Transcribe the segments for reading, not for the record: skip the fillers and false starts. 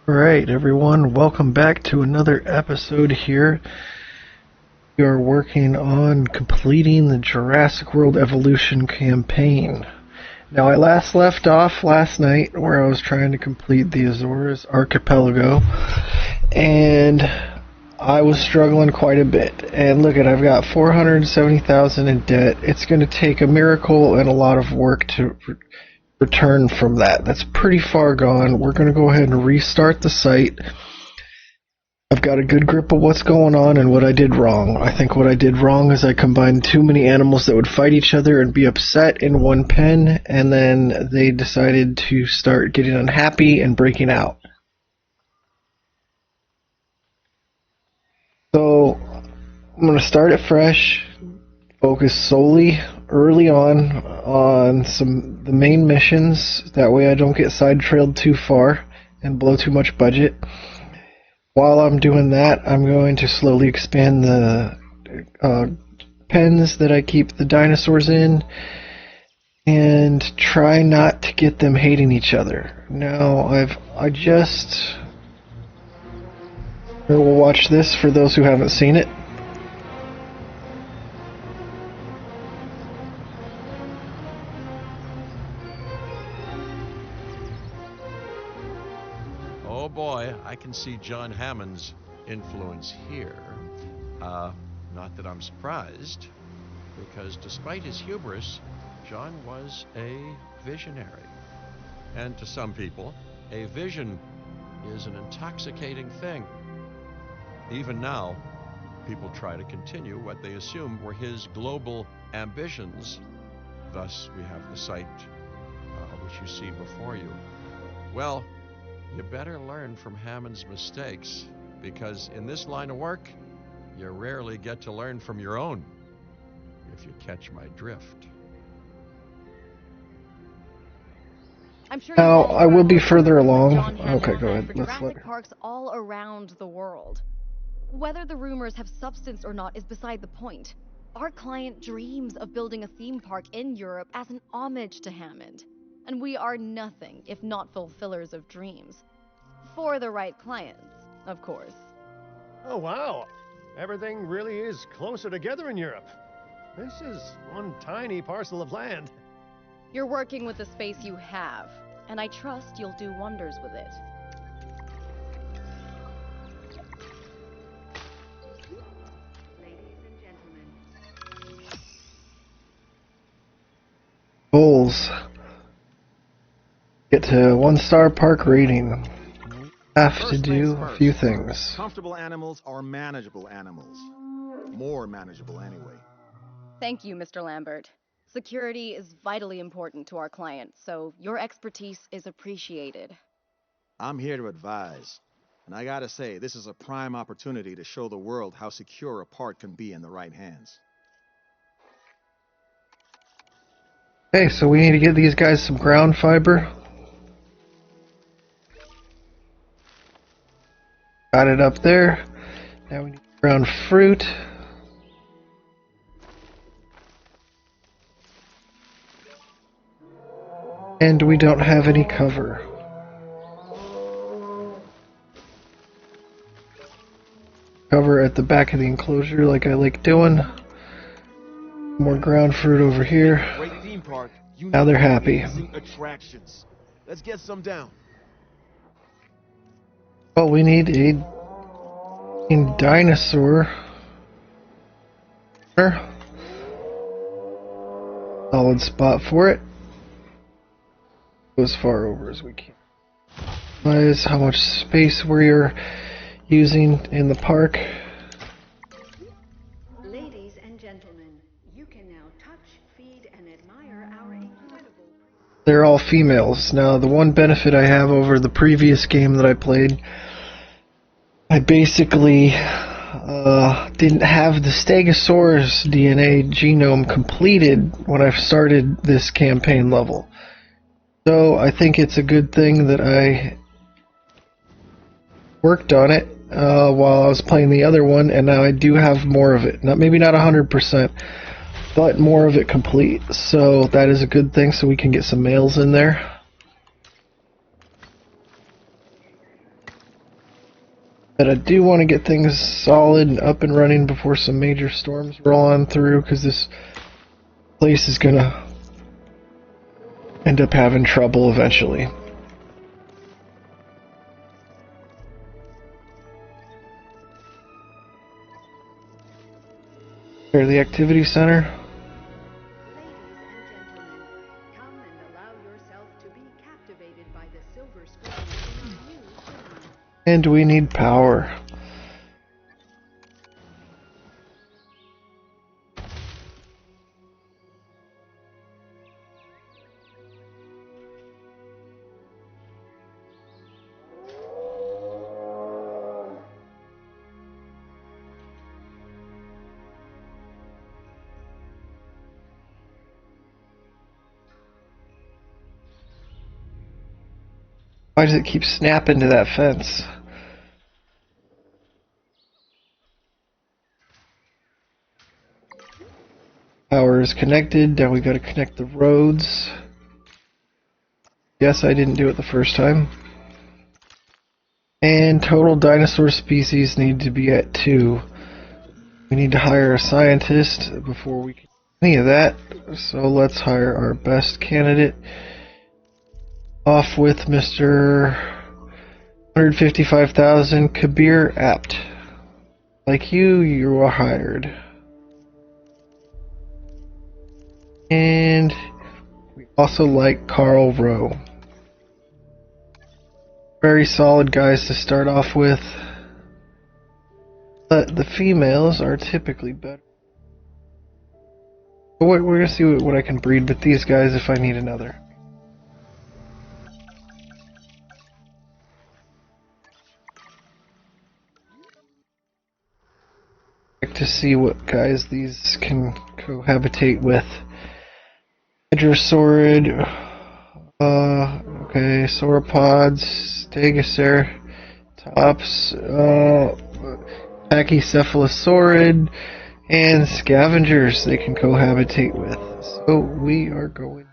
Alright everyone, welcome back to another episode here. We are working on completing the Jurassic World Evolution campaign. Now I last left off last night where I was trying to complete the Azores Archipelago, and I was struggling quite a bit. And look I've got 470,000 in debt. It's going to take a miracle and a lot of work to return from that. That's pretty far gone. We're going to go ahead and restart the site. I've got a good grip of what's going on and what I did wrong. I think what I did wrong is I combined too many animals that would fight each other and be upset in one pen, and then they decided to start getting unhappy and breaking out. So I'm going to start it fresh, focus solely early on the main missions. That way I don't get side-trailed too far and blow too much budget. While I'm doing that, I'm going to slowly expand the pens that I keep the dinosaurs in and try not to get them hating each other. Now we'll watch this for those who haven't seen it. Oh boy, I can see John Hammond's influence here. Not that I'm surprised, because despite his hubris, John was a visionary. And to some people, a vision is an intoxicating thing. Even now, people try to continue what they assume were his global ambitions. Thus, we have the site which you see before you. Well, you better learn from Hammond's mistakes, because in this line of work, you rarely get to learn from your own, if you catch my drift. I'm sure Now, I will be further along. Okay, go ahead. Jurassic parks all around the world. Whether the rumors have substance or not is beside the point. Our client dreams of building a theme park in Europe as an homage to Hammond. And we are nothing if not fulfillers of dreams. For the right clients, of course. Oh wow! Everything really is closer together in Europe. This is one tiny parcel of land. You're working with the space you have, and I trust you'll do wonders with it. Ladies and gentlemen. Goals. Get to 1-star park rating. Have to do a few things. Comfortable animals are manageable animals. More manageable anyway. Thank you, Mr. Lambert. Security is vitally important to our clients, so your expertise is appreciated. I'm here to advise. And I gotta say, this is a prime opportunity to show the world how secure a park can be in the right hands. Okay, so we need to get these guys some ground fiber. Got it up there. Now we need ground fruit. And we don't have any cover. Cover at the back of the enclosure like I like doing. More ground fruit over here. Great theme park. Now they're happy. Attractions. Let's get some down. Well, we need a dinosaur. Solid spot for it. Go as far over as we can. Realize how much space we're using in the park. Ladies and gentlemen, you can now touch, feed, and admire our incredible... They're all females. Now, the one benefit I have over the previous game that I played, I basically didn't have the Stegosaurus DNA genome completed when I started this campaign level. So I think it's a good thing that I worked on it while I was playing the other one, and now I do have more of it. Maybe not 100%, but more of it complete. So that is a good thing, so we can get some males in there. But I do want to get things solid and up and running before some major storms roll on through, because this place is gonna end up having trouble eventually. Here, the activity center. Ladies and gentlemen, come and allow yourself to be captivated by the silver screen in our new cinema. And we need power. Why does it keep snapping to that fence? Power is connected. Now we gotta connect the roads. Yes, I didn't do it the first time. And total dinosaur species need to be at 2. We need to hire a scientist before we can do any of that. So let's hire our best candidate. Off with Mr. 155,000 Kabir Apt. Like you are hired. And we also like Carl Rowe. Very solid guys to start off with. But the females are typically better. But we're going to see what I can breed with these guys if I need another. To see what guys these can cohabitate with. Hydrosaurid, okay, sauropods, stegoceratops, pachycephalosaurid, and scavengers they can cohabitate with. So we are going.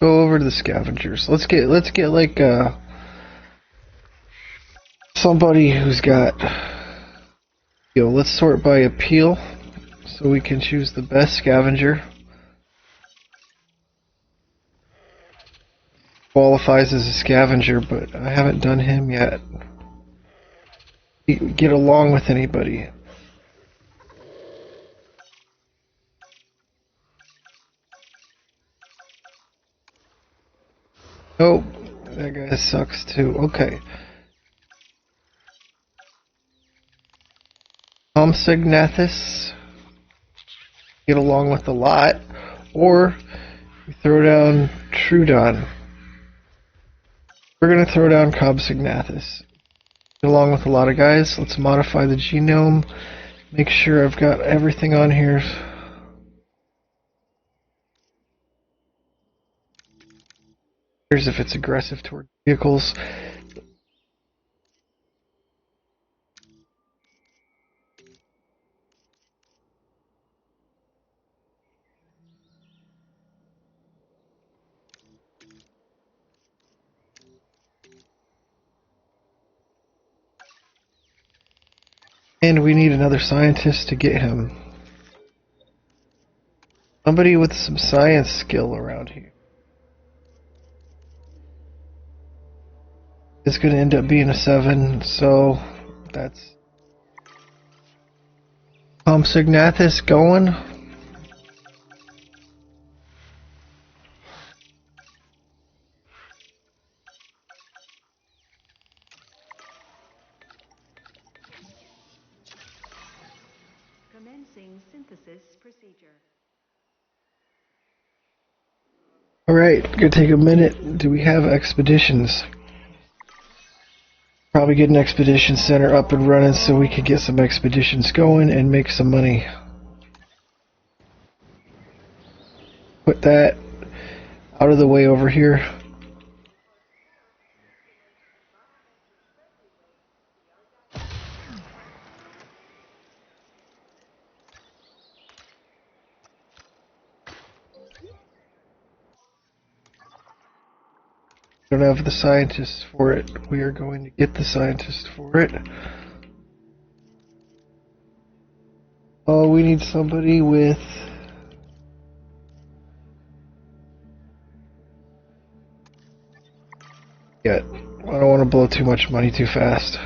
Go over to the scavengers. Let's get like somebody who's got. Let's sort by appeal, so we can choose the best scavenger. Qualifies as a scavenger, but I haven't done him yet. Get along with anybody. Oh, that guy sucks too. Okay. Compsognathus. Get along with a lot. Or we throw down Trudon. We're going to throw down Compsognathus. Get along with a lot of guys. Let's modify the genome. Make sure I've got everything on here. Here's if it's aggressive toward vehicles. And we need another scientist to get him. Somebody with some science skill around here. It's going to end up being a 7, so that's Compsognathus going. Commencing synthesis procedure. Alright, gonna take a minute. Do we have expeditions? Probably get an expedition center up and running so we can get some expeditions going and make some money. Put that out of the way over here. We don't have the scientists for it. We are going to get the scientists for it. Oh, we need somebody with... Yeah, I don't want to blow too much money too fast.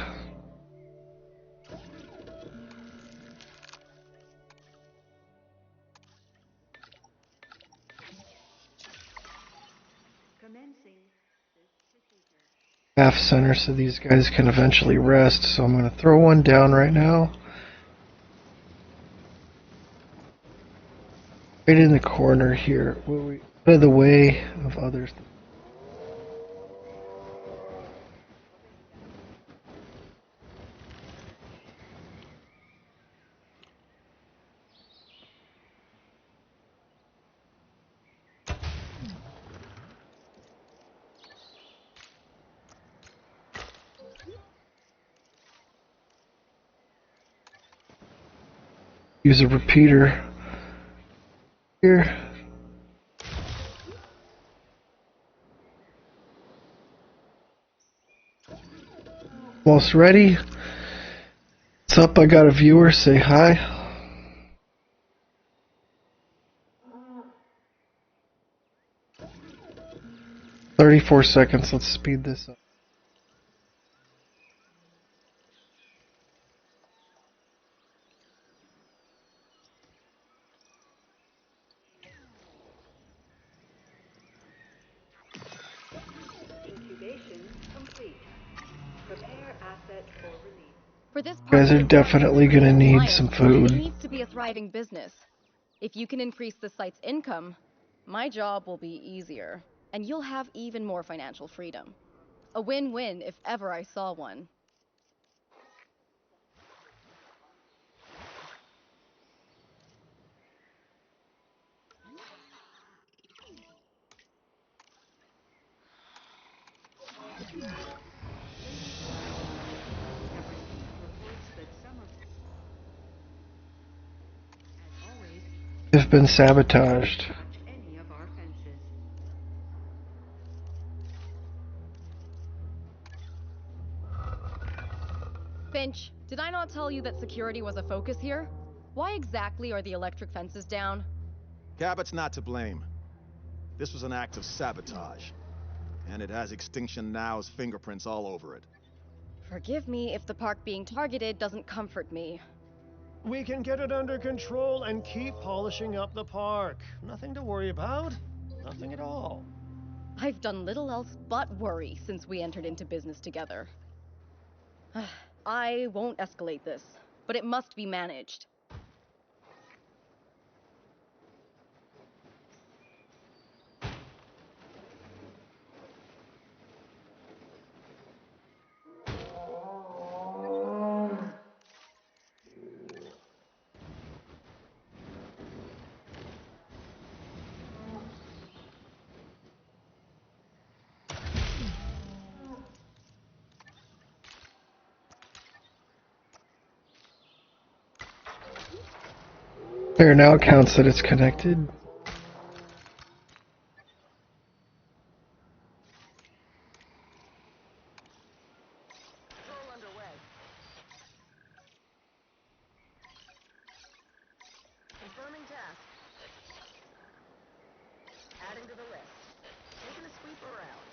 Half center so these guys can eventually rest, so I'm going to throw one down right now. Right in the corner here, out of the way of others. Use a repeater here. Almost ready. What's up? I got a viewer. Say hi. 34 seconds. Let's speed this up. Incubation complete. Prepare asset for release. For this You guys park are to definitely improve going to need compliance, some it food. needs to be a thriving business. If you can increase the site's income, my job will be easier, and you'll have even more financial freedom. A win-win if ever I saw one. Reports that some of, as always, Have been sabotaged. touch any of our fences. Finch, did I not tell you that security was a focus here? Why exactly are the electric fences down? Cabot's not to blame. This was an act of sabotage. And it has Extinction Now's fingerprints all over it. Forgive me if the park being targeted doesn't comfort me. We can get it under control and keep polishing up the park. Nothing to worry about. Nothing at all. I've done little else but worry since we entered into business together. I won't escalate this, but it must be managed. There, now it counts that it's connected. Confirming task. Adding to the list. Taking a sweep around.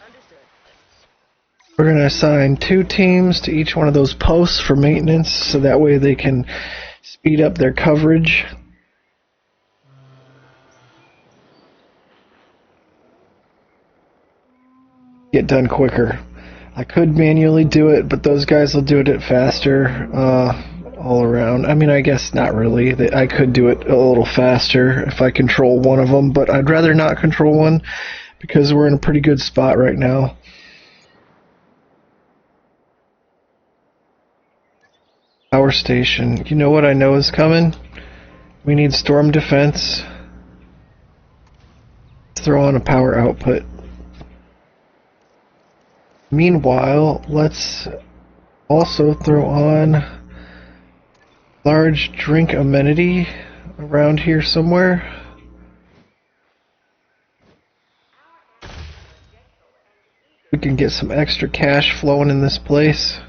Understood. We're going to assign 2 teams to each one of those posts for maintenance, so that way they can speed up their coverage. Get done quicker. I could manually do it, but those guys will do it faster all around. I mean, I guess not really. I could do it a little faster if I control one of them, but I'd rather not control one because we're in a pretty good spot right now. Power station. You know what I know is coming? We need storm defense. Let's throw on a power output. Meanwhile, let's also throw on large drink amenity around here somewhere. We can get some extra cash flowing in this place.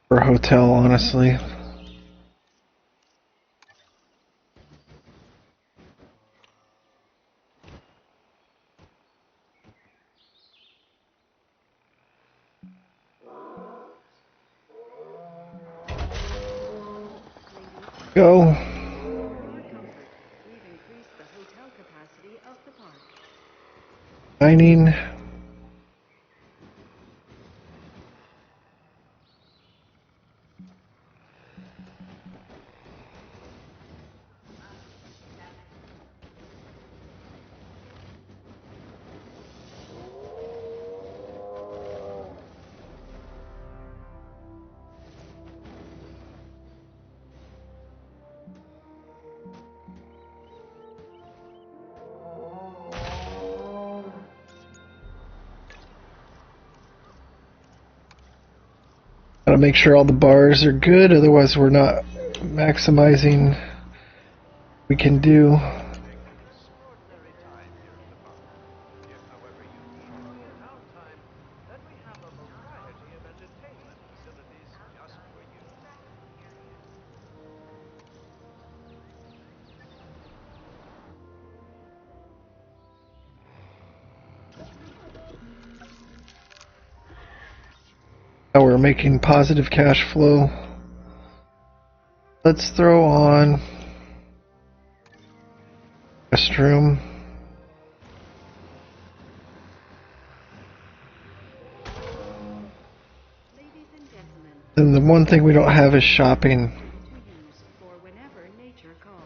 For a hotel, honestly. Go. For your comfort, we've increased the hotel capacity of the park. Dining. Gotta make sure all the bars are good, otherwise we're not maximizing what we can do. Extraordinary time here at the park. If, however, you enjoy your downtime, then we have a variety of entertainment facilities just for you. Now we're making positive cash flow. Let's throw on restroom. Ladies and gentlemen, And the one thing we don't have is shopping. to use for whenever nature calls.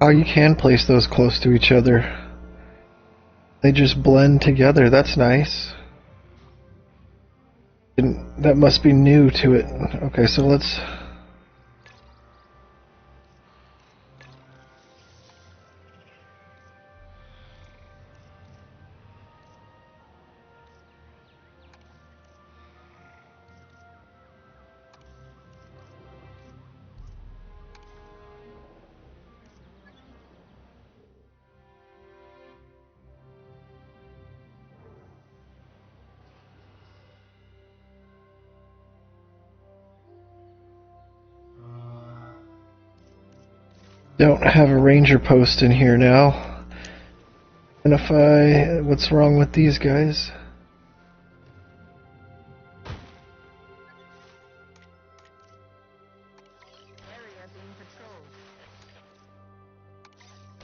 Oh, you can place those close to each other. They just blend together. That's nice. That must be new to it. Okay, so let's... Don't have a ranger post in here now. Identify what's wrong with these guys. Area being patrolled.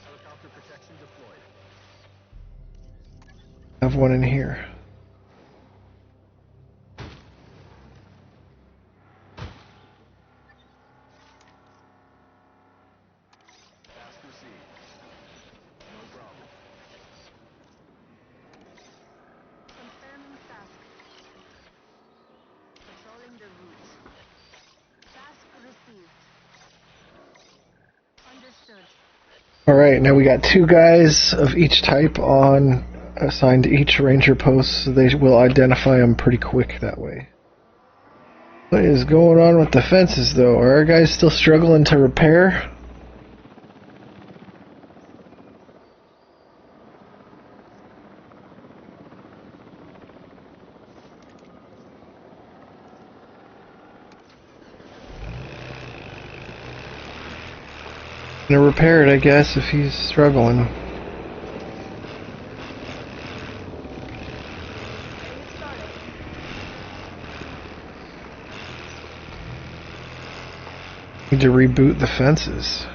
Helicopter protection deployed. Have one in here. Fast received. No problem. Confirming task. Patrolling the route. Task received. Understood. Alright, now we got 2 guys of each type on assigned to each ranger post, so they will identify them pretty quick that way. What is going on with the fences though? Are our guys still struggling to repair? Gonna repair it, I guess, if he's struggling. Need to reboot the fences.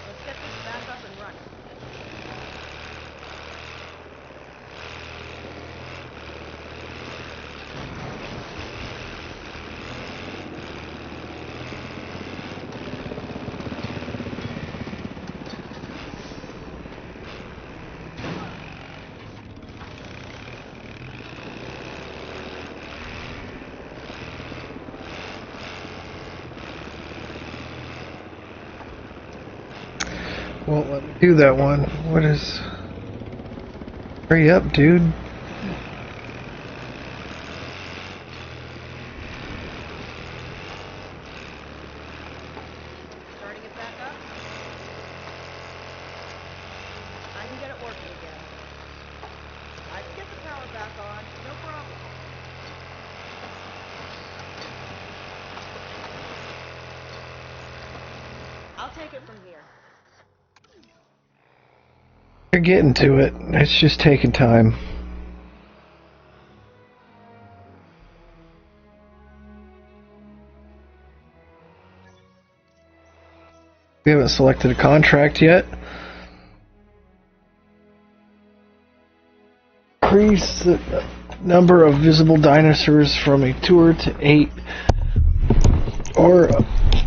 Let's get this back up and running. Won't let me do that one. What is... Hurry up, dude. Starting it back up? I can get it working again. I can get the power back on, no problem. I'll take it from here. You're getting to it. It's just taking time. We haven't selected a contract yet. Increase the number of visible dinosaurs from a tour to 8. Or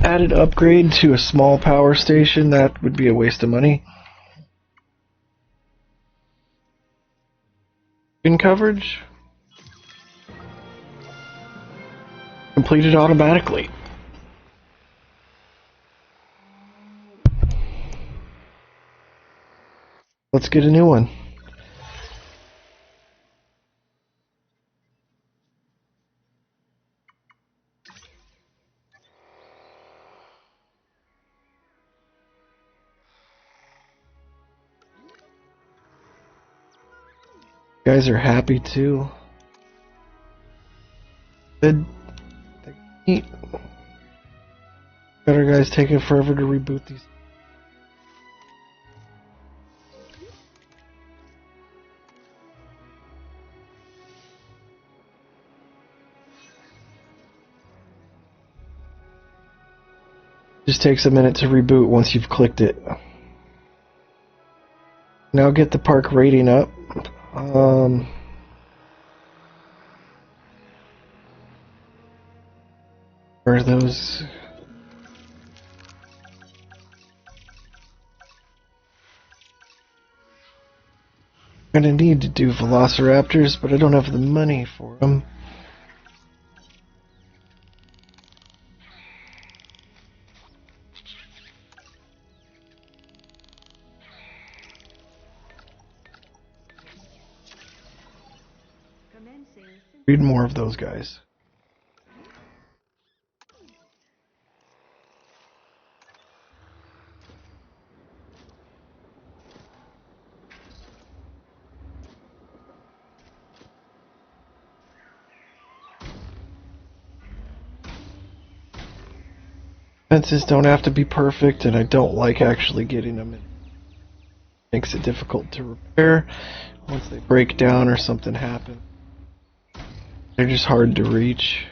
added upgrade to a small power station. That would be a waste of money. In coverage. Completed automatically. Let's get a new one. You guys are happy too. Good. Neat. Better guys taking forever to reboot these. Just takes a minute to reboot once you've clicked it. Now get the park rating up. Where are those? I'm gonna need to do velociraptors, but I don't have the money for them. Read more of those guys. Fences don't have to be perfect, and I don't like actually getting them in. Makes it difficult to repair. Once they break down or something happens, they're just hard to reach.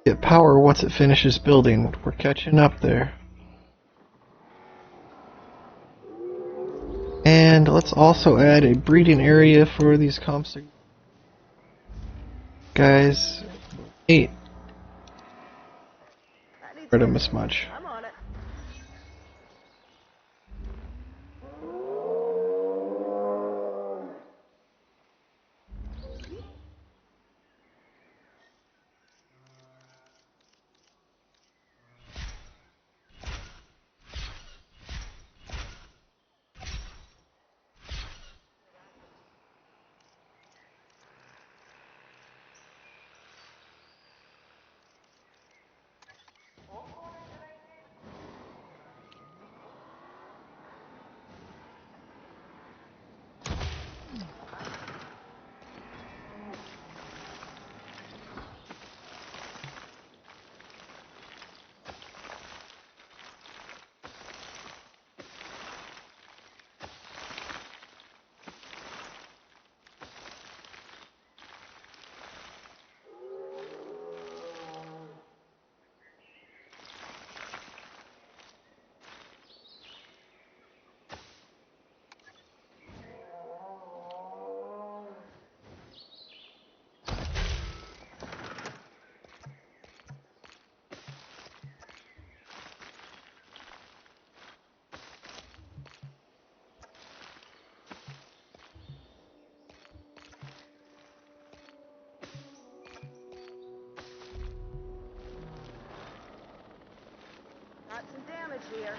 Get power once it finishes building. We're catching up there. And let's also add a breeding area for these comps. Guys, 8. Spread them as much. I'm on it. got some damage here.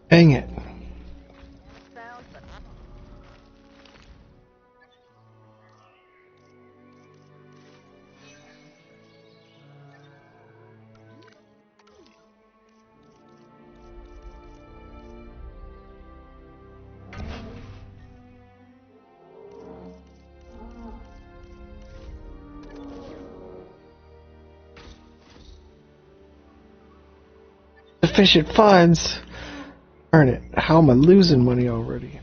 Dang it. Sounds but Sufficient funds. Darn it. How am I losing money already?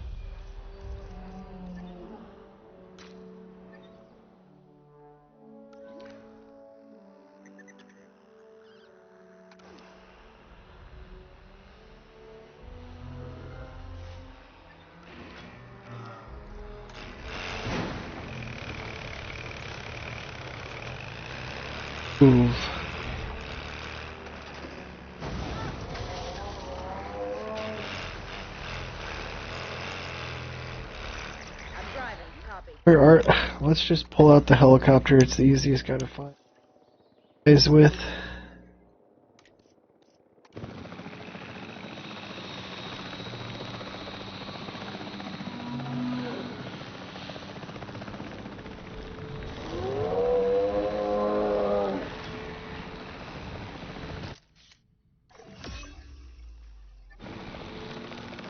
Ooh. I'm driving. Copy. Where are? Let's just pull out the helicopter. It's the easiest guy to find. Is with.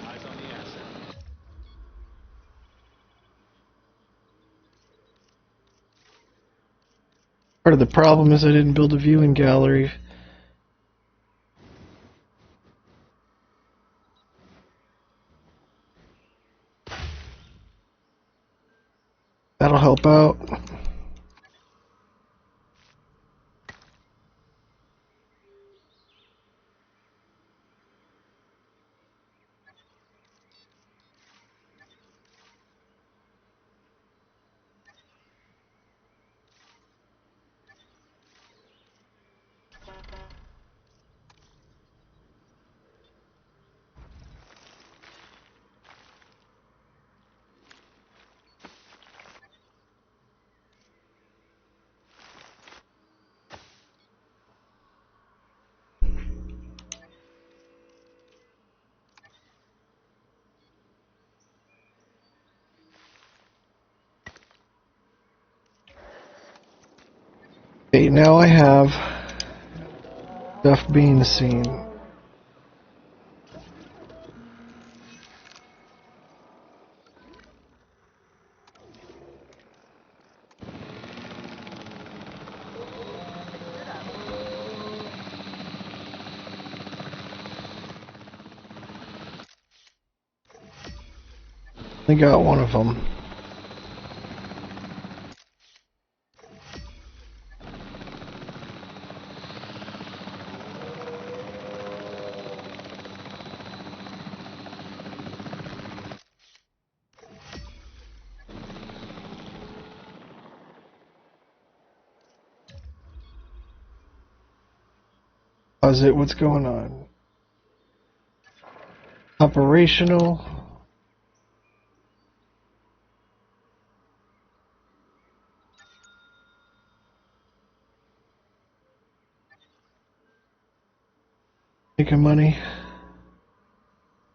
Eyes on the asset. Part of the problem is I didn't build a viewing gallery. That'll help out. Okay, now I have stuff being seen. I got one of them. How's it? What's going on? Operational. Making money.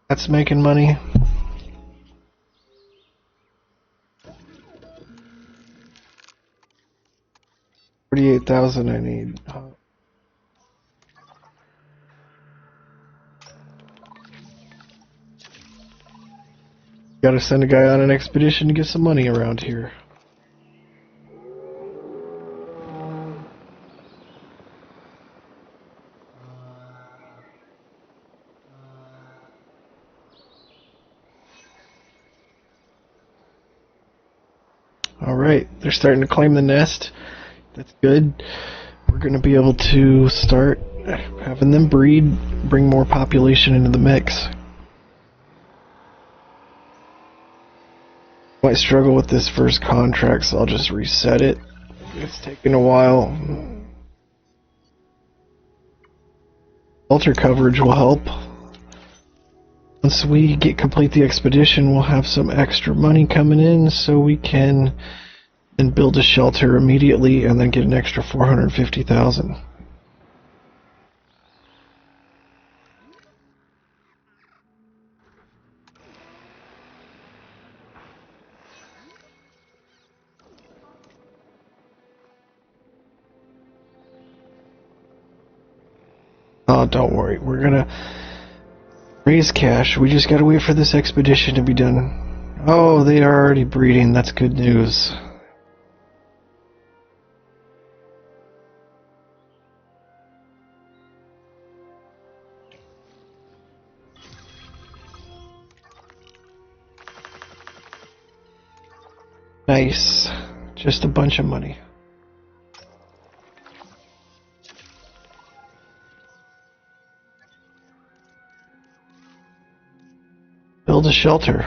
That's making money. $48,000 I need. Gotta send a guy on an expedition to get some money around here. Alright, they're starting to claim the nest. That's good. We're gonna be able to start having them breed, bring more population into the mix. Might struggle with this first contract, so I'll just reset it. It's taking a while. Shelter coverage will help. Once we complete the expedition, we'll have some extra money coming in, so we can then build a shelter immediately and then get an extra 450,000. Oh, don't worry. We're gonna raise cash. We just gotta wait for this expedition to be done. Oh, they are already breeding. That's good news. Nice. Just a bunch of money. Build a shelter.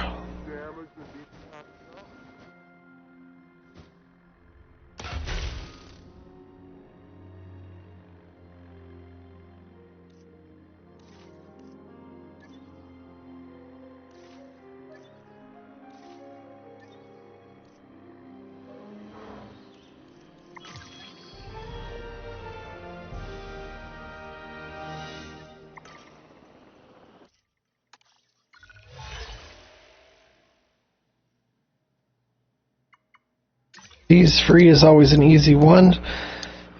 These free is always an easy one.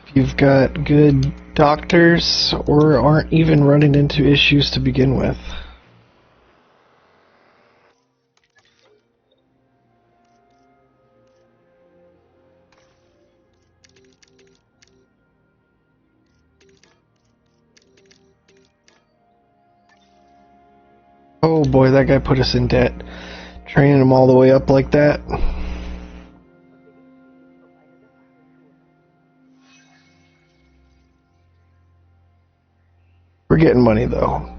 If you've got good doctors or aren't even running into issues to begin with. Oh boy, that guy put us in debt. Training him all the way up like that. We're getting money though.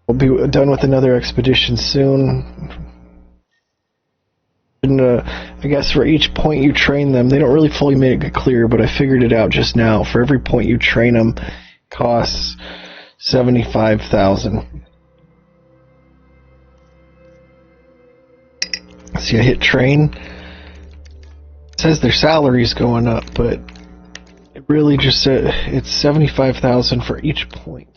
We'll be done with another expedition soon. And I guess for each point you train them, they don't really fully make it clear, but I figured it out just now. For every point you train them, it costs 75,000. See, I hit train. It says their salary's going up, but it really just said it's 75,000 for each point.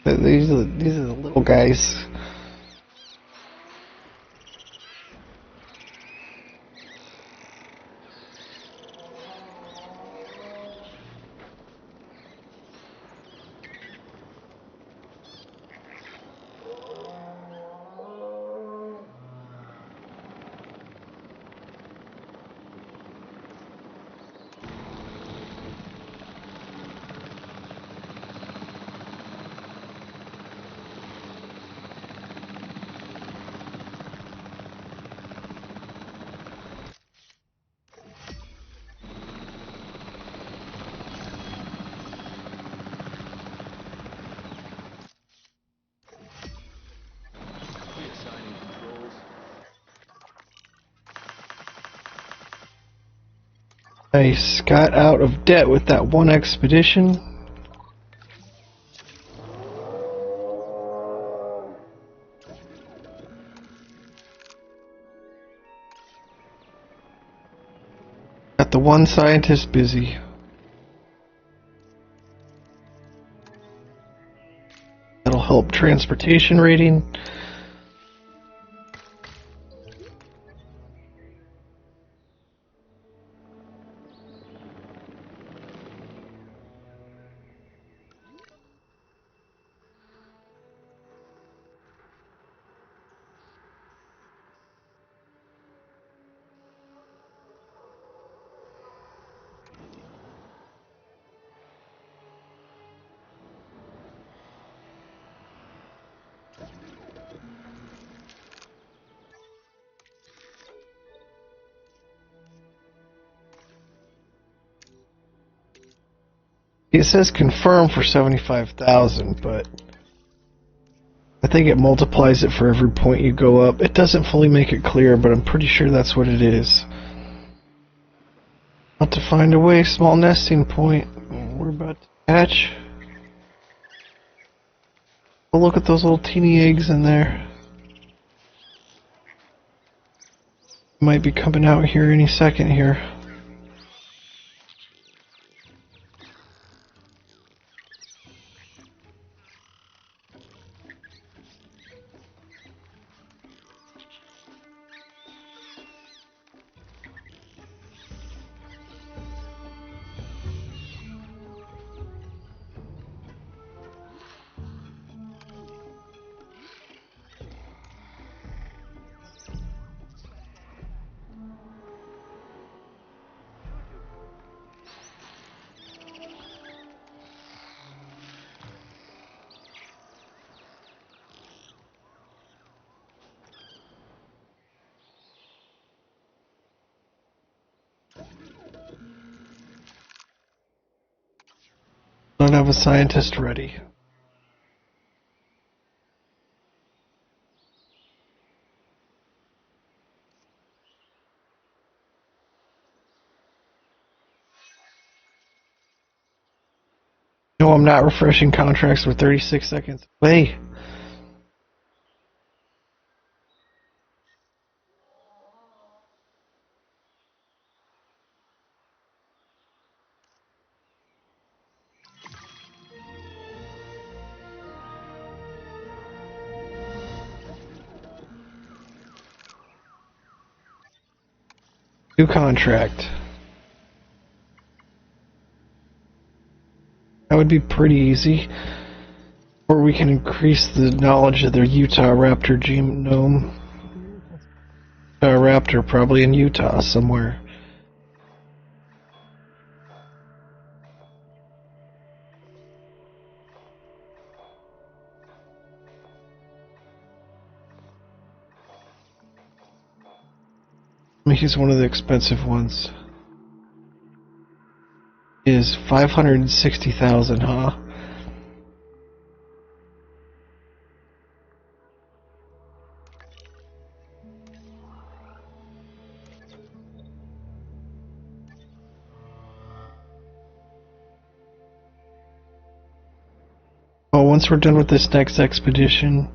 These are the little guys. Nice. Got out of debt with that one expedition. Got the one scientist busy. That'll help transportation rating. It says confirm for 75,000, but I think it multiplies it for every point you go up. It doesn't fully make it clear, but I'm pretty sure that's what it is. About to find a way, small nesting point. We're about to hatch. Oh, look at those little teeny eggs in there. Might be coming out here any second here. Don't have a scientist ready. No, I'm not refreshing contracts with 36 seconds away. New contract. That would be pretty easy. Or we can increase the knowledge of their Utah raptor genome. Raptor, probably in Utah somewhere. I mean, he's one of the expensive ones. Is 560,000, huh? Well, once we're done with this next expedition,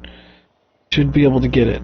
should be able to get it.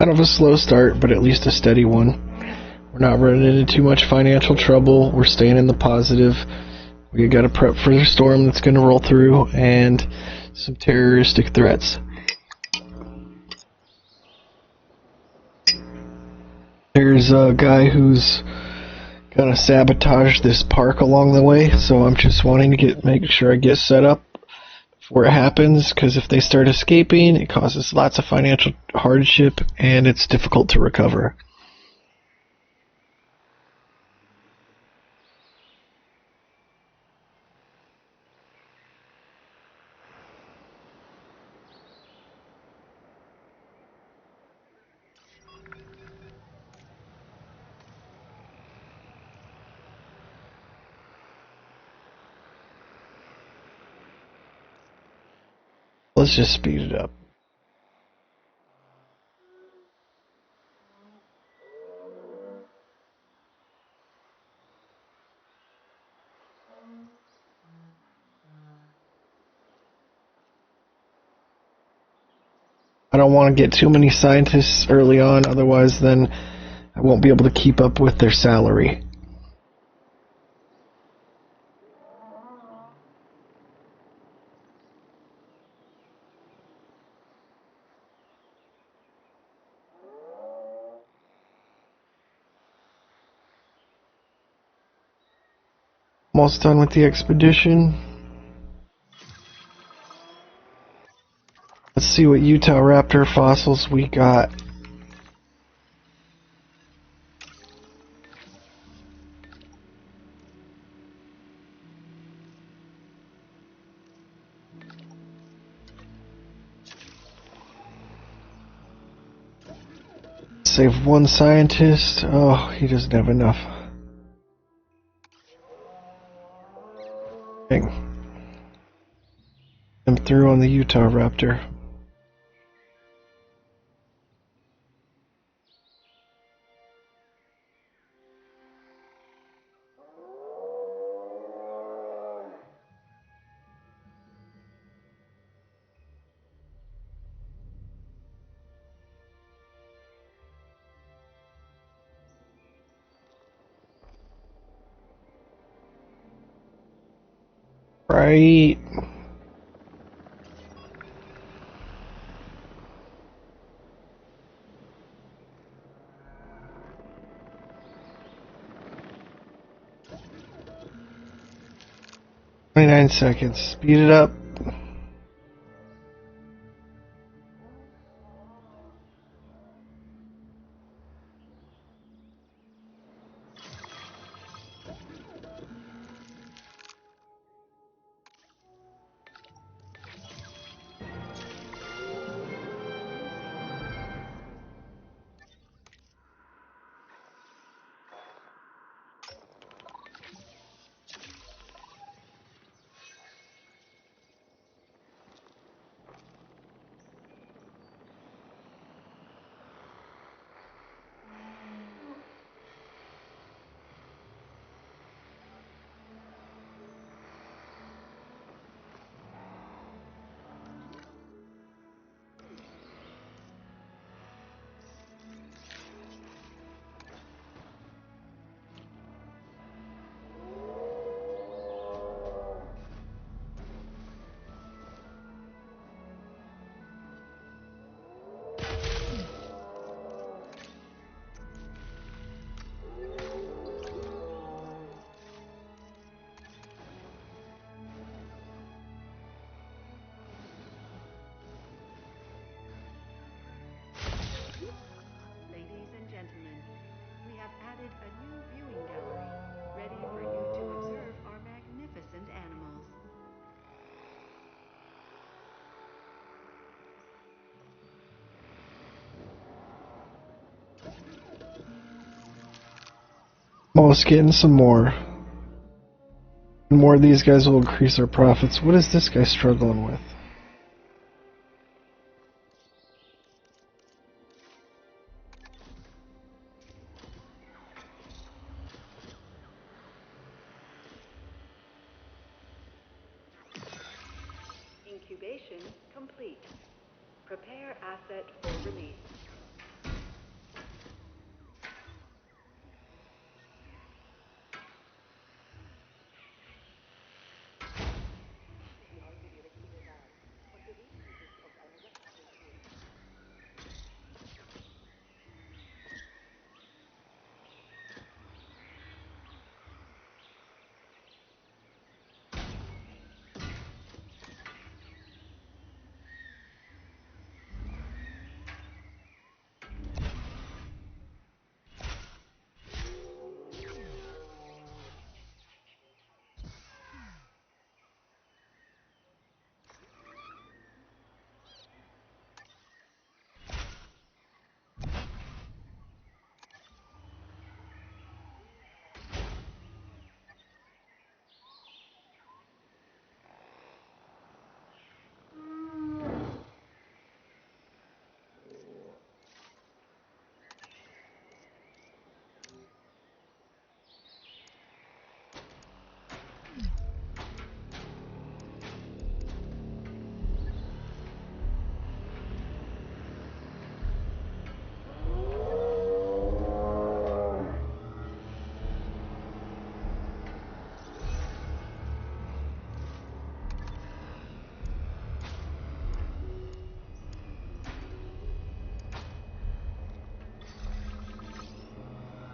Kind of a slow start, but at least a steady one. We're not running into too much financial trouble. We're staying in the positive. We got to prep for the storm that's going to roll through and some terroristic threats. There's a guy who's gonna sabotage this park along the way, so I'm just wanting to make sure I get set up before it happens, because if they start escaping, it causes lots of financial hardship and it's difficult to recover. Let's just speed it up. I don't want to get too many scientists early on, otherwise then I won't be able to keep up with their salary. Almost done with the expedition. Let's see what Utah raptor fossils we got. Save one scientist. Oh, he doesn't have enough. Dang. I'm through on the Utah raptor. Right. "29 seconds. Speed it up." Ladies and gentlemen, we have added a new viewing gallery, ready for you to observe our magnificent animals. Almost getting some more. More of these guys will increase our profits. What is this guy struggling with? Incubation complete. Prepare asset for release.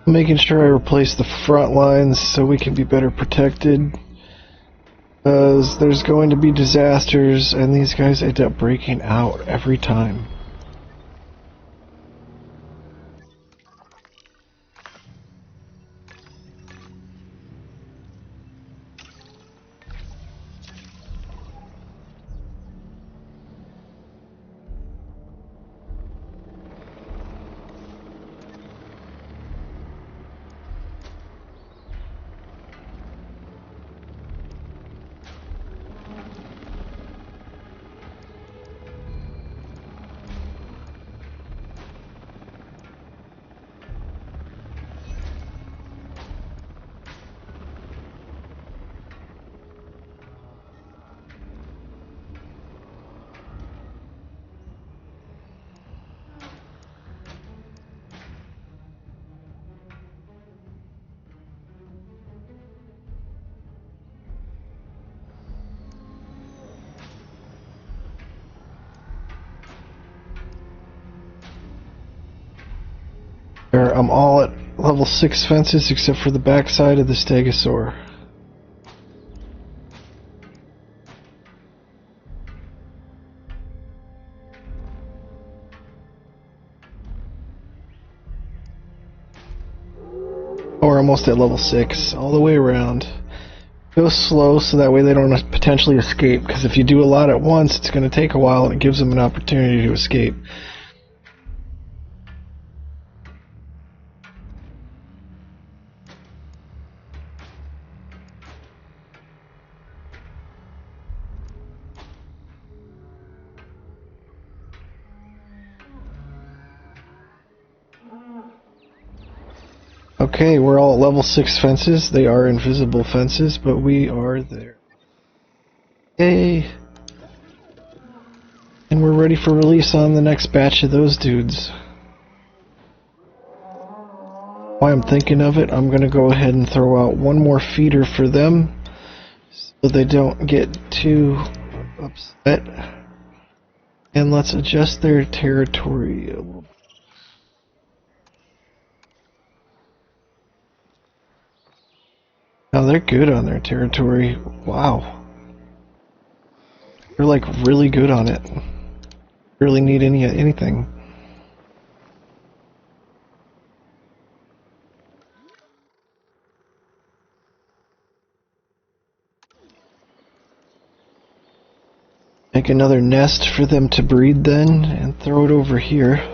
Making sure I replace the front lines so we can be better protected. Because there's going to be disasters, and these guys end up breaking out every time. I'm all at level 6 fences except for the backside of the stegosaur. We're almost at level 6, all the way around. Go slow so that way they don't potentially escape, because if you do a lot at once, it's going to take a while and it gives them an opportunity to escape. Okay, we're all at level 6 fences. They are invisible fences, but we are there. Yay! And we're ready for release on the next batch of those dudes. While I'm thinking of it, I'm gonna go ahead and throw out one more feeder for them so they don't get too upset. And let's adjust their territory a little bit. Now they're good on their territory. Wow. They're like really good on it. Really need anything. Make another nest for them to breed then, and throw it over here.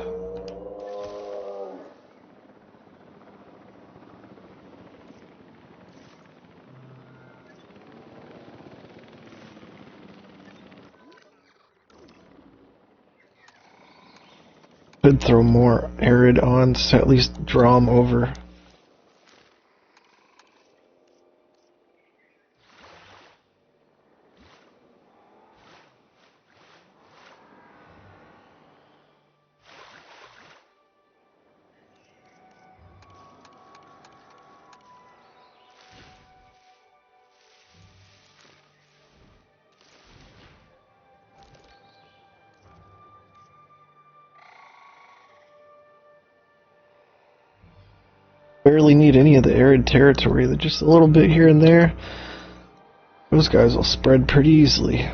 Could throw more arid on to at least draw them over. Barely need any of the arid territory. They're just a little bit here and there. Those guys will spread pretty easily.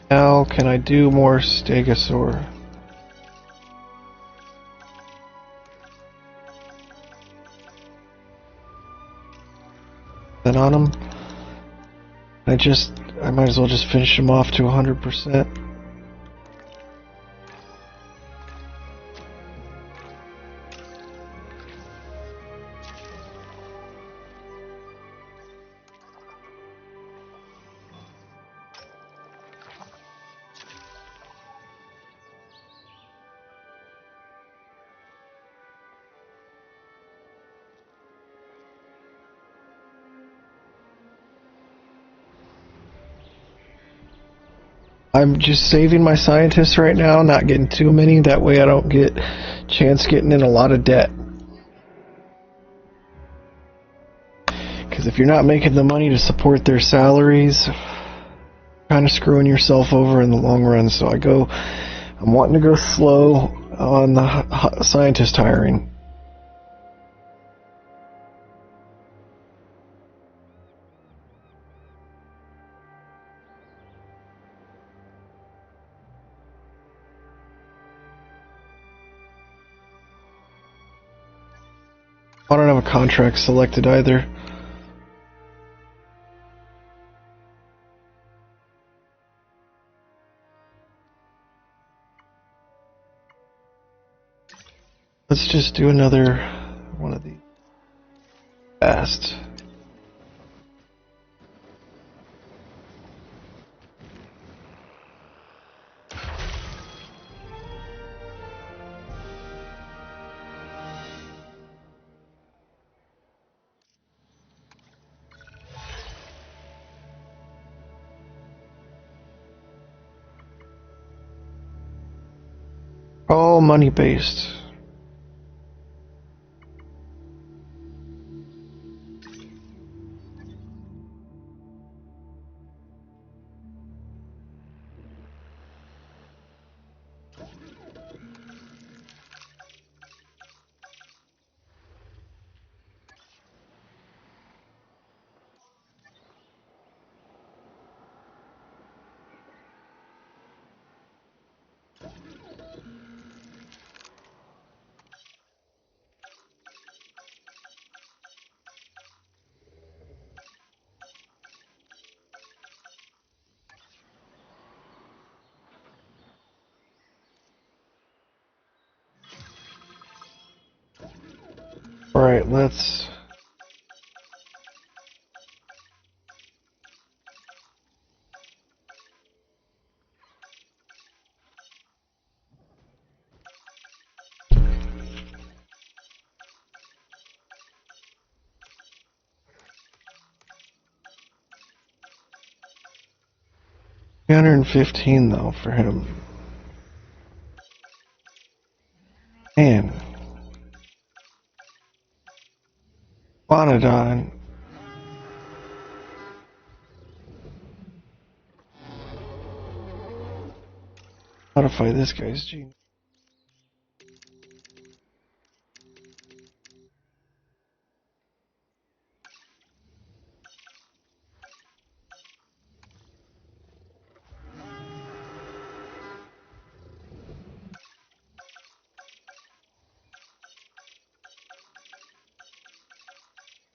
Now, can I do more stegosaur? Then on them. I might as well just finish them off to 100%. I'm just saving my scientists right now, not getting too many, that way I don't get chance getting in a lot of debt. Because if you're not making the money to support their salaries, kind of screwing yourself over in the long run. So I'm wanting to go slow on the scientist hiring. I don't have a contract selected either. Let's just do another one of these fast. All money based. Alright, let's... $315 though for him. Man. Bonadon. Modify this guy's gene.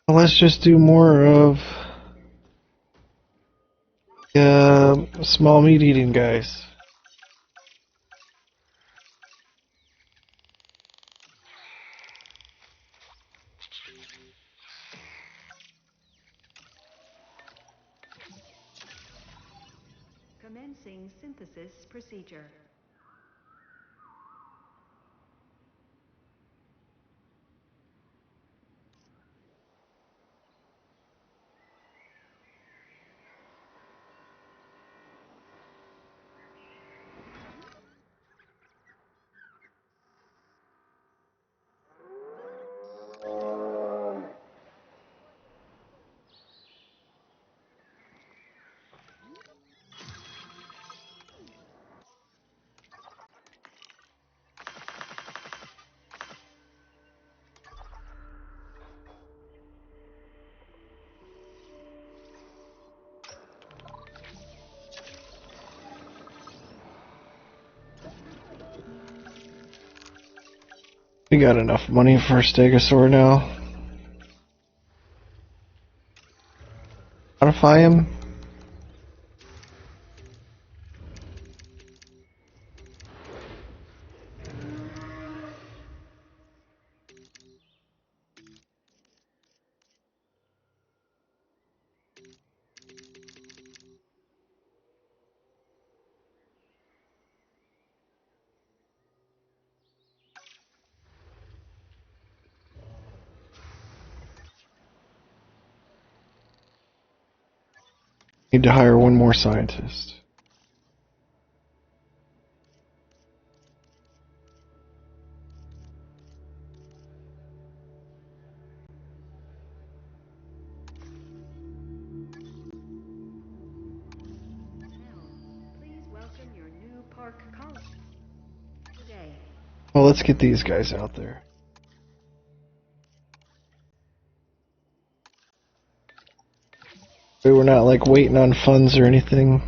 Well, let's just do more of small meat eating guys. Commencing synthesis procedure. We got enough money for a stegosaur now. Modify him. Need to hire one more scientist. Well, let's get these guys out there. We're not like waiting on funds or anything.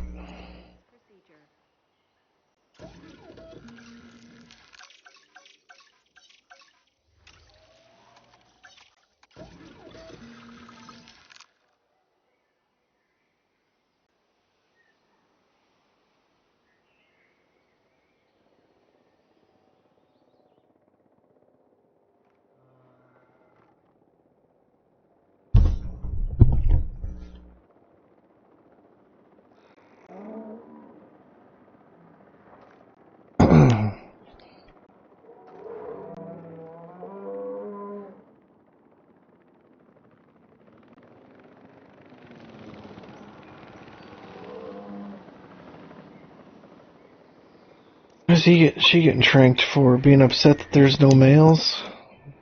Procedure. She getting tranked for being upset that there's no males? Don't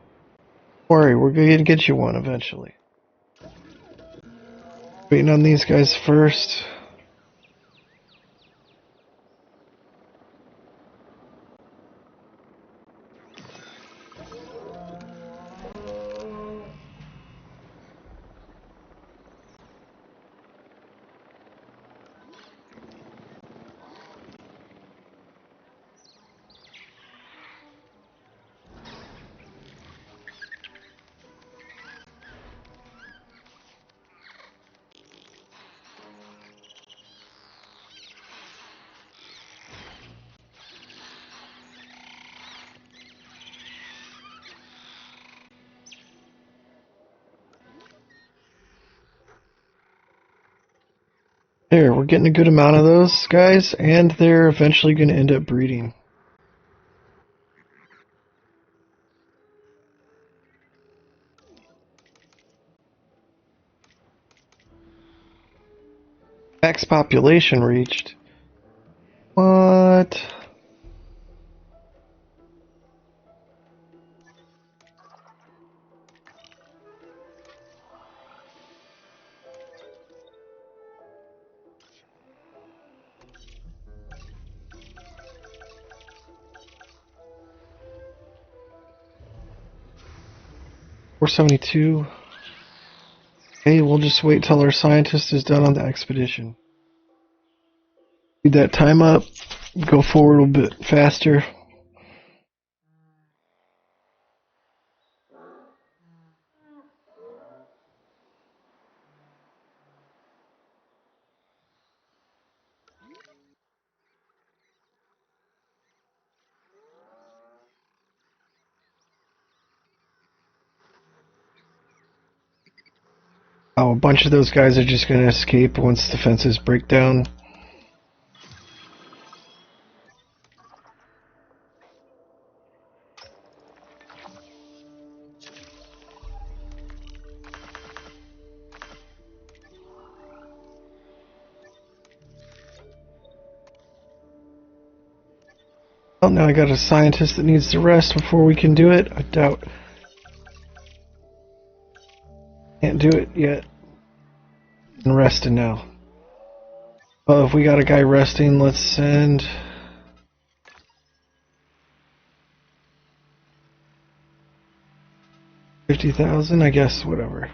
worry, we're going to get you one eventually. Waiting on these guys first. There, we're getting a good amount of those guys, and they're eventually going to end up breeding. Max population reached. What? $472. Hey, we'll just wait till our scientist is done on the expedition. Speed that time up, go forward a little bit faster. Oh, a bunch of those guys are just going to escape once the fences break down. Oh, now I got a scientist that needs to rest before we can do it. I doubt. Can't do it yet. I'm resting now. Well, if we got a guy resting, let's send... 50,000, I guess, whatever.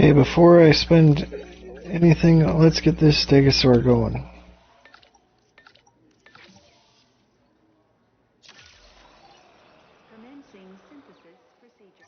Hey, before I spend anything, let's get this stegosaur going. Commencing synthesis procedure.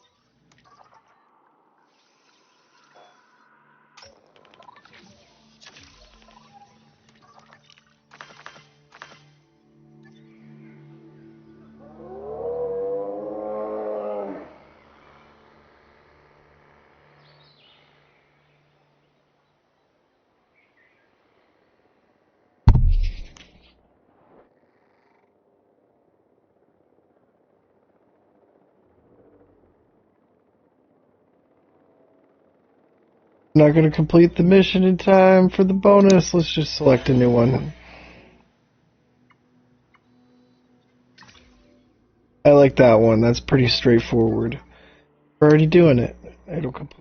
Not going to complete the mission in time for the bonus. Let's just select a new one. I like that one. That's pretty straightforward. We're already doing it. It'll complete.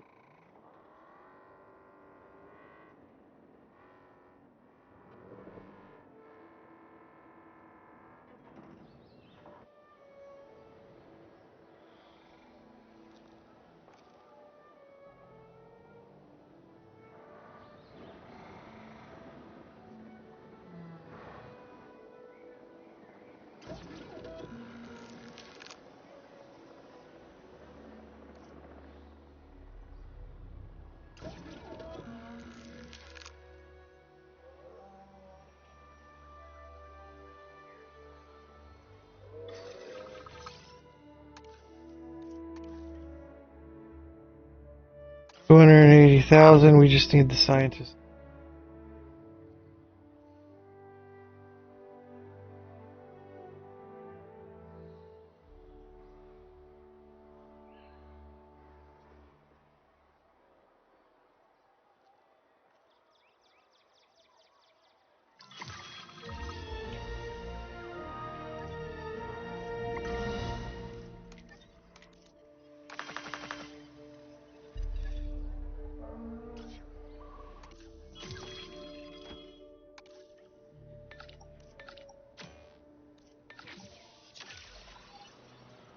$280,000. We just need the scientist.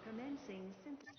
Commencing synthesis.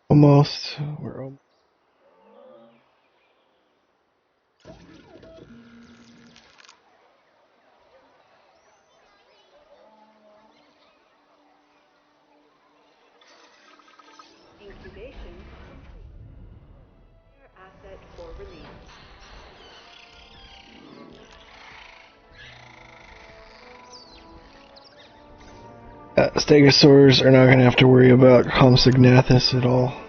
Almost. We're almost. Incubation complete. Air asset for release. Stegosaurs are not going to have to worry about Compsognathus at all.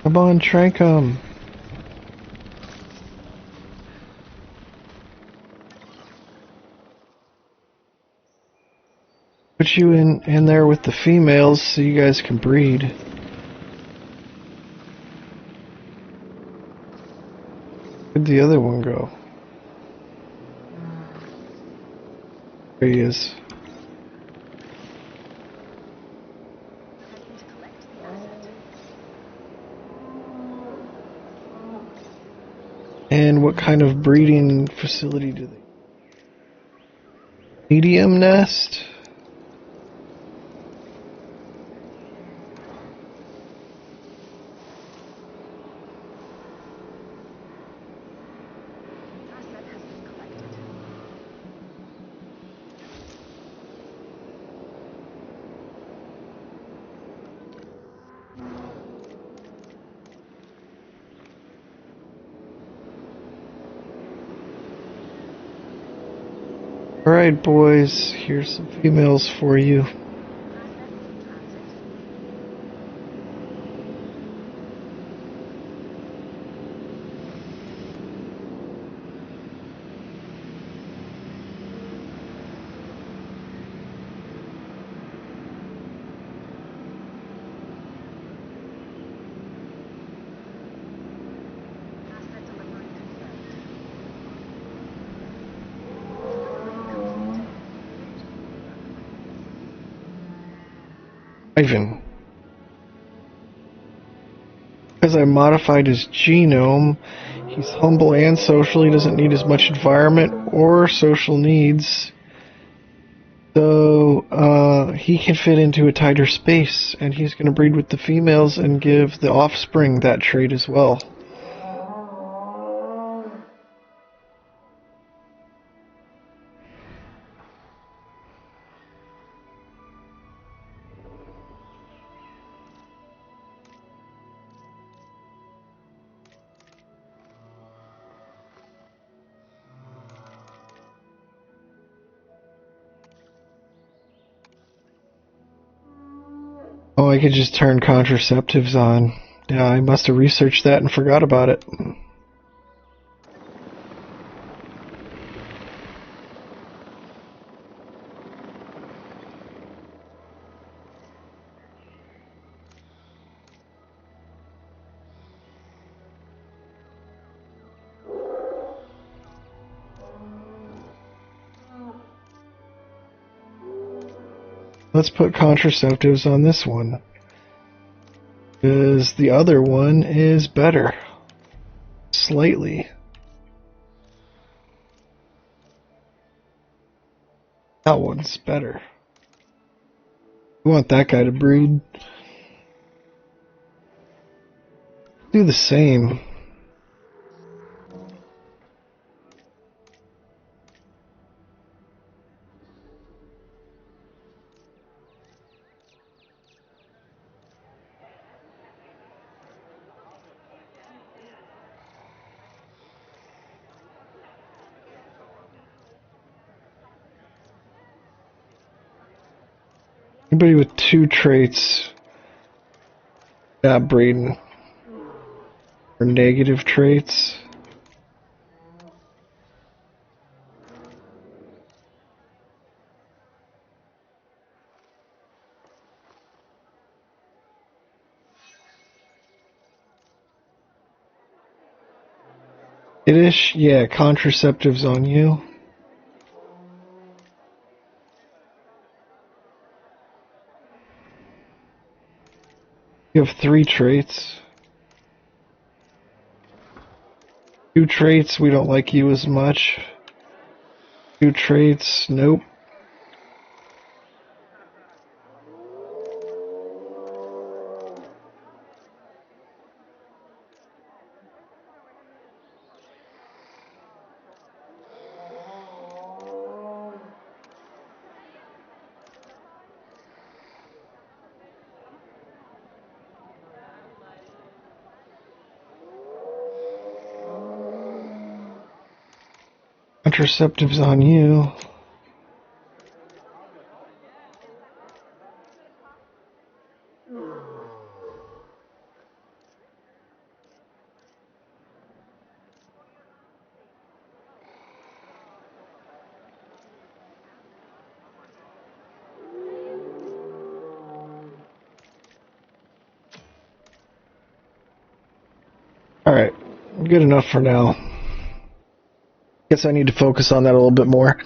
Come on, trank 'em. Put you in there with the females so you guys can breed. Where'd the other one go? There he is. Attempting to collect the asset. And what kind of breeding facility do they? Medium nest? Asset has been collected. Alright, boys, here's some females for you. Asset in transit. Asset delivery confirmed. Delivery complete. Ivan. Because I modified his genome, he's humble and social. He doesn't need as much environment or social needs. So, he can fit into a tighter space, and he's going to breed with the females and give the offspring that trait as well. Oh, I could just turn contraceptives on. Yeah, I must have researched that and forgot about it. Let's put contraceptives on this one, because the other one is better. Slightly. That one's better. We want that guy to breed. Do the same. Anybody with 2 traits not breeding. Or negative traits. It is, yeah, contraceptives on you. You have 3 traits. 2 traits, we don't like you as much. 2 traits, nope. Contraceptives on you. Alright, good enough for now. Guess I need to focus on that a little bit more.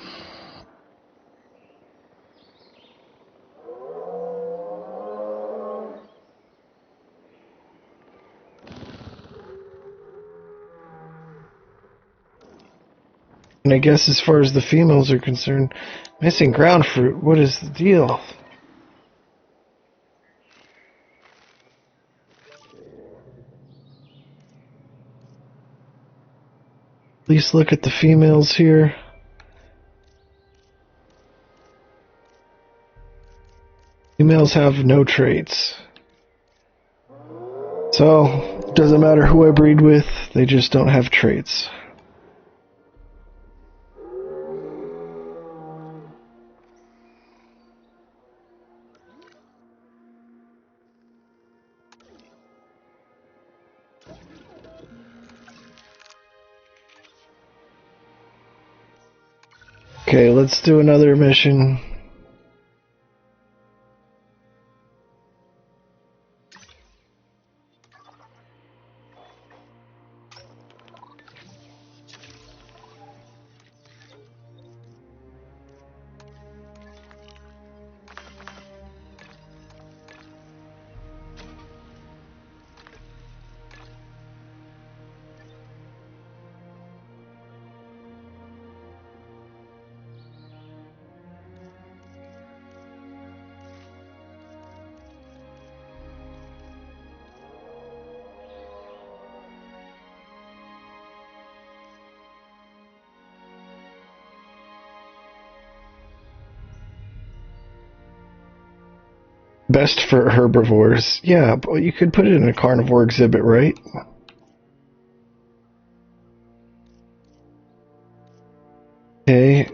And I guess as far as the females are concerned, missing ground fruit, what is the deal? At least look at the females here. Females have no traits. So, doesn't matter who I breed with, they just don't have traits. Okay, let's do another mission. Best for herbivores. Yeah, but you could put it in a carnivore exhibit, right? Okay.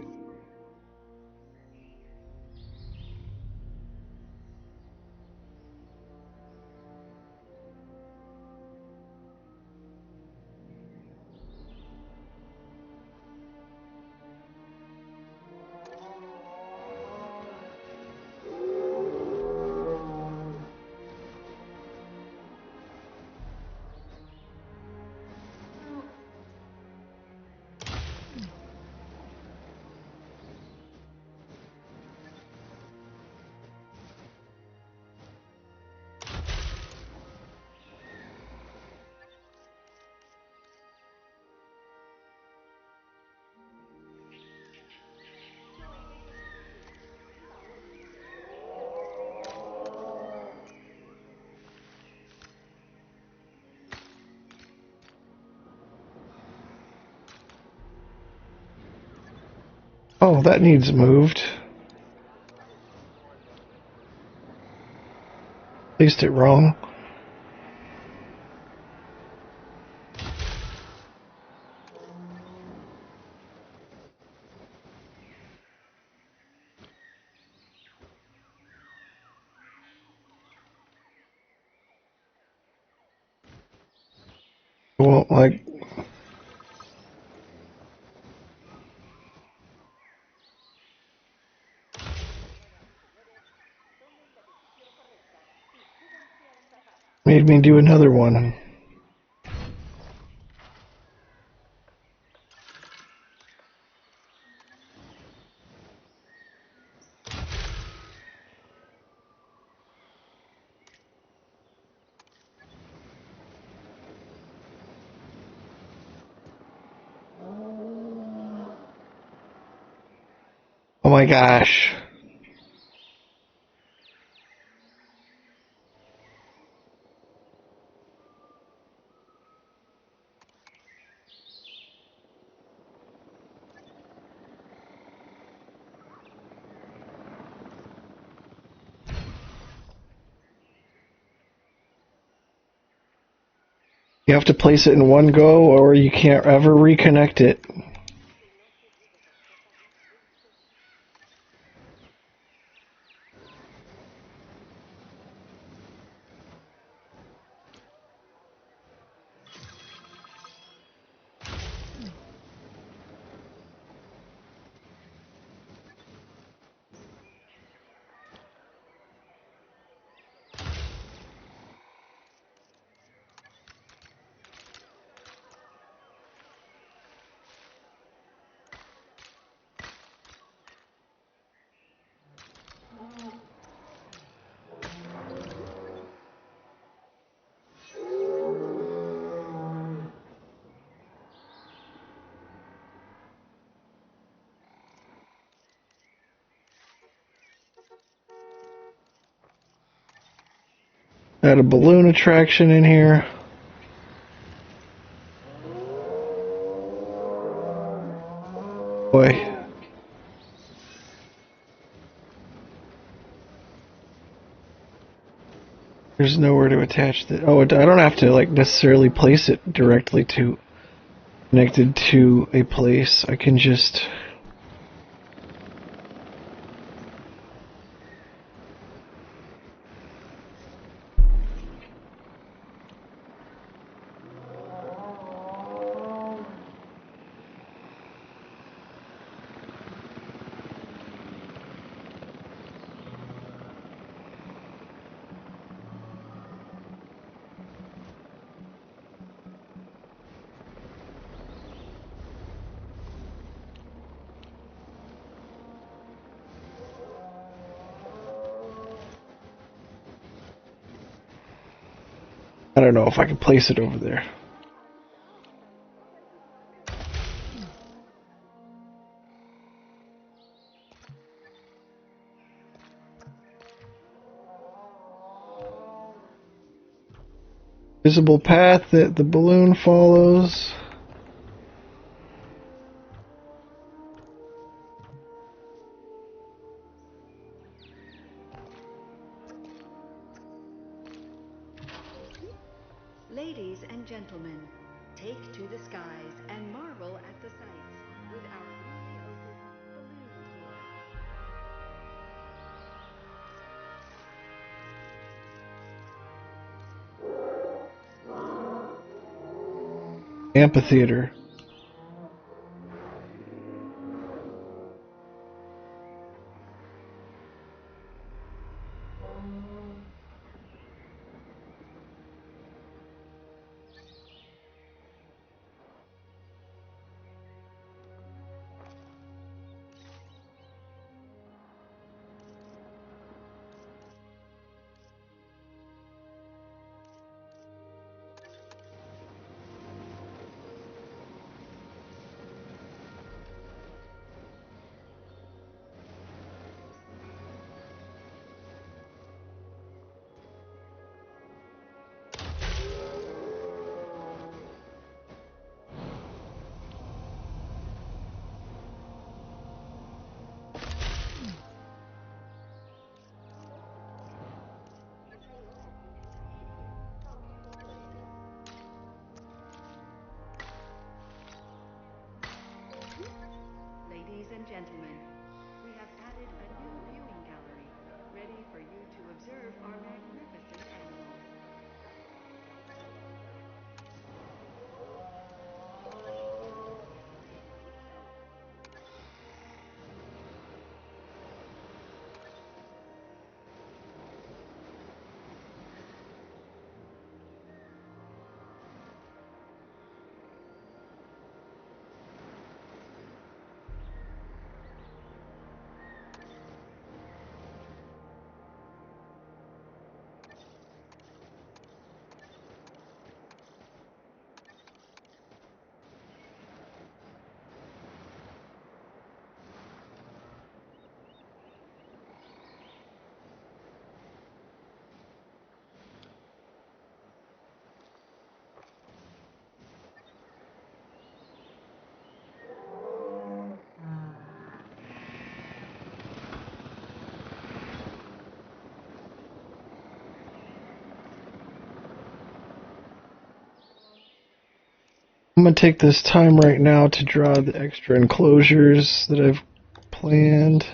Oh, that needs moved. Placed it wrong. Well, like... made me do another one. Oh my gosh. You have to place it in one go or you can't ever reconnect it. Got a balloon attraction in here. Boy. There's nowhere to attach the... Oh, I don't have to like necessarily place it directly to connected to a place. I can just... I don't know if I can place it over there. Visible path that the balloon follows. Ladies and gentlemen, take to the skies and marvel at the sights with our newly opened balloon tour. Amphitheater. Ladies and gentlemen, we have added a new viewing gallery, ready for you to observe our magnificent animals. I'm going to take this time right now to draw the extra enclosures that I've planned.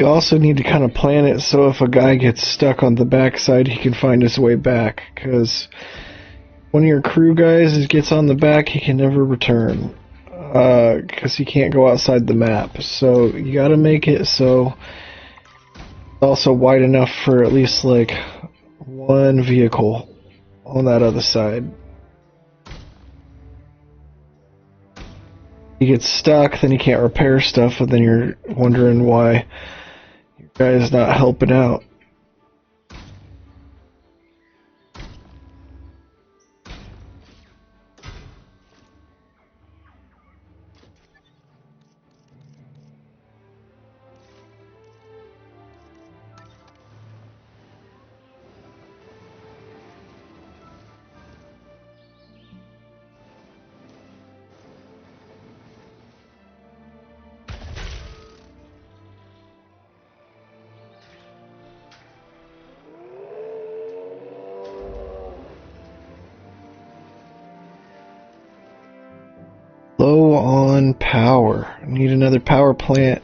You also need to kind of plan it so if a guy gets stuck on the backside, he can find his way back. Because one of your crew guys gets on the back, he can never return. Because he can't go outside the map. So you gotta make it so it's also wide enough for at least like one vehicle on that other side. He gets stuck, then he can't repair stuff, and then you're wondering why your guy's not helping out. Low on power. Need another power plant.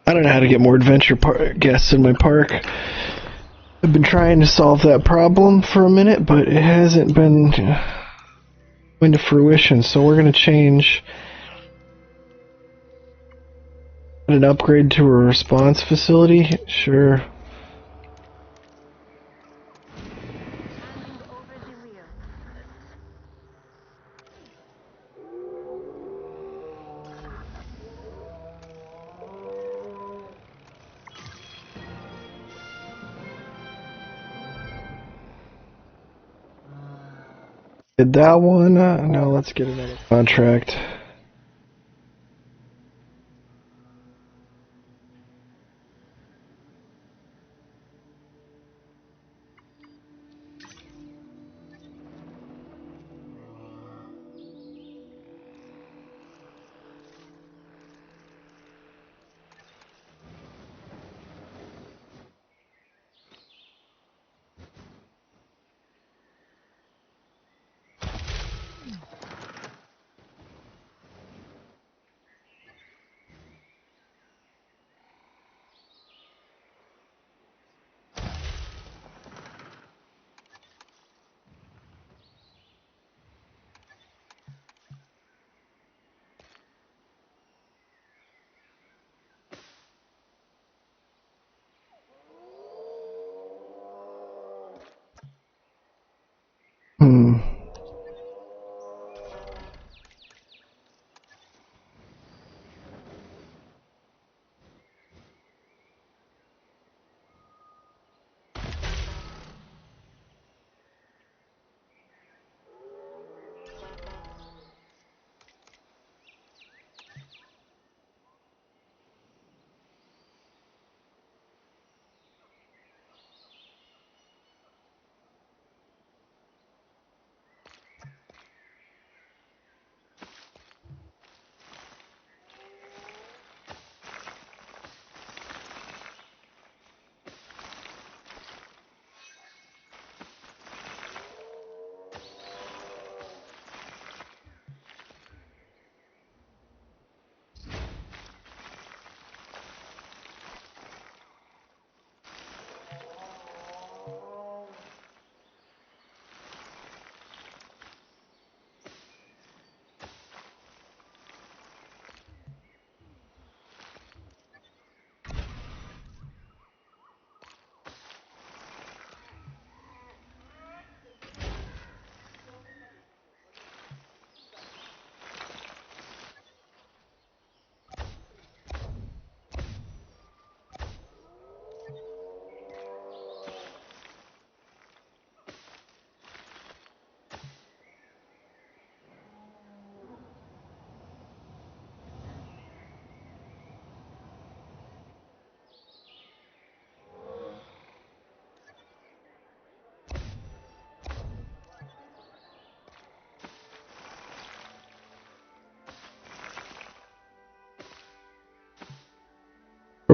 I don't know how to get more adventure guests in my park. I've been trying to solve that problem for a minute, but it hasn't been going to fruition, so we're going to change an upgrade to a response facility. Sure. Did that one? No, let's get another contract.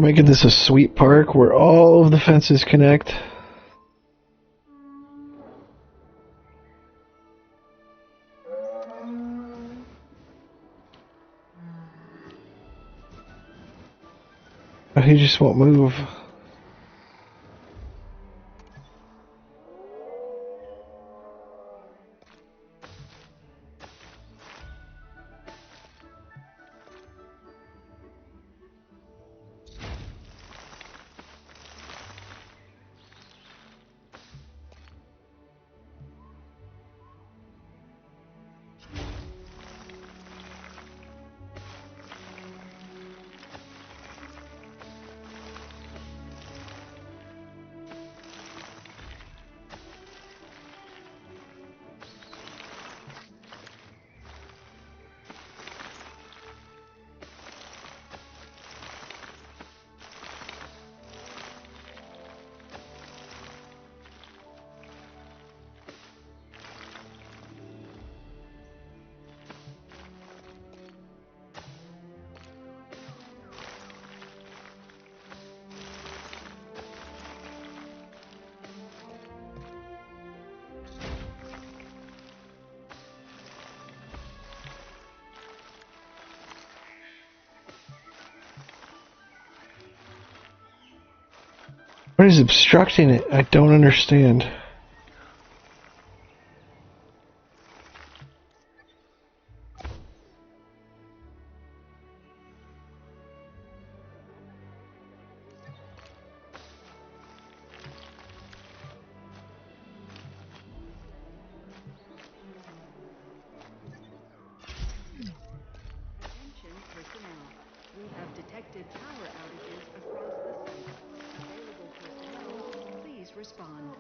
We're making this a sweet park where all of the fences connect. Oh, he just won't move. What is obstructing it? I don't understand. Attention personnel. We have detected power outages across the site. Available personnel, please respond.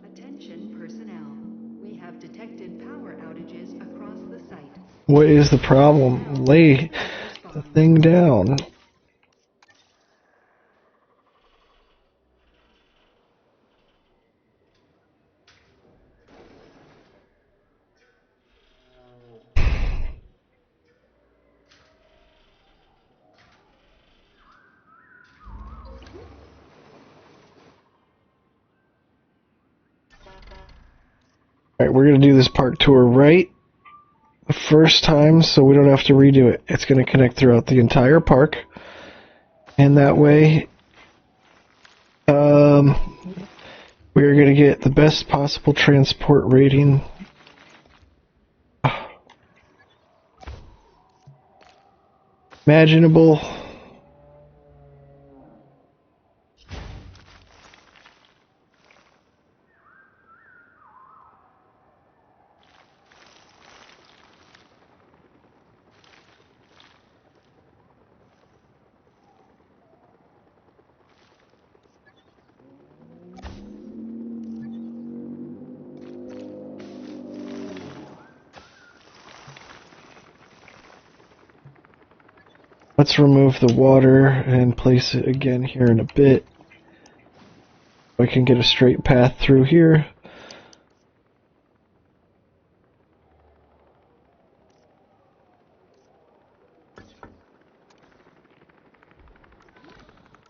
Attention personnel. We have detected power outages across the site. What is the problem? Lay the thing down. Alright, we're going to do this park tour right the first time so we don't have to redo it. It's going to connect throughout the entire park. And that way, we're going to get the best possible transport rating. Imaginable. Let's remove the water and place it again here in a bit. I can get a straight path through here.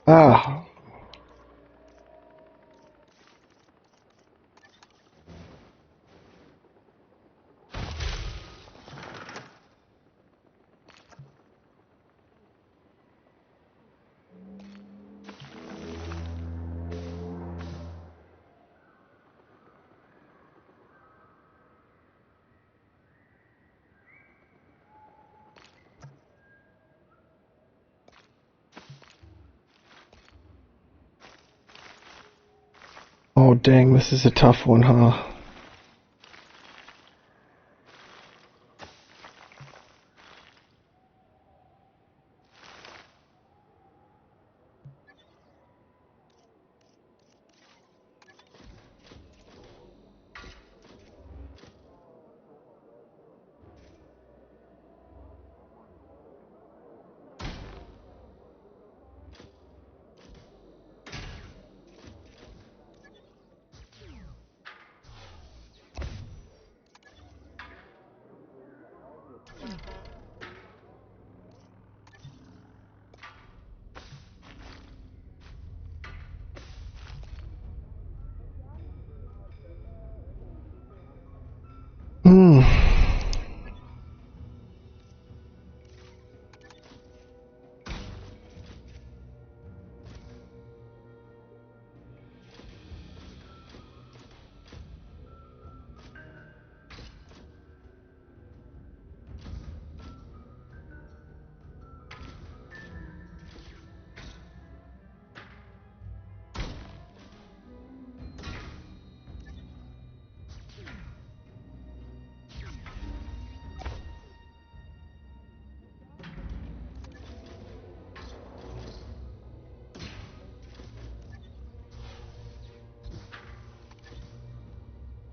Ah. Oh dang, this is a tough one, huh?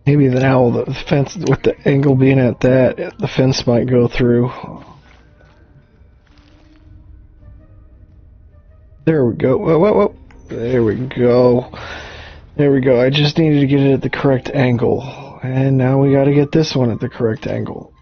Maybe now the fence, with the angle being at that, the fence might go through. There we go. Whoa, whoa, whoa. There we go. There we go. I just needed to get it at the correct angle. And now we gotta get this one at the correct angle.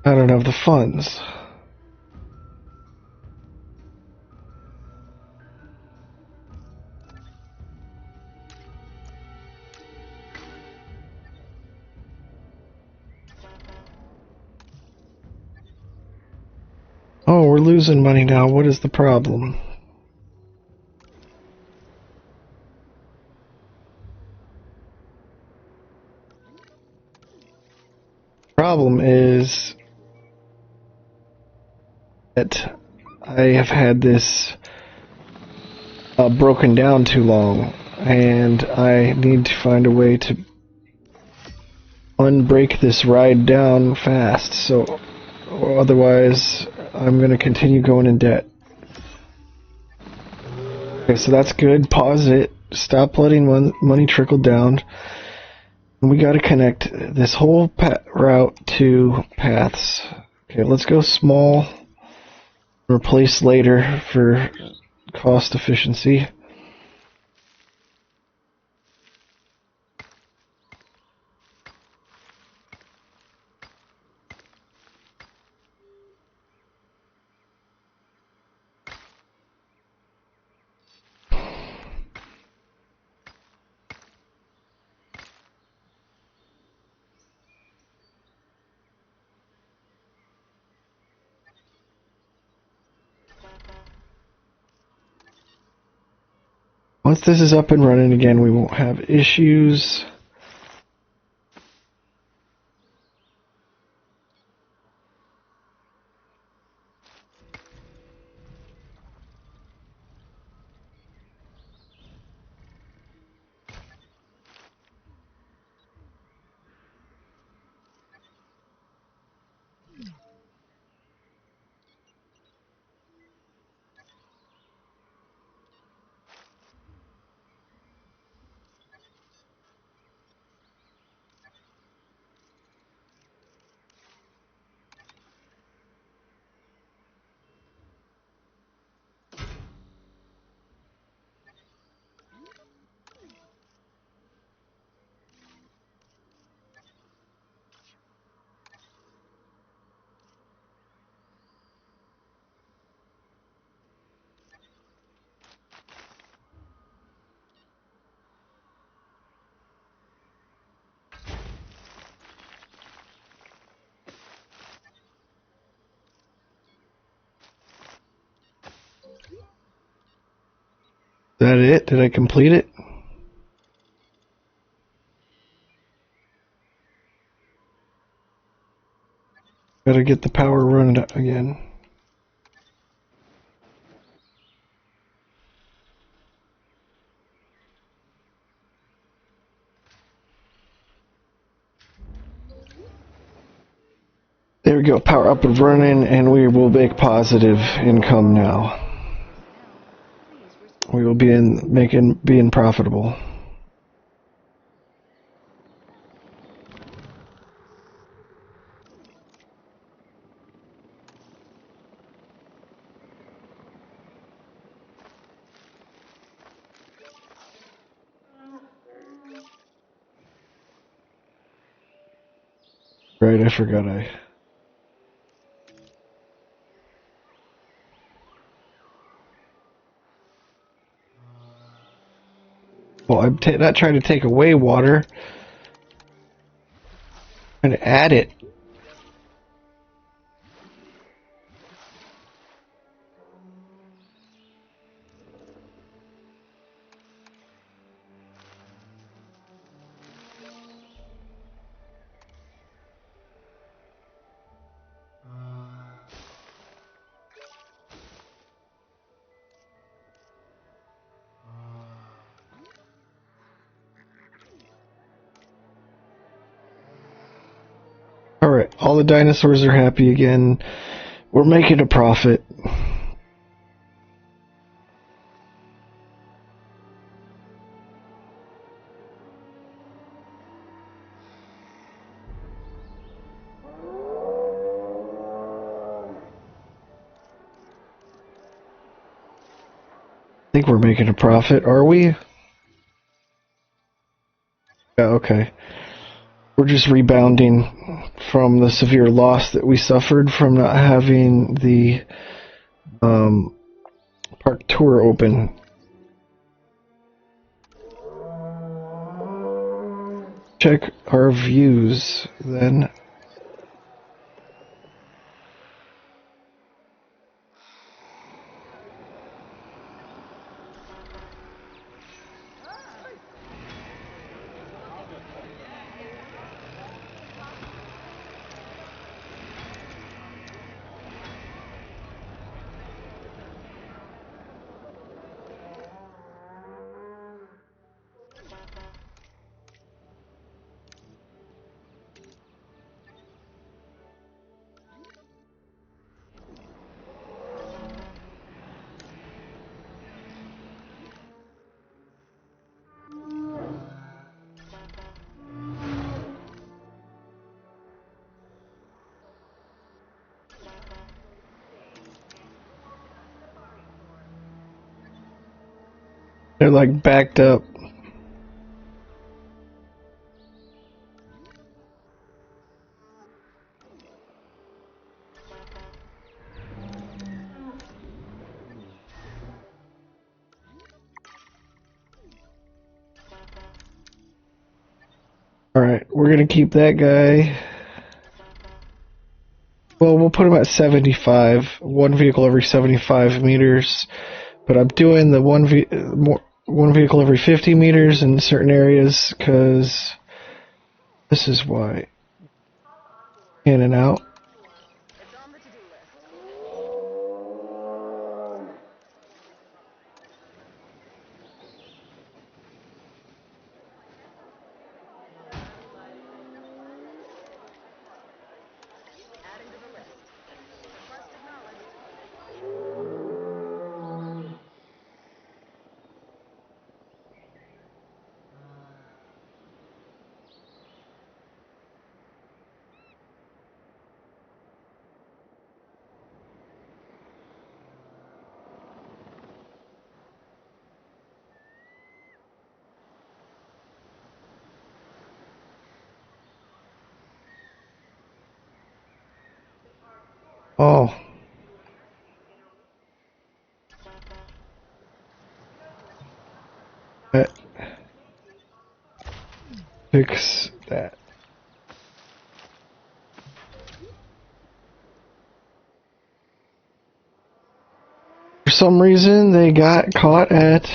I don't have the funds. Oh, we're losing money now. What is the problem? Problem is that I have had this broken down too long, and I need to find a way to unbreak this ride down fast, so otherwise I'm going to continue going in debt. Okay, so that's good. Pause it. Stop letting money trickle down. And we got to connect this whole route to paths. Okay, let's go small. Replace later for cost efficiency. Once this is up and running again, we won't have issues. Is that it? Did I complete it? Gotta get the power running again. There we go, power up and running, and we will make positive income now. We will be being profitable. Right, I forgot Well, I'm not trying to take away water. I'm trying to add it. Alright, all the dinosaurs are happy again. We're making a profit. I think we're making a profit, are we? Yeah, okay. We're just rebounding from the severe loss that we suffered from not having the park tour open. Check our views then. They're like backed up. Alright, we're gonna keep that guy. Well, we'll put him at 75. One vehicle every 75 meters. But I'm doing the one vehicle every 50 meters in certain areas because this is why. In and out. It's on the to-do list. Adding to the list. Request acknowledged. Oh. Fix that. For some reason, they got caught at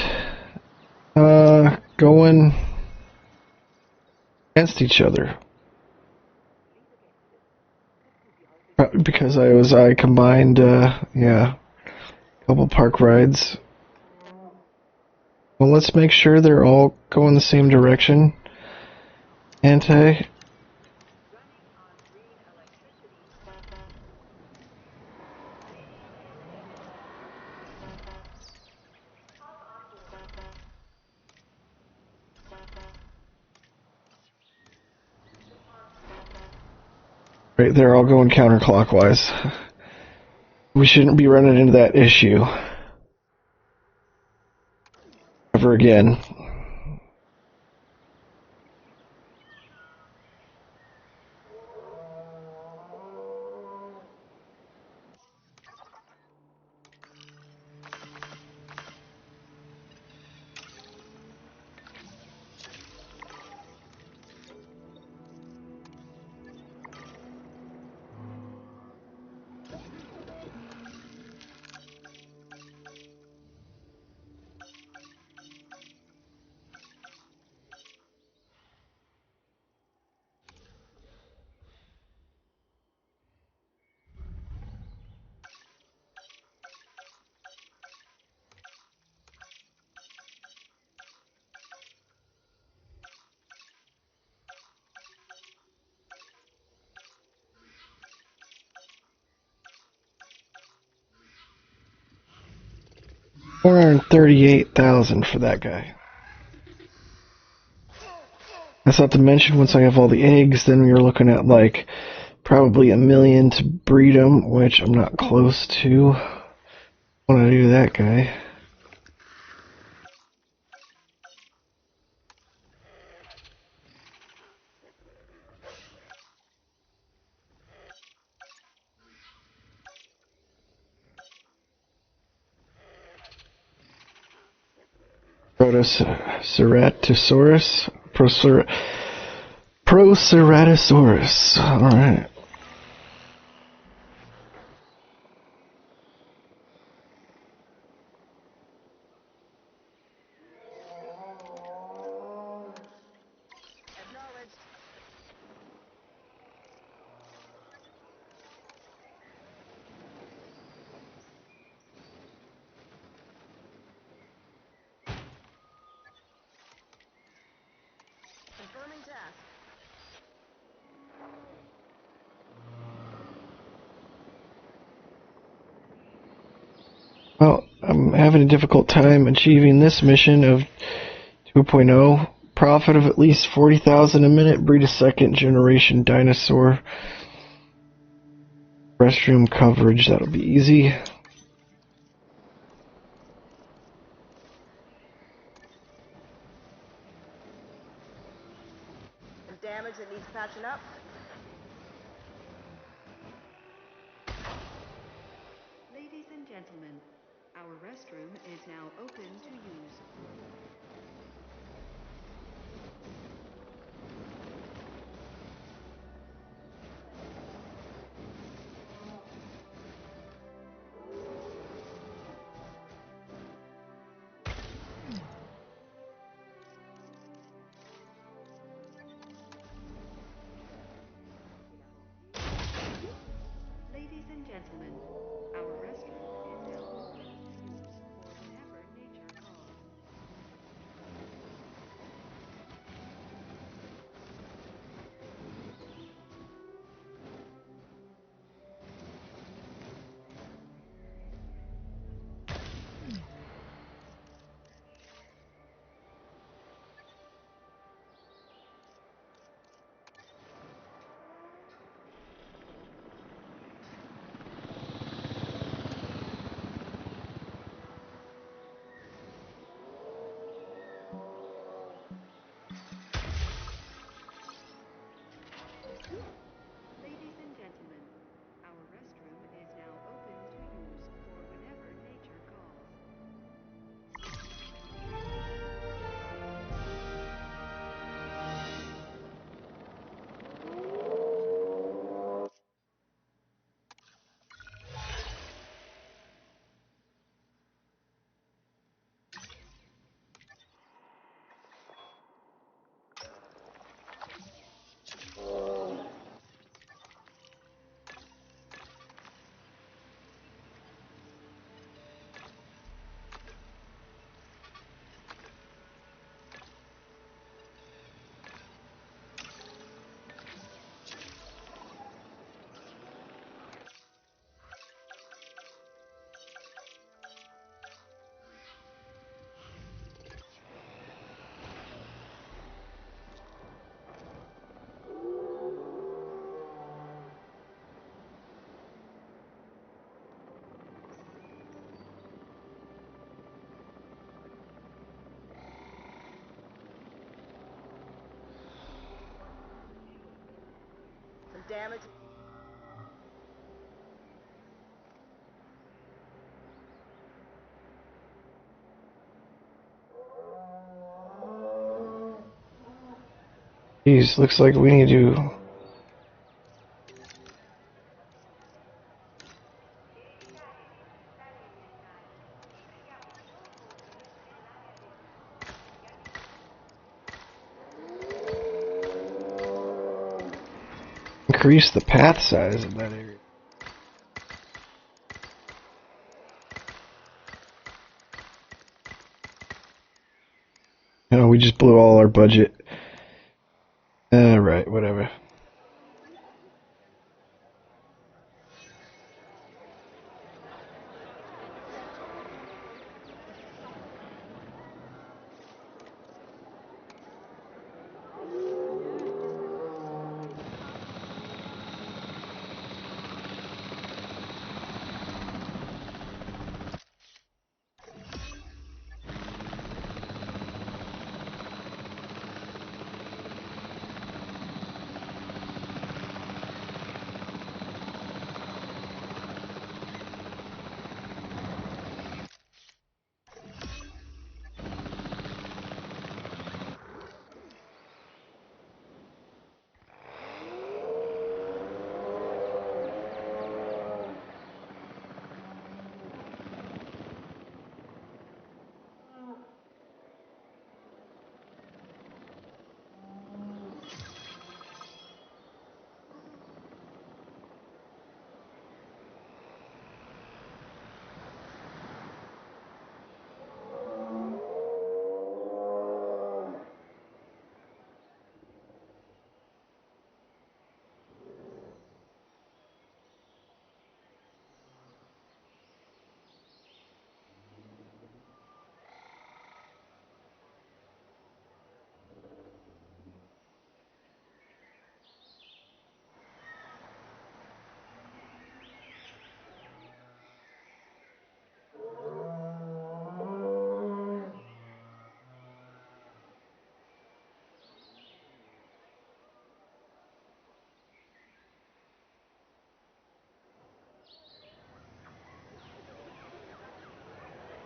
going against each other. Because I combined, yeah, a couple park rides. Well, let's make sure they're all going the same direction. Anti. Right, they're all going counterclockwise. We shouldn't be running into that issue ever again. $438,000 for that guy. That's not to mention once I have all the eggs, then you're looking at like probably $1 million to breed them, which I'm not close to. I want to do that guy. Proceratosaurus? Proceratosaurus. Alright. Acknowledged. Confirming task. Well, I'm having a difficult time achieving this mission of 2.0. Profit of at least 40,000 a minute. Breed a second generation dinosaur. Restroom coverage, that'll be easy. Some damage that needs patching up. Ladies and gentlemen, our restroom is now open to use. Ladies and gentlemen, our restroom is now open to use for whenever nature calls. Ladies and gentlemen, our restroom is now open to use for whenever nature calls. Some damage. Geez, looks like we need to... increase the path size of that area. No, we just blew all our budget. Alright, whatever.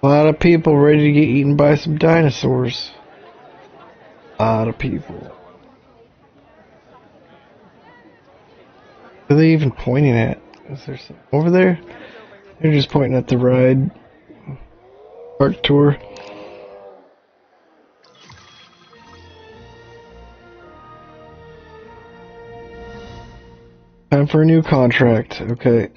A lot of people ready to get eaten by some dinosaurs. A lot of people. What are they even pointing at? Is there some over there? They're just pointing at the ride. Park tour. Time for a new contract. Okay.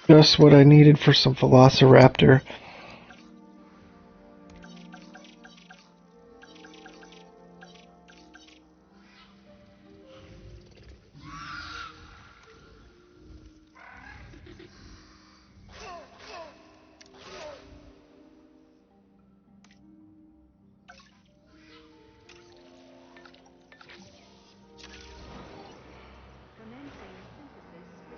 Just what I needed for some Velociraptor. Commencing synthesis procedure.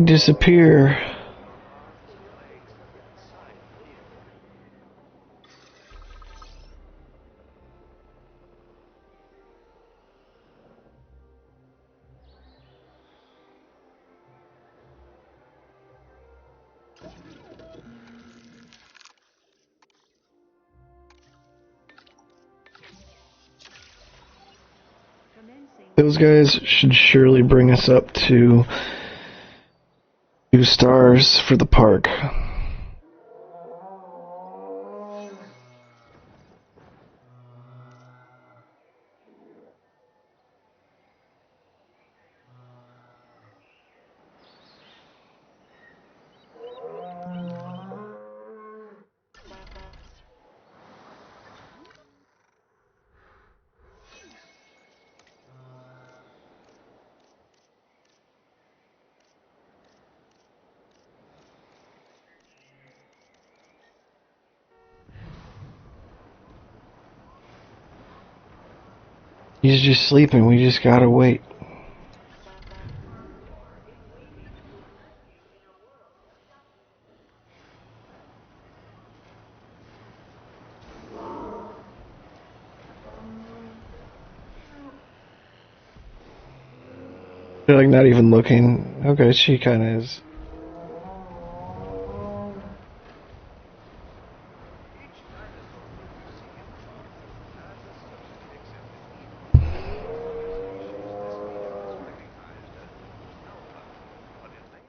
Disappear. Commencing Those guys should surely bring us up to 2 stars for the park. He's just sleeping. We just gotta wait. They're like not even looking. Okay, she kind of is. Each dinosaur group you see in the park has a socially accepted ethos. For species, this ethos is recognized as alpha. But in later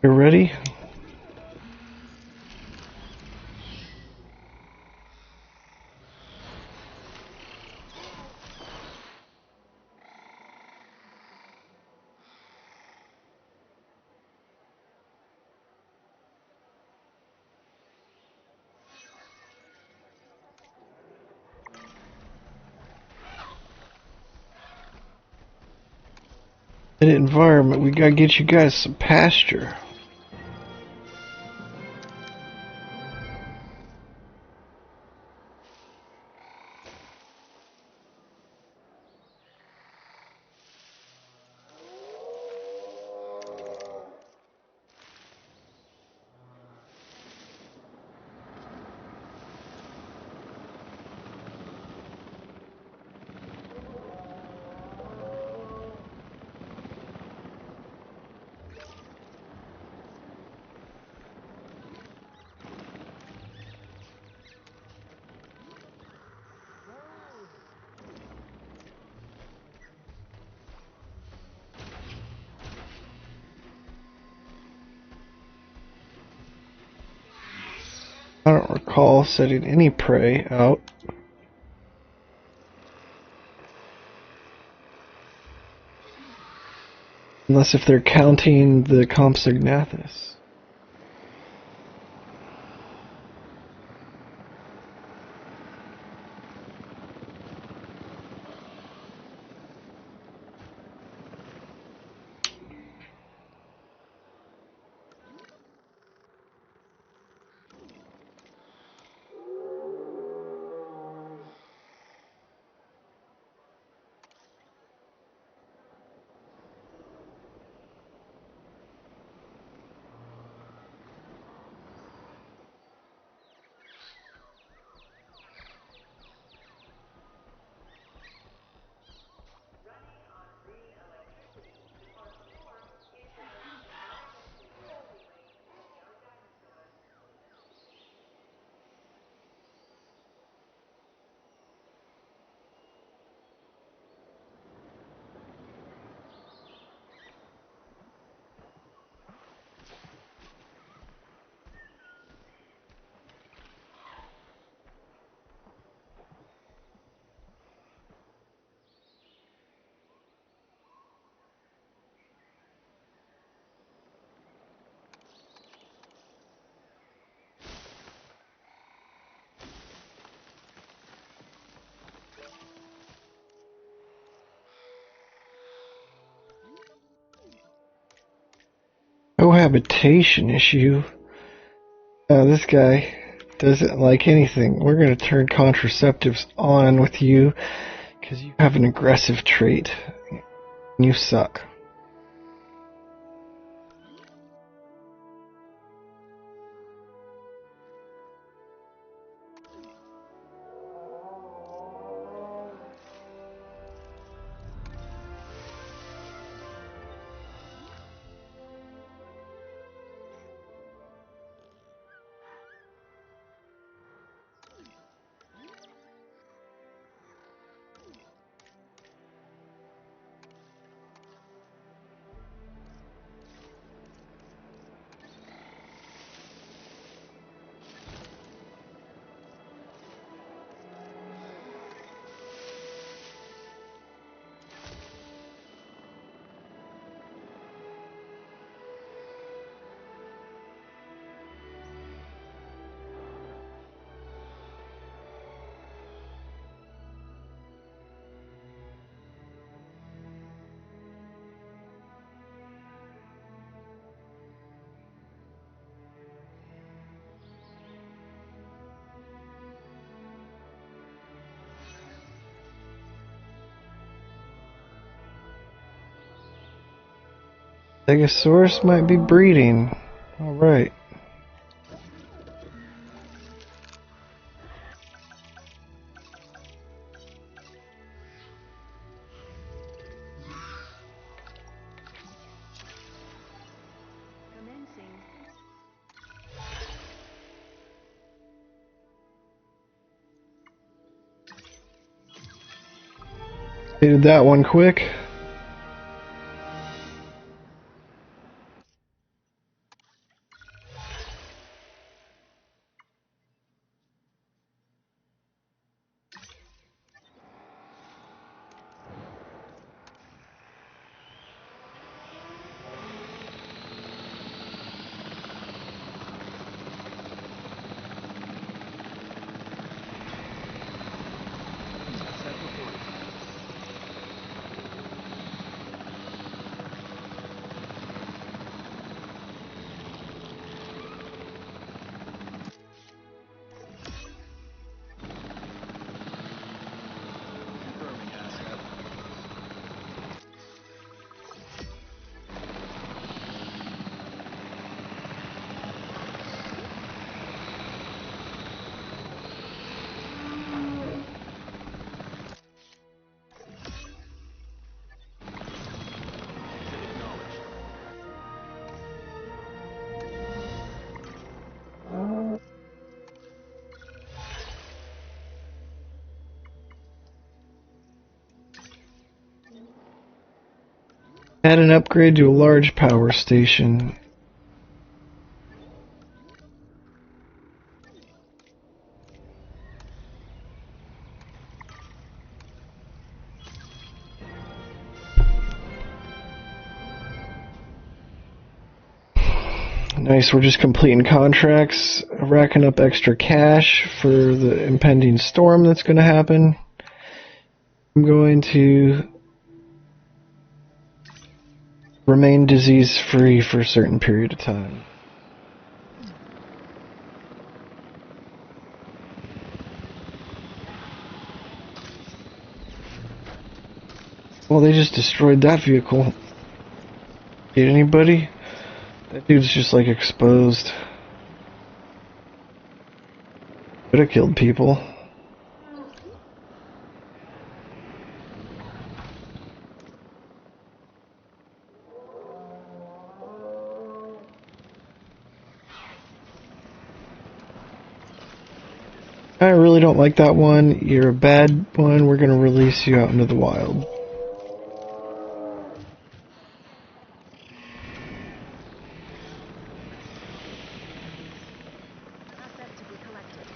You ready? In environment, we gotta get you guys some pasture. I don't recall setting any prey out. Unless if they're counting the Compsognathus. Cohabitation issue. This guy doesn't like anything. We're going to turn contraceptives on with you because you have an aggressive trait. You suck. Stegosaurus might be breeding. Alright. Commencing. Did that one quick. Confirming asset. Add an upgrade to a large power station. Nice, we're just completing contracts, racking up extra cash for the impending storm that's going to happen. I'm going to remain disease-free for a certain period of time. Well, they just destroyed that vehicle. Get anybody? That dude's just like exposed. Could have killed people. I really don't like that one. You're a bad one. We're gonna release you out into the wild. Assets to be collected.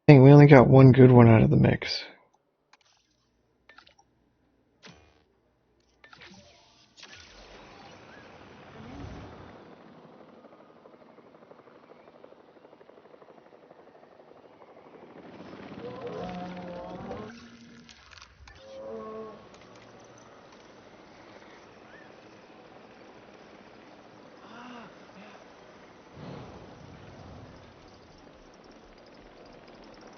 Dang, we only got one good one out of the mix.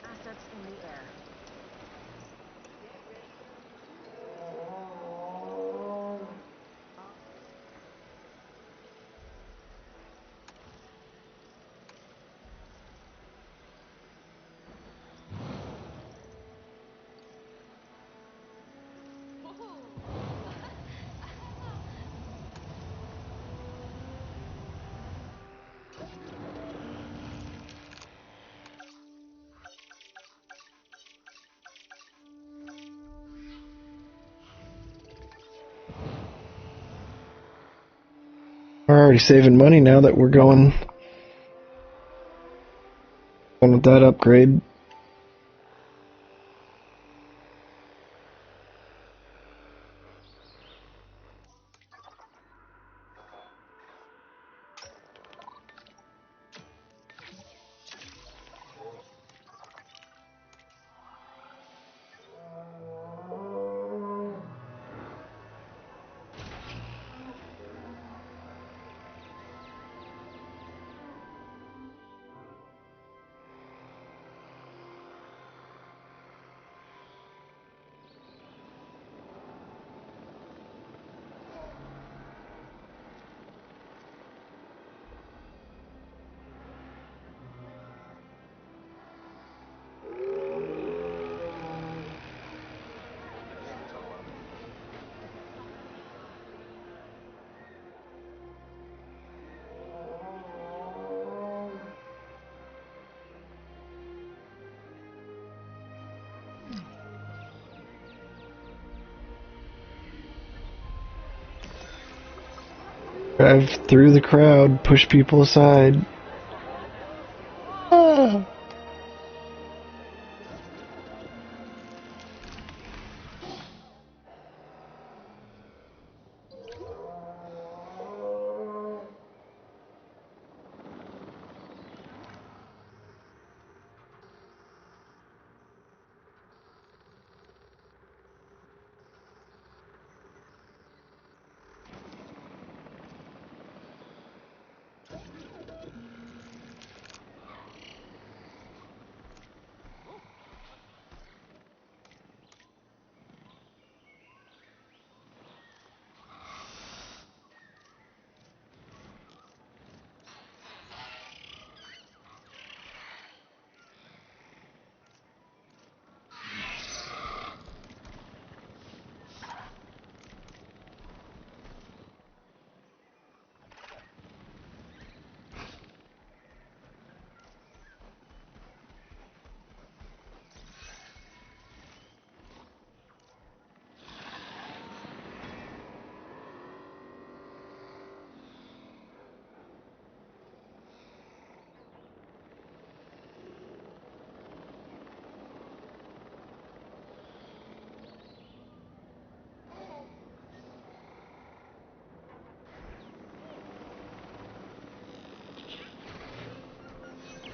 Assets in the air. We're already saving money now that we're going with that upgrade. Drive through the crowd, push people aside. Ah.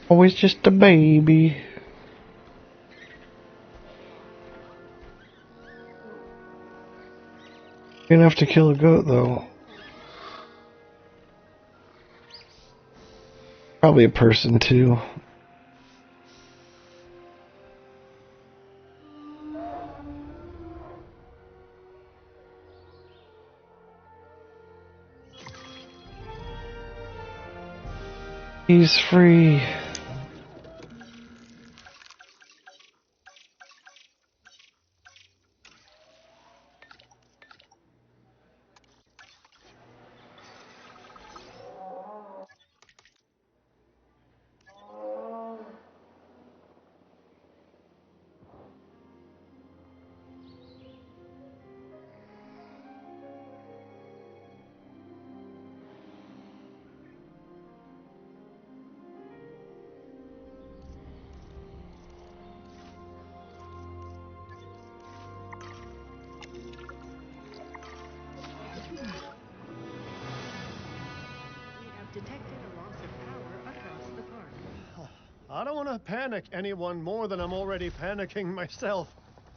Always just a baby. You're gonna have to kill a goat, though. Probably a person, too. He's free. We have detected a loss of power across the park. I don't want to panic anyone more than I'm already panicking myself,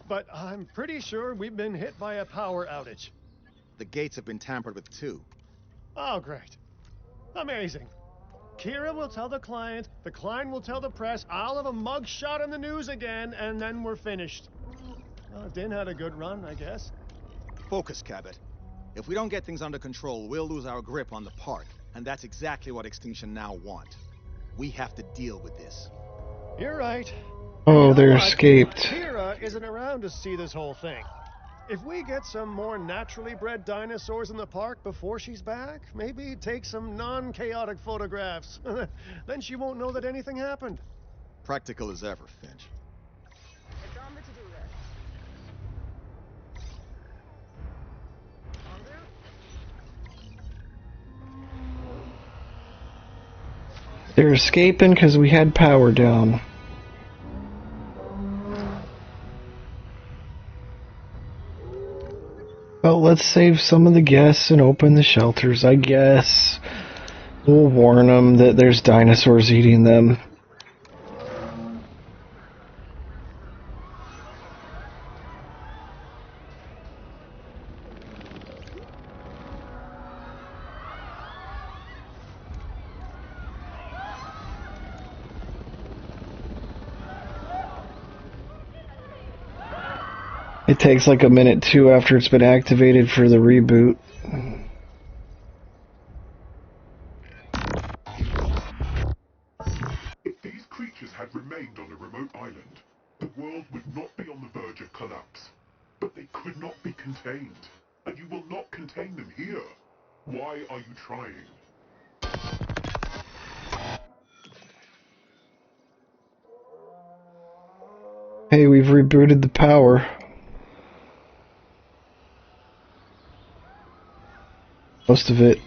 but I'm pretty sure we've been hit by a power outage. The gates have been tampered with too. Oh, great. Amazing. Kira will tell the client will tell the press, I'll have a mug shot in the news again, and then we're finished. Well, Din had a good run, I guess. Focus, Cabot. If we don't get things under control, we'll lose our grip on the park, and that's exactly what Extinction Now want. We have to deal with this. You're right. Oh, You know they're what? escaped. Kira isn't around to see this whole thing. If we get some more naturally bred dinosaurs in the park before she's back, maybe take some non-chaotic photographs. Then she won't know that anything happened. Practical as ever, Finch. It's on the to-do list. En route. They're escaping because we had power down. Well, let's save some of the guests and open the shelters, I guess. We'll warn them that there's dinosaurs eating them. It takes like a minute too after it's been activated for the reboot. If these creatures had remained on a remote island, the world would not be on the verge of collapse. But they could not be contained, and you will not contain them here. Why are you trying? Hey, we've rebooted the power. Most of it.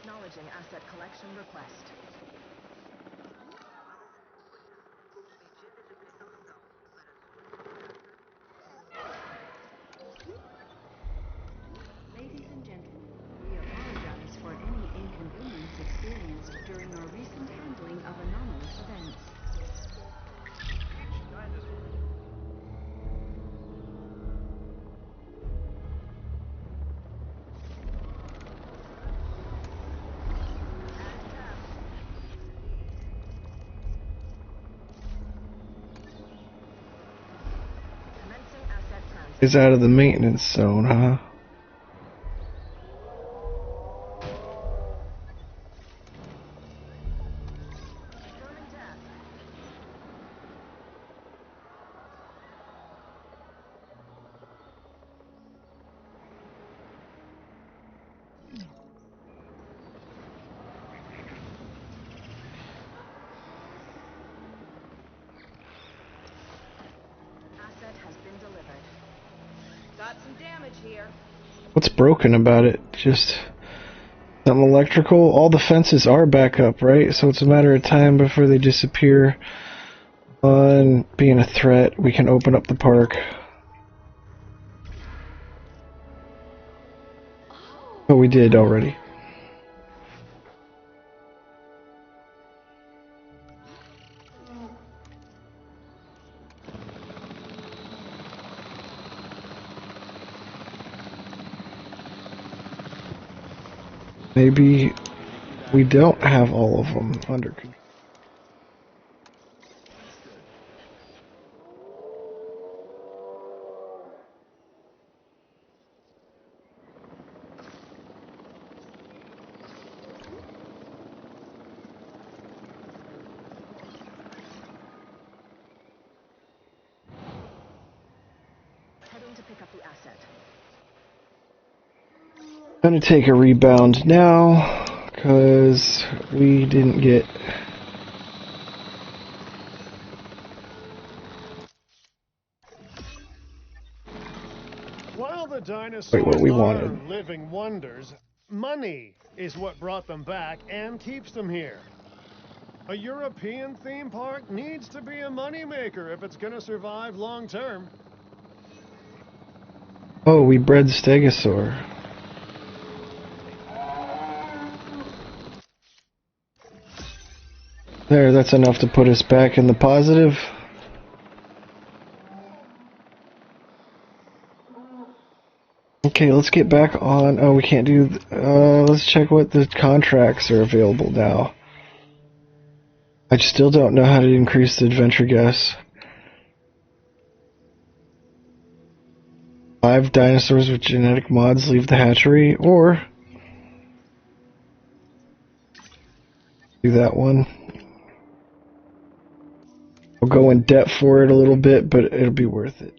Acknowledging asset collection request. Ladies and gentlemen, we apologize for any inconvenience experienced during our recent handling of anomalous events. Each dinosaur Commencing asset transit. Is out of the maintenance zone, huh? Confirming task. Got some damage here. What's broken about it? Just something electrical? All the fences are back up, right? So it's a matter of time before they disappear. On being a threat, we can open up the park. Oh, we did already. Maybe we don't have all of them under control. Heading to pick up the asset. I'm gonna take a rebound now, because we didn't get... While the dinosaurs Wait, what we are wanted. living wonders, money is what brought them back and keeps them here. A European theme park needs to be a moneymaker if it's going to survive long term. Oh, we bred Stegosaur. There, that's enough to put us back in the positive. Okay, let's get back on. Oh, we can't do... let's check what the contracts are available now. I still don't know how to increase the adventure guess. 5 dinosaurs with genetic mods leave the hatchery, or... do that one. We'll go in debt for it a little bit, but it'll be worth it.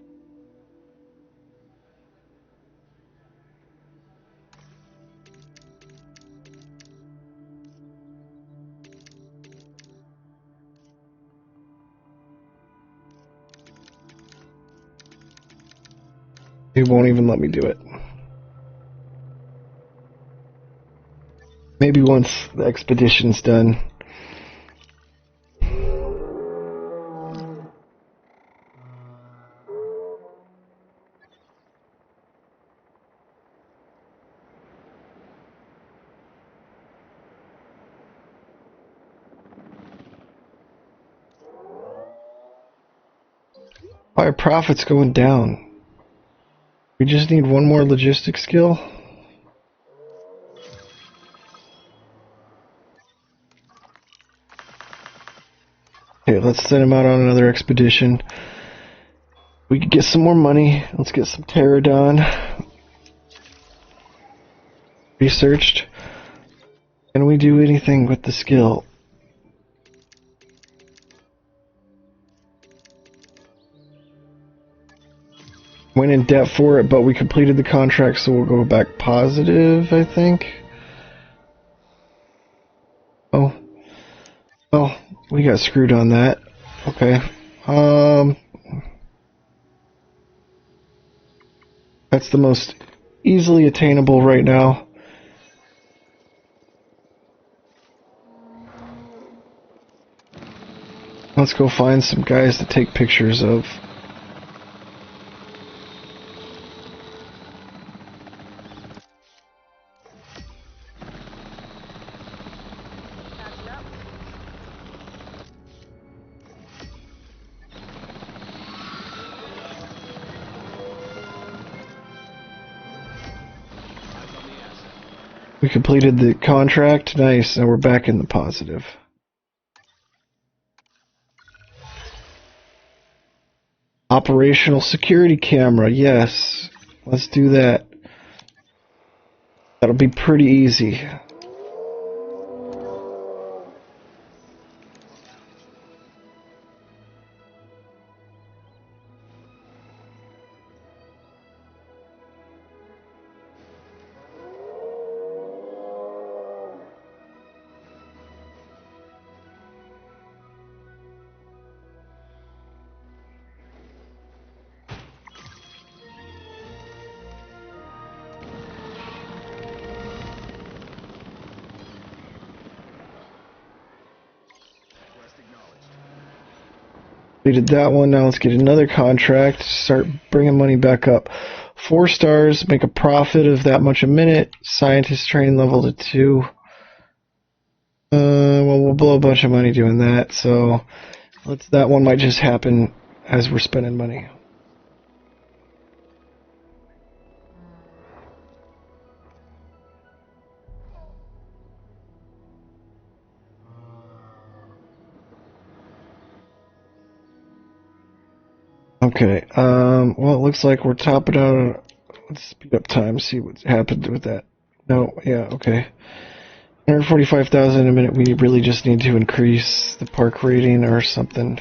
It won't even let me do it. Maybe once the expedition's done. Why are profits going down? We just need one more logistics skill. Okay, let's send him out on another expedition. We could get some more money. Let's get some pterodon researched. Can we do anything with the skill? Went in debt for it, but we completed the contract, so we'll go back positive, I think. Oh. Oh, we got screwed on that. Okay. That's the most easily attainable right now. Let's go find some guys to take pictures of. We completed the contract. Nice. Now we're back in the positive. Operational security camera. Yes. Let's do that. That'll be pretty easy. We did that one. Now let's get another contract. Start bringing money back up. 4 stars. Make a profit of that much a minute. Scientist training level to 2. Well, we'll blow a bunch of money doing that. So that one might just happen as we're spending money. Okay, well, it looks like we're topping out. Let's speed up time, see what's happened with that. No, yeah, okay. 145,000 a minute, we really just need to increase the park rating or something.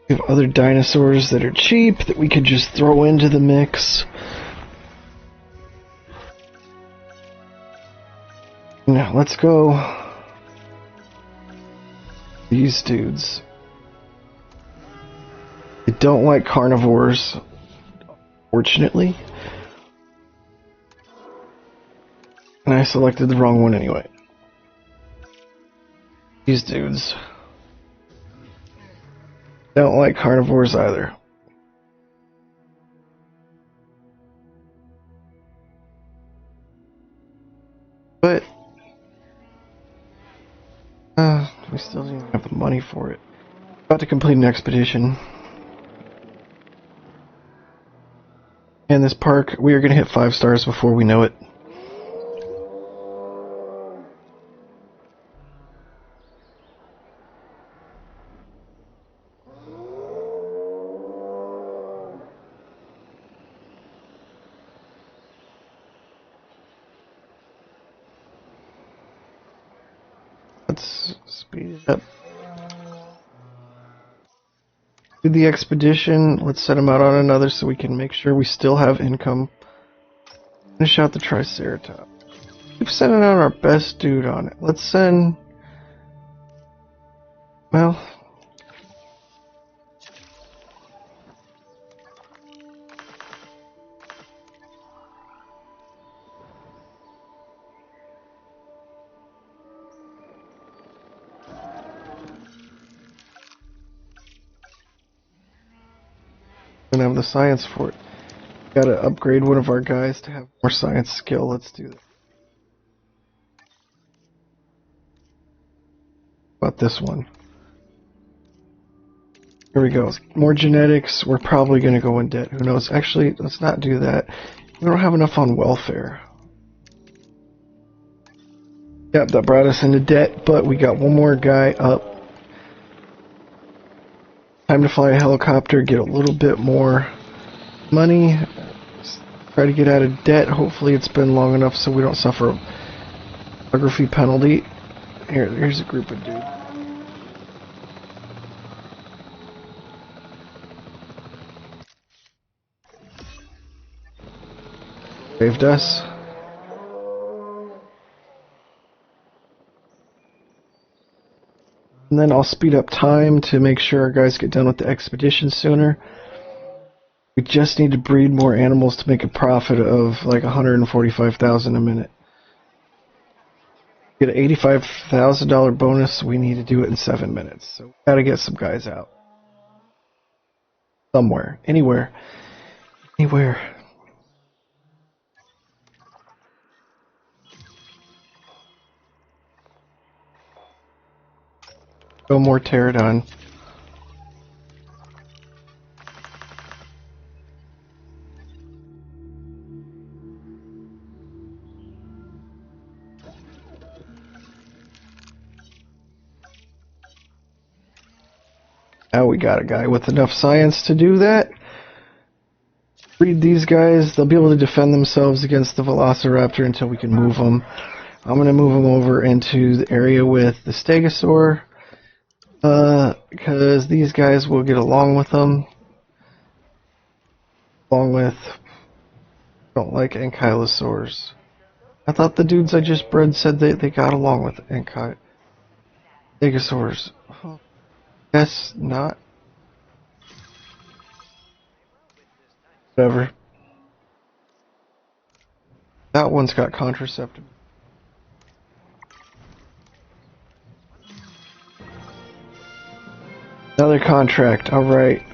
We have other dinosaurs that are cheap that we could just throw into the mix. Now, let's go. These dudes. They don't like carnivores, fortunately. And I selected the wrong one anyway. These dudes don't like carnivores either. But we still don't even have the money for it. About to complete an expedition. And this park, we are going to hit 5 stars before we know it. Let's speed it up. Do the expedition. Let's set them out on another so we can make sure we still have income. Finish out the Triceratops. Keep sending out our best dude on it. Let's send... Well... don't have the science for it. Gotta upgrade one of our guys to have more science skill. Let's do that. About this one. Here we go. More genetics. We're probably gonna go in debt. Who knows? Actually, let's not do that. We don't have enough on welfare. Yep, that brought us into debt, but we got one more guy up. Time to fly a helicopter, get a little bit more money, try to get out of debt. Hopefully it's been long enough so we don't suffer a geography penalty. Here's a group of dudes. Saved us. And then I'll speed up time to make sure our guys get done with the expedition sooner. We just need to breed more animals to make a profit of like 145,000 a minute. Get an $85,000 bonus, we need to do it in 7 minutes. So we gotta get some guys out. Somewhere. Anywhere. Anywhere. Go more pterodon. Now we got a guy with enough science to do that. Breed these guys. They'll be able to defend themselves against the Velociraptor until we can move them. I'm going to move them over into the area with the Stegosaur. Because these guys will get along with them. Along with... don't like ankylosaurs. I thought the dudes I just bred said they got along with Stegosaurs. Guess not. Whatever. That one's got contraceptive. Another contract. All right.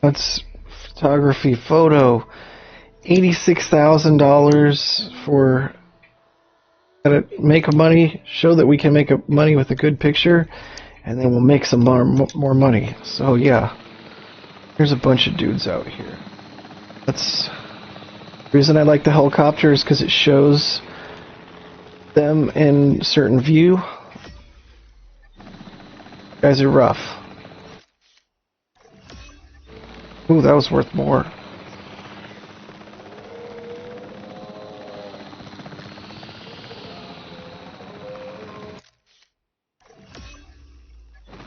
That's photography, photo. $86,000 for gotta make money. Show that we can make money with a good picture, and then we'll make some more money. So yeah, there's a bunch of dudes out here. That's the reason I like the helicopter, is because it shows them in certain view. Guys are rough. Ooh, that was worth more.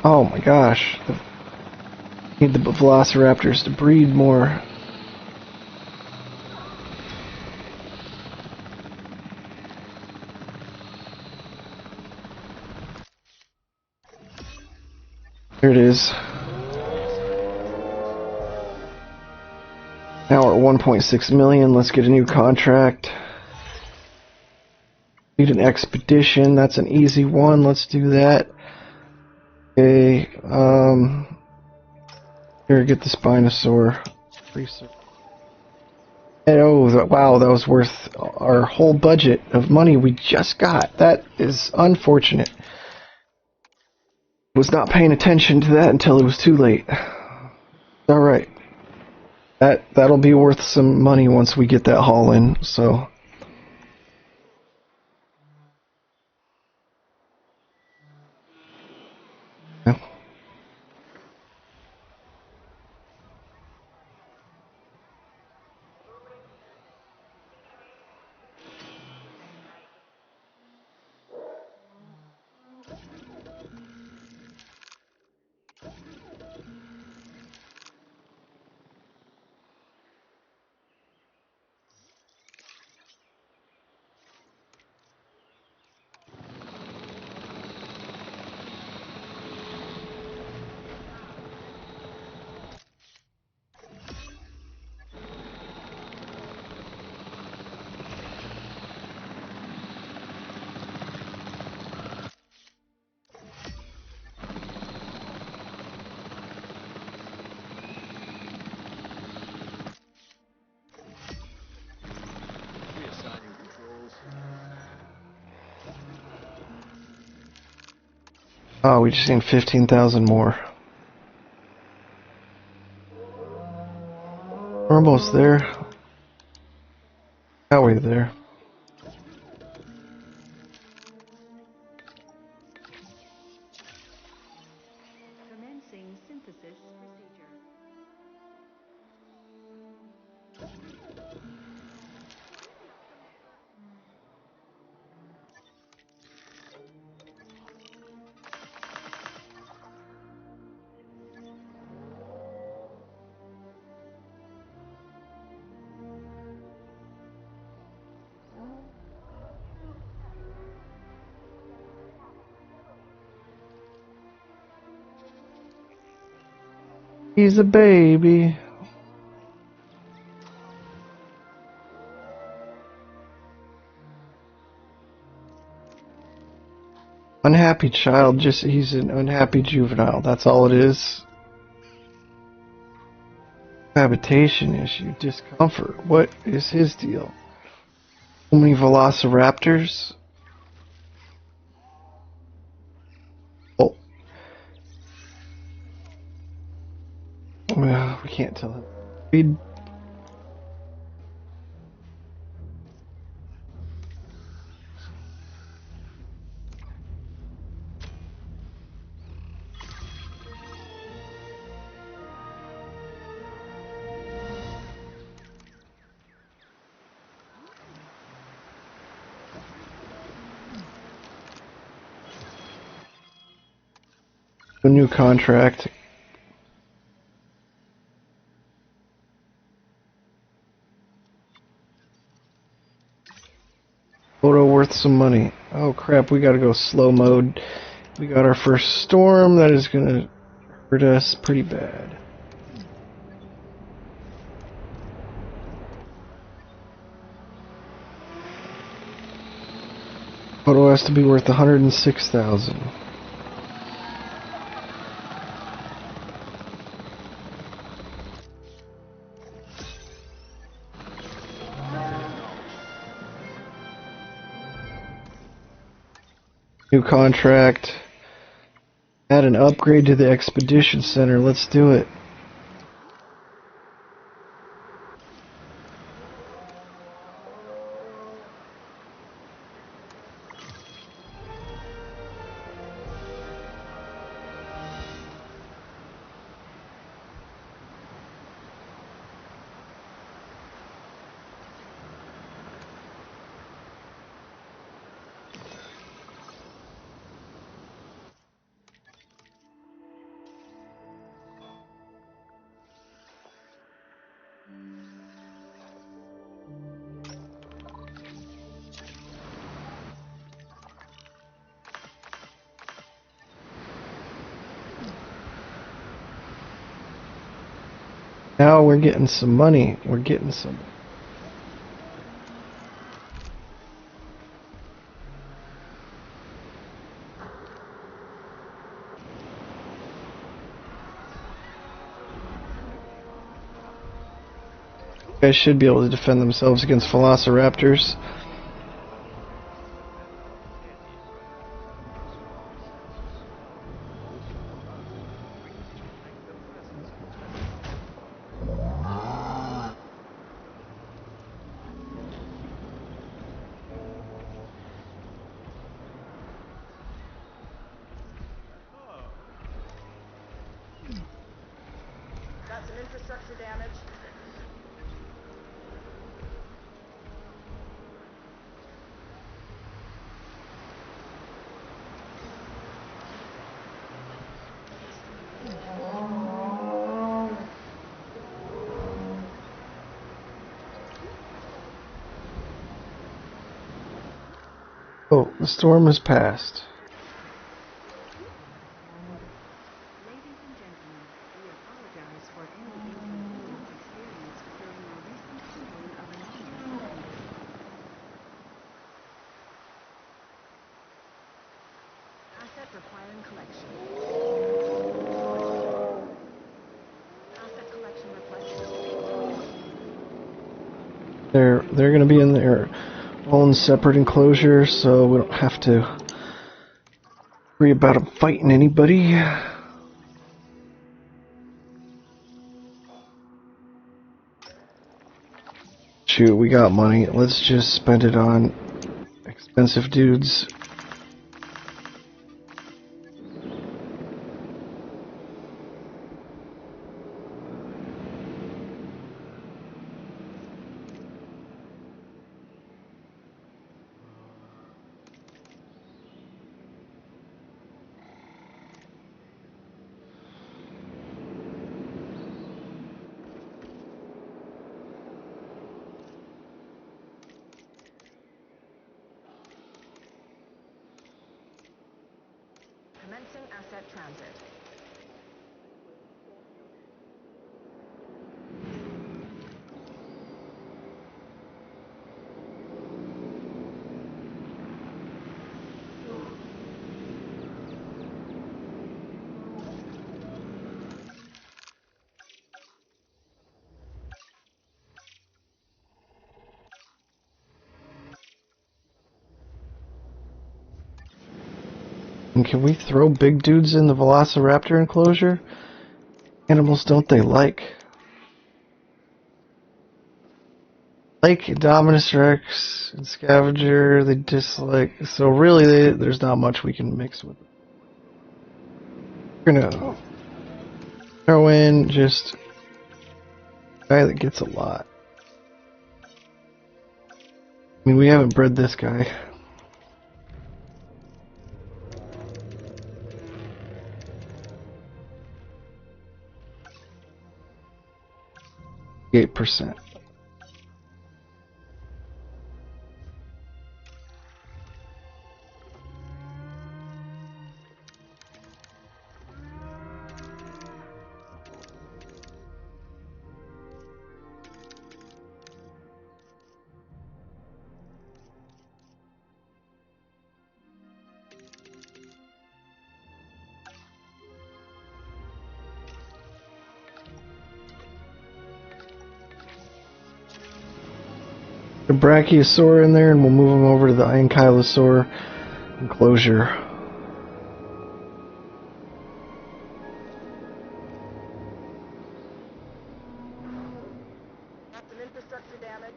Oh my gosh. Need the velociraptors to breed more. There it is. Now we're at 1.6 million. Let's get a new contract. Need an expedition. That's an easy one. Let's do that. Okay. Here, get the Spinosaur. And oh, wow, that was worth our whole budget of money we just got. That is unfortunate. Was not paying attention to that until it was too late. Alright. That'll be worth some money once we get that haul in, so. Yeah. Oh, we just need 15,000 more. We're almost there. How are we there? Commencing synthesis procedure. He's a baby. Unhappy child, he's an unhappy juvenile, that's all it is. Habitation issue, discomfort, what is his deal? So many velociraptors? Oh. Well, we can't tell him. Read. A new contract. Photo worth some money. Oh crap, we gotta go slow mode. We got our first storm that is gonna hurt us pretty bad. Photo has to be worth 106,000. New contract. Add an upgrade to the expedition center. Let's do it. Now we're getting some money. We're getting some. You guys should be able to defend themselves against velociraptors. Got some infrastructure damage. Oh, the storm has passed. Ladies and gentlemen, we apologize for any inconvenience experienced during our recent handling of anomalous asset requiring collection. Asset collection requested. They're going to be in their own separate enclosure, so we don't have to worry about them fighting anybody. Shoot, we got money. Let's just spend it on expensive dudes. Commencing asset transit. And can we throw big dudes in the velociraptor enclosure? Animals don't they like? Like Indominus Rex and Scavenger, they dislike. So really, there's not much we can mix with. We're gonna throw in just a guy that gets a lot. I mean, we haven't bred this guy. 8%. The Brachiosaur in there, and we'll move him over to the Ankylosaur enclosure. Got some infrastructure damage.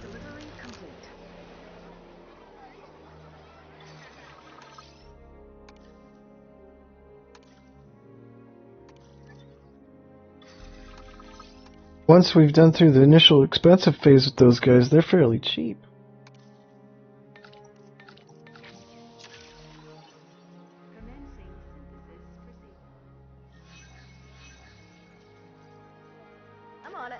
Delivery complete. Once we've done through the initial expensive phase with those guys, they're fairly cheap. Commencing synthesis proceed. I'm on it.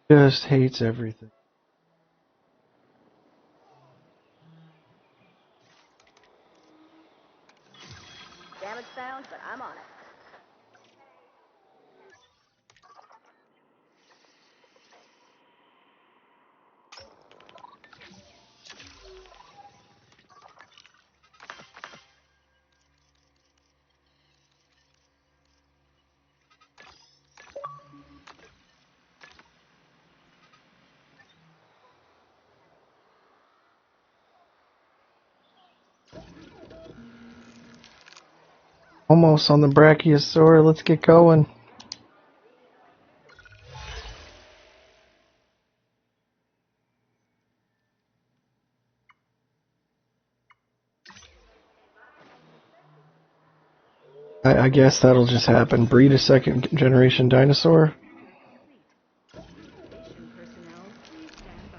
Just hates everything. Damage found, but I'm on it. Almost on the Brachiosaur. Let's get going. I guess that'll just happen. Breed a second generation dinosaur. Mission personnel, please stand by.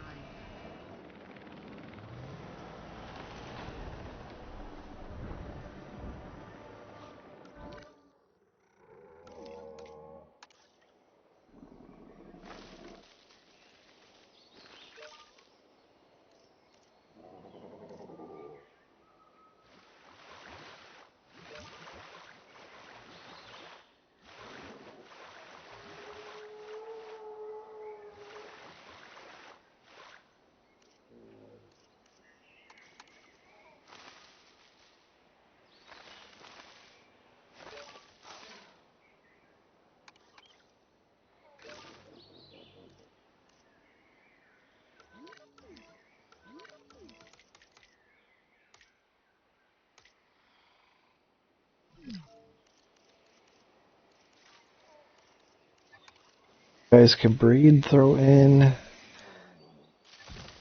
Guys can breed, throw in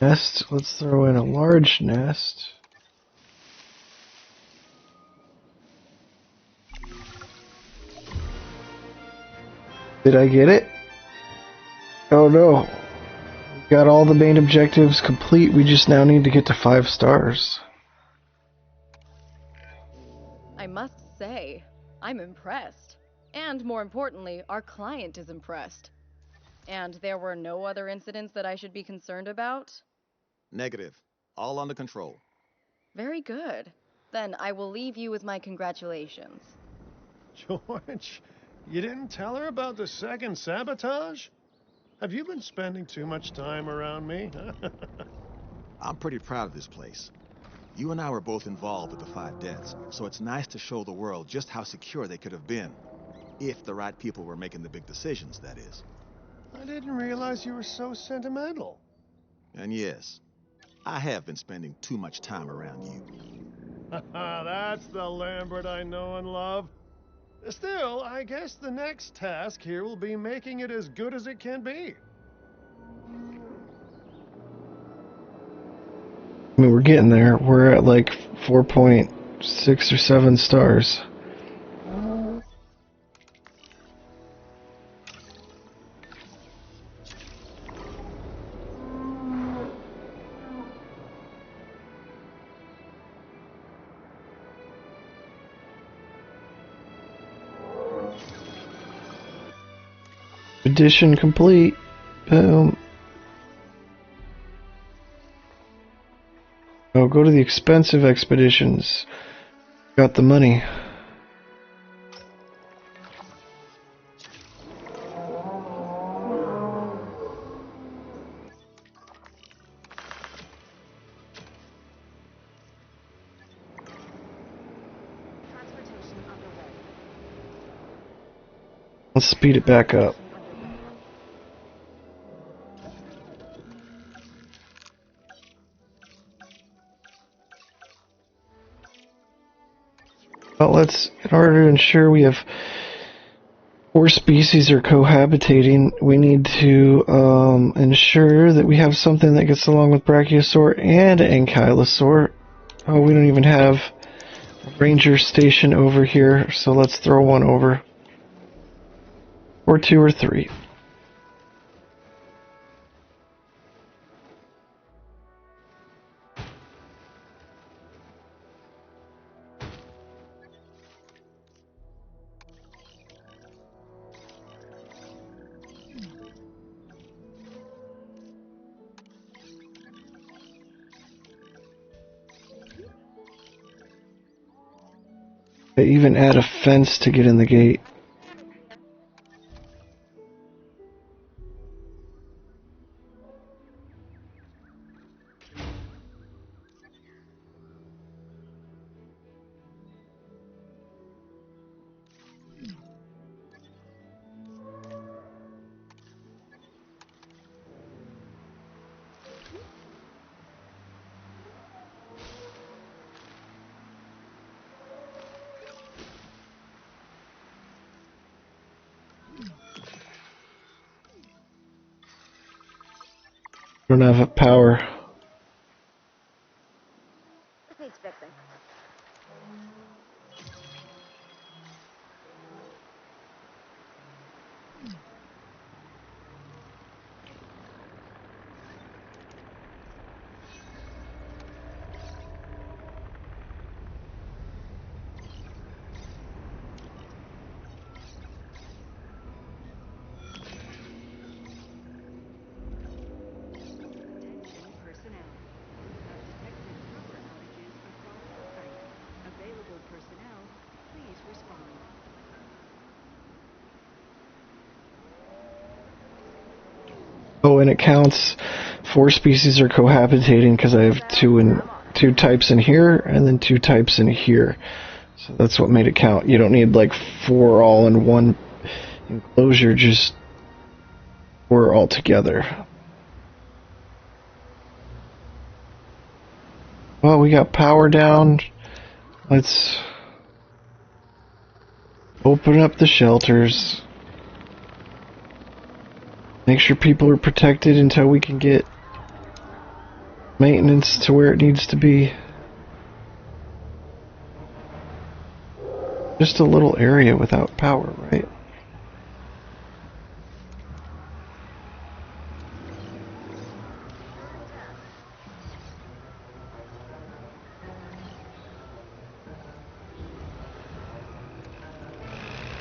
nest. Let's throw in a large nest. Did I get it? Oh no. We got all the main objectives complete. We just now need to get to 5 stars. I must say, I'm impressed. And more importantly, our client is impressed. And there were no other incidents that I should be concerned about? Negative. All under control. Very good. Then I will leave you with my congratulations. George, you didn't tell her about the second sabotage? Have you been spending too much time around me? I'm pretty proud of this place. You and I were both involved with the 5 deaths, so it's nice to show the world just how secure they could have been. If the right people were making the big decisions, that is. I didn't realize you were so sentimental. And yes, I have been spending too much time around you. That's the Lambert I know and love. Still, I guess the next task here will be making it as good as it can be. I mean, we're getting there. We're at like 4.6 or 7 stars. expedition complete. Boom. Oh, go to the expensive expeditions. Got the money. Let's speed it back up. Well, in order to ensure we have 4 species are cohabitating, we need to ensure that we have something that gets along with Brachiosaur and Ankylosaur. Oh, we don't even have a ranger station over here, so let's throw one over. Or 2 or 3. I even add a fence to get in the gate. Don't have a power. This needs fixing. Attention personnel. We have detected power outages across the site. Available personnel, please respond. Oh, and it counts 4 species are cohabitating because I have 2 types in here and then 2 types in here. So that's what made it count. You don't need like 4 all in one enclosure, just 4 all together. Well, we got power down. Let's open up the shelters. Make sure people are protected until we can get maintenance to where it needs to be. Just a little area without power, right?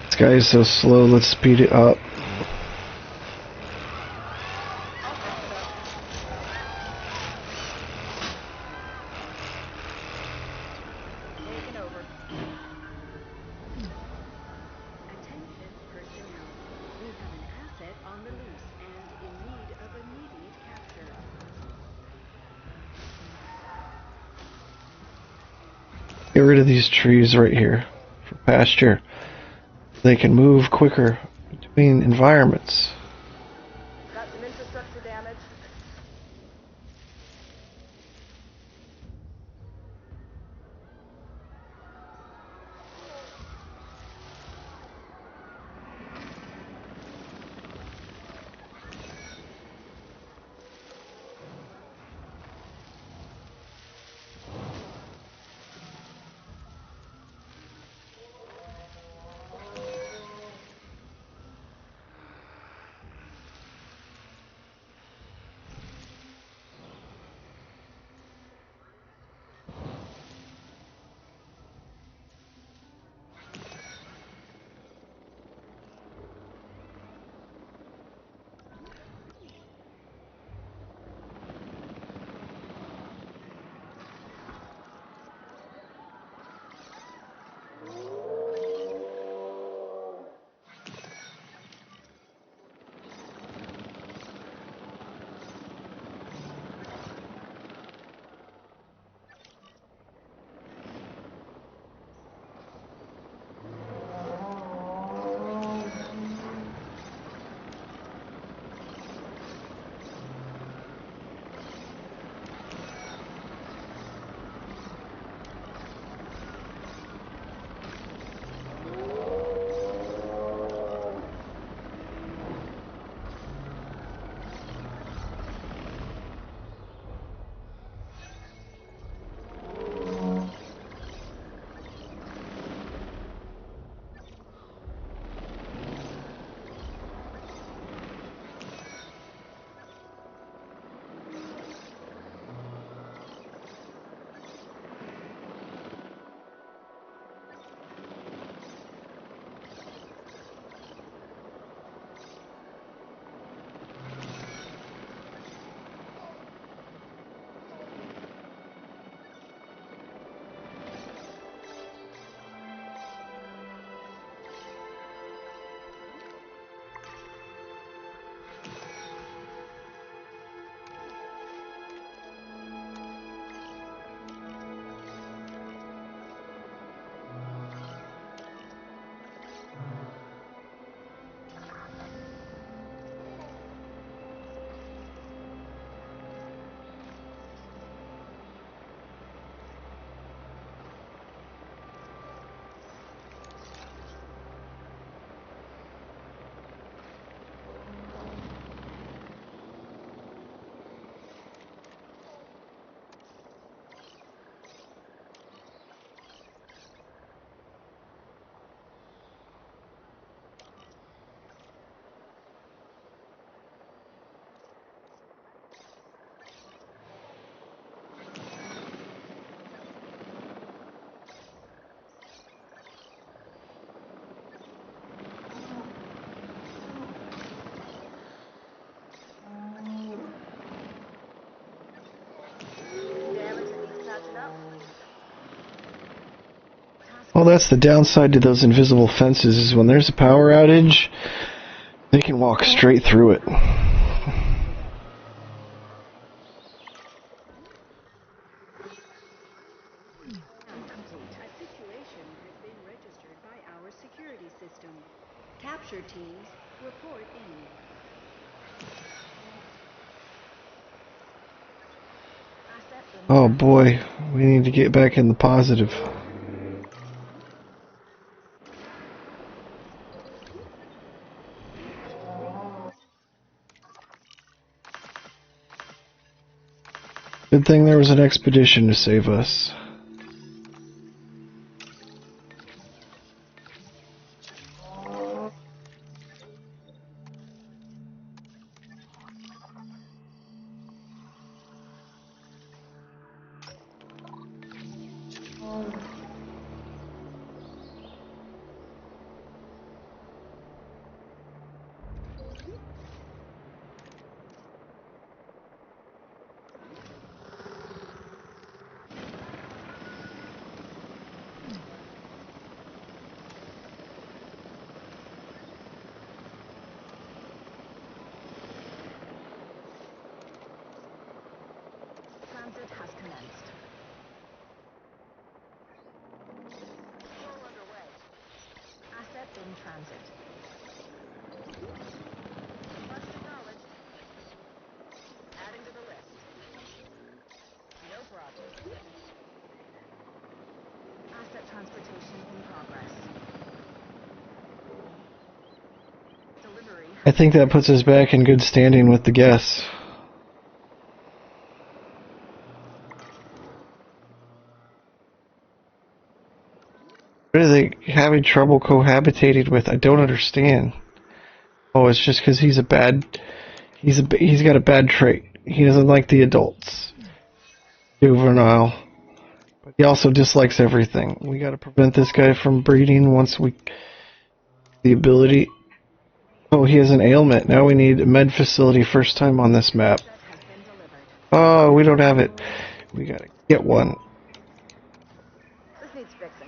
This guy is so slow, let's speed it up. Taking over. Attention personnel. We have an asset on the loose and in need of immediate capture. Get rid of these trees right here for pasture. They can move quicker between environments. Got some infrastructure damage. Well, that's the downside to those invisible fences, is when there's a power outage, they can walk straight through it. A situation has been registered by our security system. Capture teams, report in. Oh boy, we need to get back in the positive. Good thing there was an expedition to save us. Transit has commenced. Flow underway. Asset in transit. Much acknowledged. Adding to the list. No problem. Asset transportation in progress. Delivery. I think that puts us back in good standing with the guests. What are they having trouble cohabitating with? I don't understand. Oh, it's just because he's got a bad trait. He doesn't like the adults. Juvenile. But he also dislikes everything. We gotta prevent this guy from breeding once we... the ability... Oh, he has an ailment. Now we need a med facility first time on this map. Oh, we don't have it. We gotta get one. This needs fixing.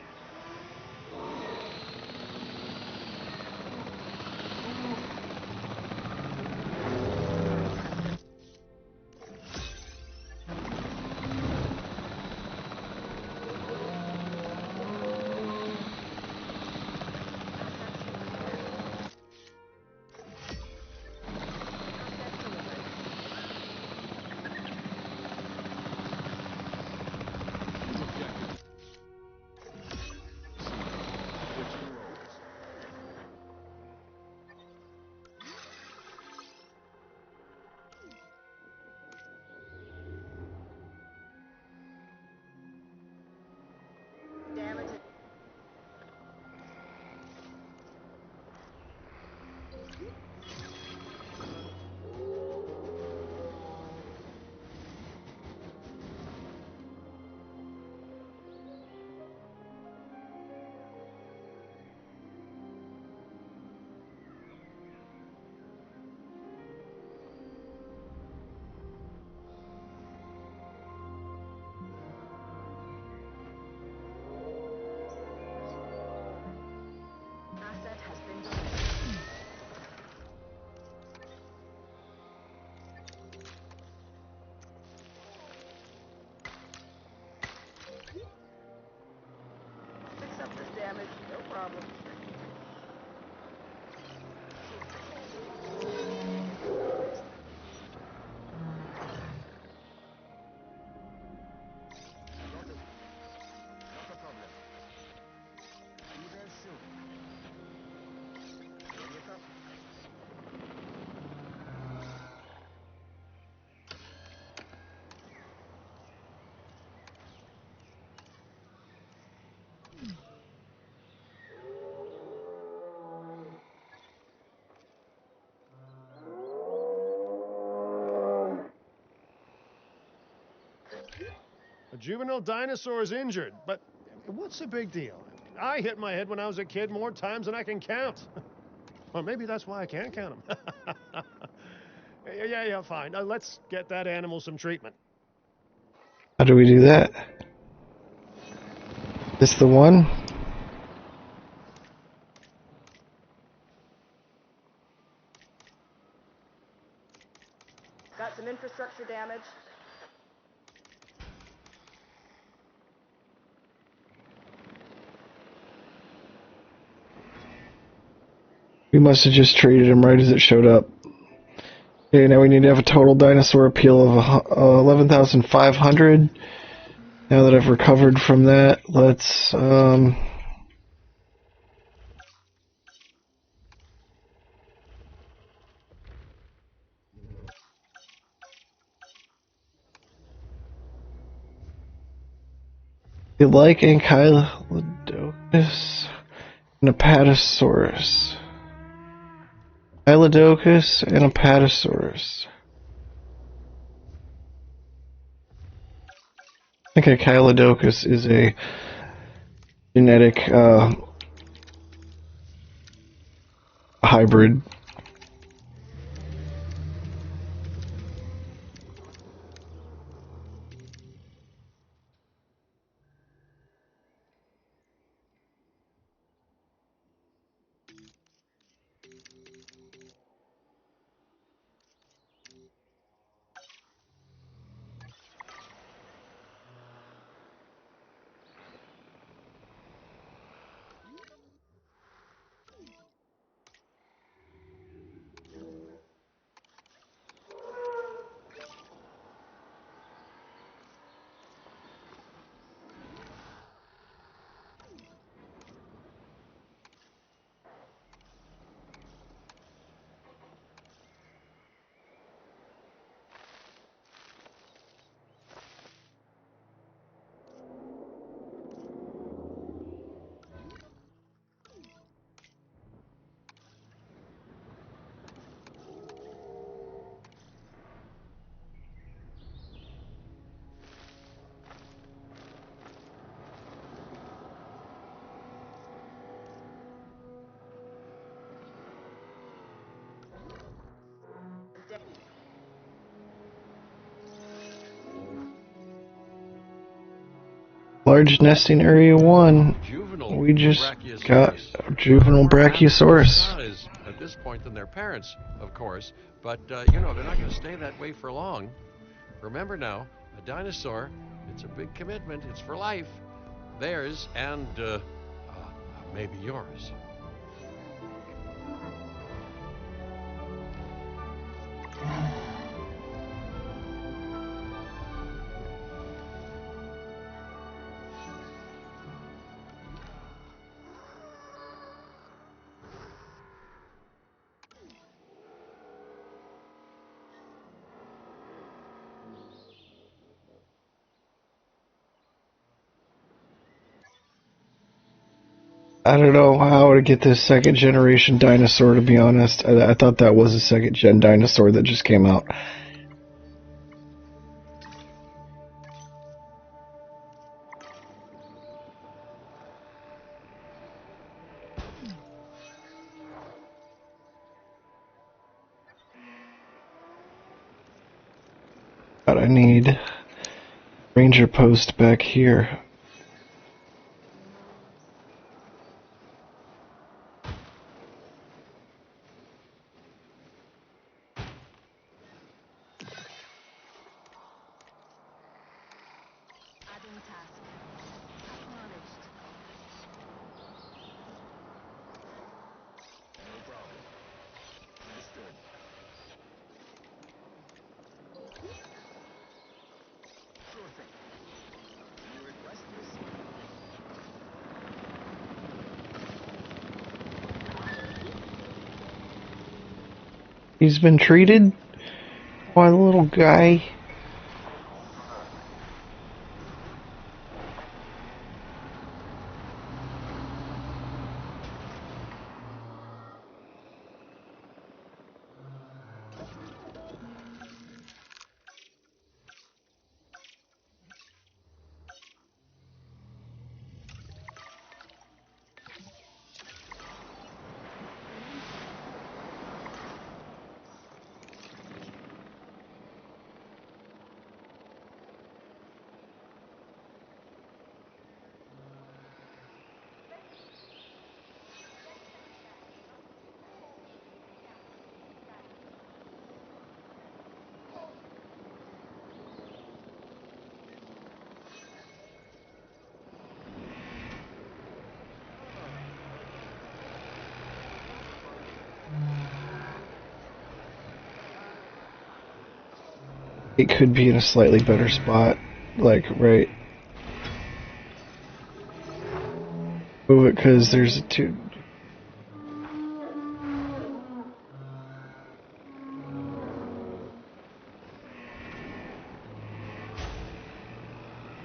Asset has been delivered. Fix up this damage, no problem. A juvenile dinosaur is injured, but what's the big deal? I hit my head when I was a kid more times than I can count. Or maybe that's why I can't count them. Yeah, fine. Let's get that animal some treatment. How do we do that? This the one? Got some infrastructure damage. We must have just traded him right as it showed up. Okay, now we need to have a total dinosaur appeal of 11,500. Now that I've recovered from that, let's like Ankylodocus and Apatosaurus. Ankylodocus and Apatosaurus. I think Ankylodocus is a genetic hybrid. Large nesting area 1. Juvenile We just got Brachiosaurus. a juvenile Brachiosaurus. Size at this point than their parents, of course, but you know, they're not going to stay that way for long. Remember now, a dinosaur, it's a big commitment. It's for life. Theirs and maybe yours. I don't know how to get this second generation dinosaur, to be honest. I thought that was a second gen dinosaur that just came out. But I need ranger post back here. Adding task. Acknowledged. No problem. Understood. Sure thing. You request this? He's been treated? Why, little guy? it could be in a slightly better spot. Like, right. Move it because there's a two.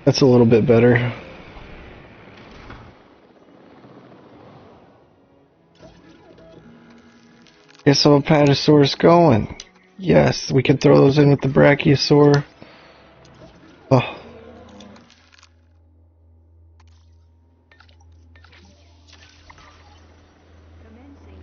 That's a little bit better. Guess how Apatosaurus going? Yes, we can throw those in with the Brachiosaur. Oh. Commencing.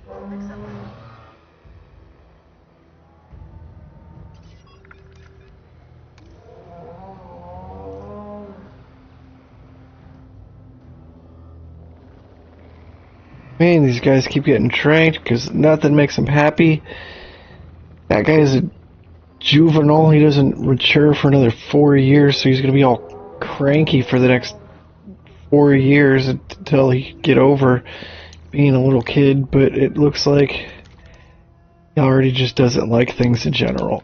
Accelerate. Man, these guys keep getting tranked because nothing makes them happy. That guy is a juvenile. He doesn't mature for another 4 years, so he's going to be all cranky for the next 4 years until he can get over being a little kid. But it looks like he already just doesn't like things in general.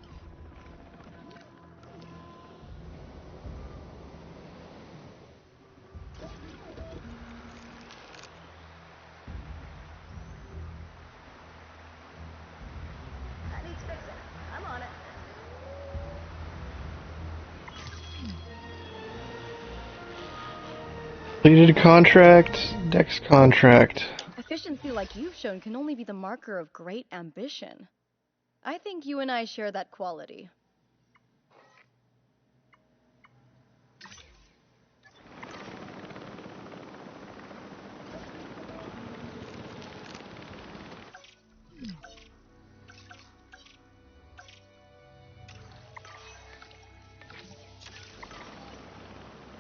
That needs fixing. I'm on it. Completed a contract. Next contract. Efficiency like you've shown can only be the marker of great ambition. I think you and I share that quality.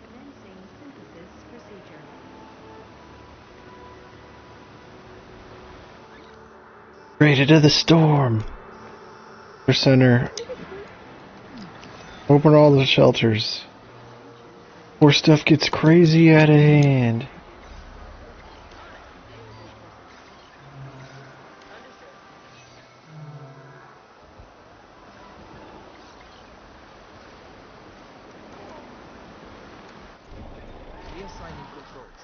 Commencing synthesis procedure. Rated to the storm. Center. Open all the shelters. Before stuff gets crazy out of hand. Reassigning controls.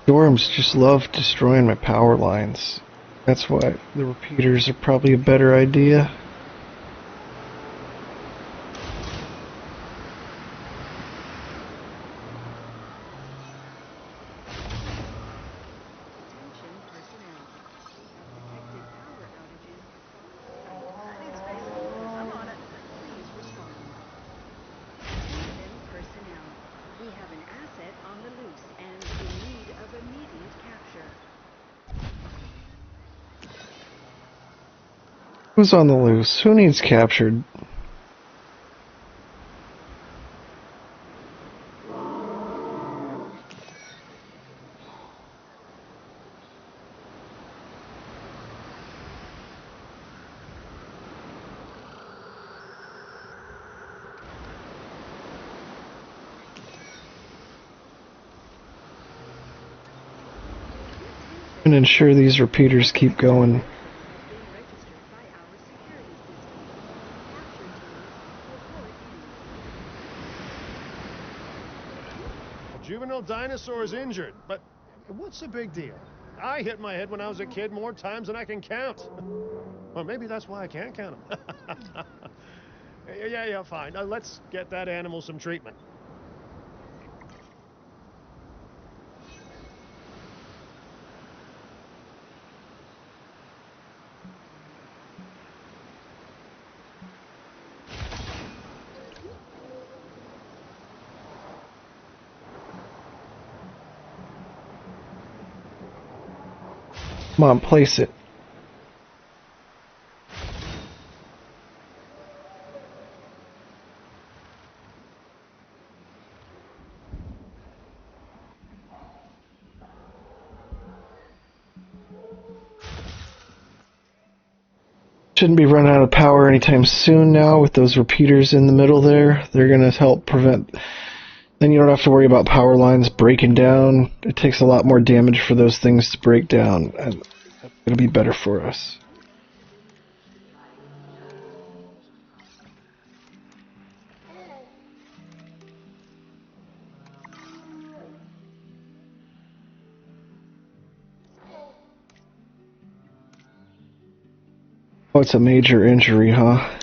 Storms just love destroying my power lines. That's why the repeaters are probably a better idea. Attention personnel. We have detected power outages. That needs fixing. I'm on it. Please respond. Attention personnel. We have an asset on the loose and in need of immediate capture. Who's on the loose? Who needs captured? And ensure these repeaters keep going. Has been registered by our security system. Capture teams, report in. A juvenile dinosaur is injured, but what's the big deal? I hit my head when I was a kid more times than I can count. Or maybe that's why I can't count them. Yeah, fine. Let's get that animal some treatment. Come on, place it. shouldn't be running out of power anytime soon now with those repeaters in the middle there. They're going to help prevent... Then you don't have to worry about power lines breaking down. It takes a lot more damage for those things to break down, and that's going to be better for us. Oh, it's a major injury, huh?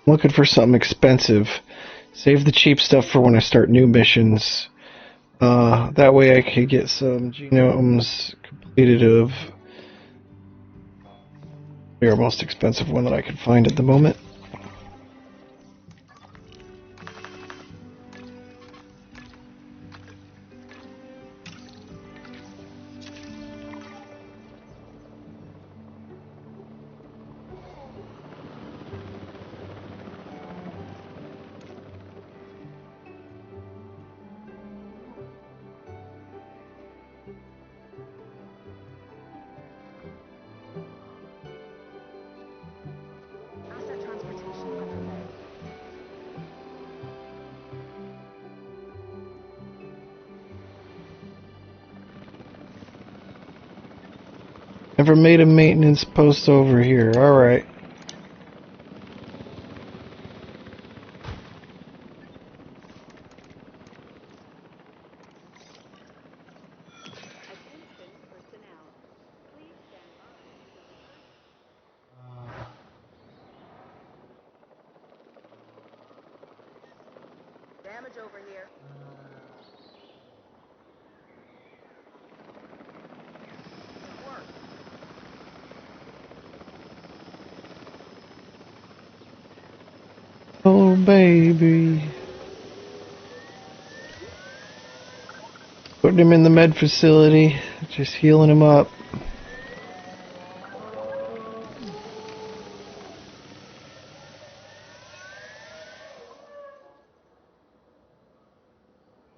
Looking for something expensive. Save the cheap stuff for when I start new missions. That way I could get some genomes completed of the most expensive one that I could find at the moment. Never made a maintenance post over here. Alright. Damage over here. Good work. Oh, baby. Putting him in the med facility. Just healing him up.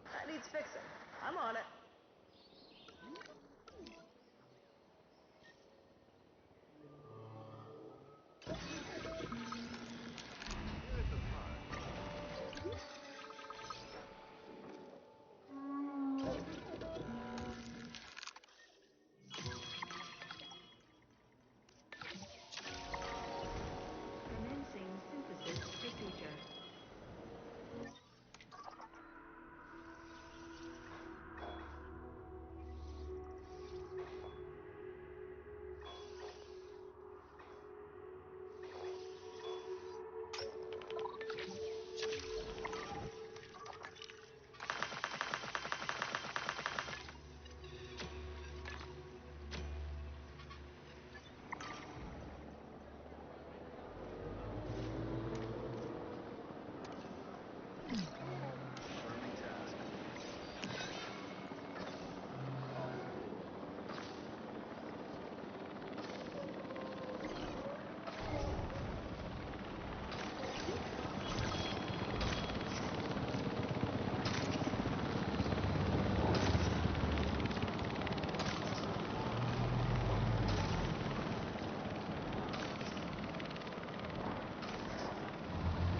That needs fixing. I'm on it. Commencing synthesis procedure.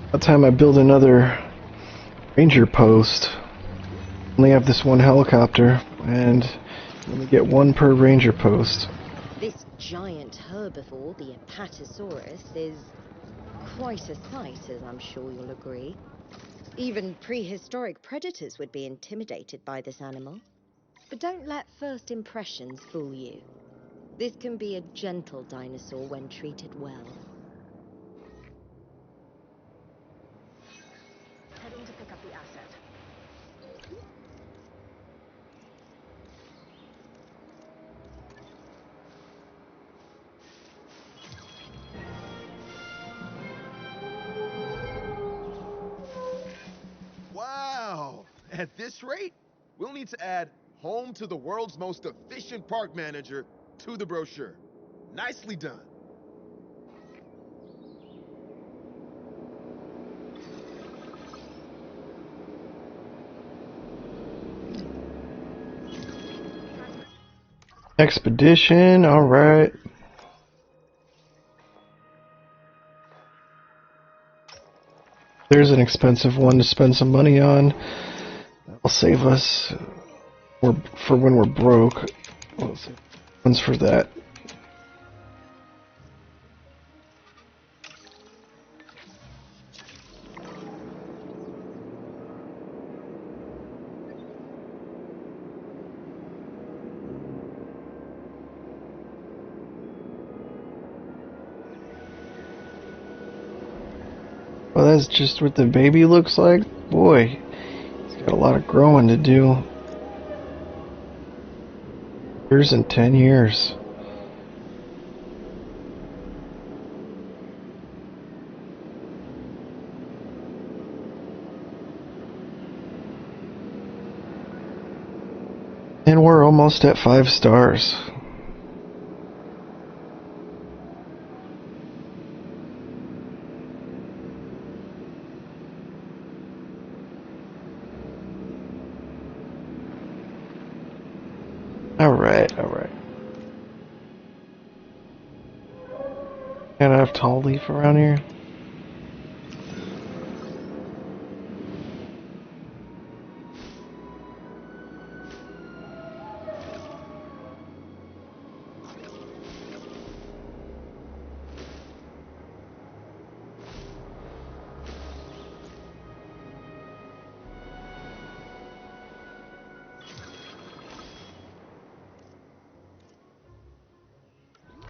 About time I build another ranger post. Only have this one helicopter, and let me get one per ranger post. This giant herbivore, the Apatosaurus, is quite a sight, as I'm sure you'll agree. Even prehistoric predators would be intimidated by this animal. But don't let first impressions fool you. This can be a gentle dinosaur when treated well. Heading to pick up the asset. Wow! At this rate, we'll need to add home to the world's most efficient park manager to the brochure. Nicely done. Expedition, alright. There's an expensive one to spend some money on. That'll save us for when we're broke. Let's see. One's for that. Well, that's just what the baby looks like. Boy, he's got a lot of growing to do. Years and 10 years. And we're almost at 5 stars. Alright. Got enough tall leaf around here?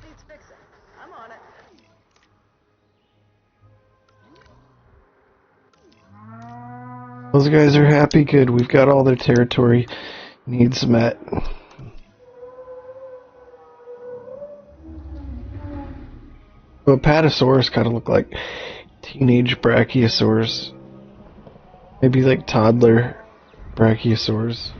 Needs fixing. I'm on it. Those guys are happy. Good. We've got all their territory needs met. Well, Apatosaurus kind of look like teenage brachiosaurs. Maybe like toddler brachiosaurs.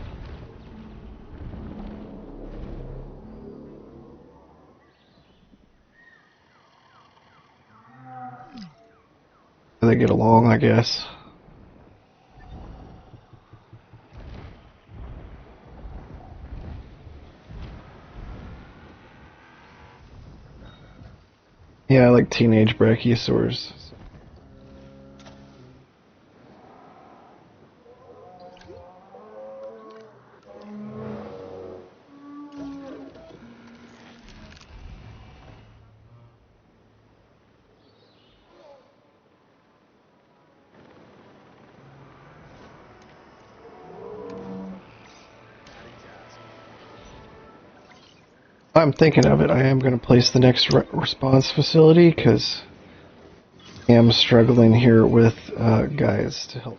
They get along, I guess. Yeah, I like teenage brachiosaurs. I'm thinking of it. I am going to place the next response facility because I am struggling here with guys to help.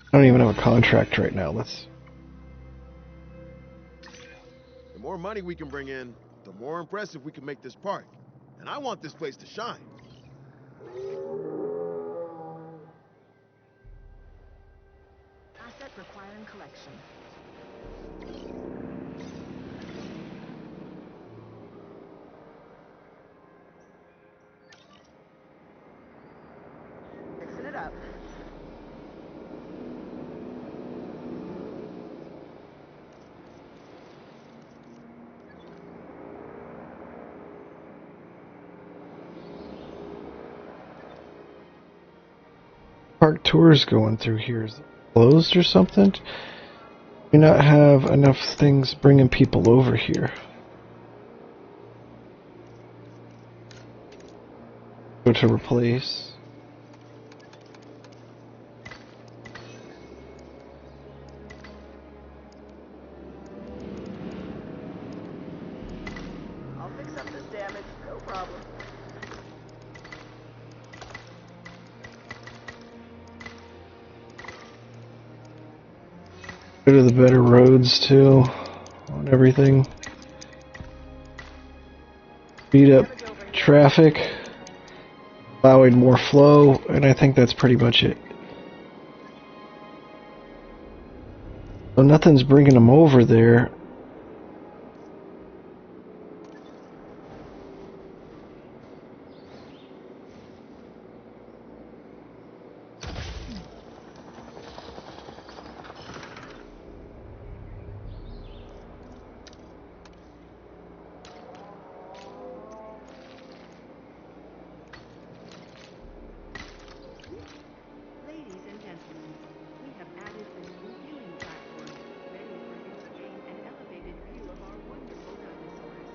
I don't even have a contract right now. Let's. The more money we can bring in, the more impressive we can make this park. And I want this place to shine. Asset requiring collection. park tours going through here? Is it closed or something? Do we not have enough things bringing people over here? Go to replace. I'll fix up this damage, no problem. Go to the better roads too on everything. Speed up traffic, allowing more flow, and I think that's pretty much it. So nothing's bringing them over there. Ladies and gentlemen, we have added a new viewing platform, ready for you to gain an elevated view of our wonderful dinosaurs.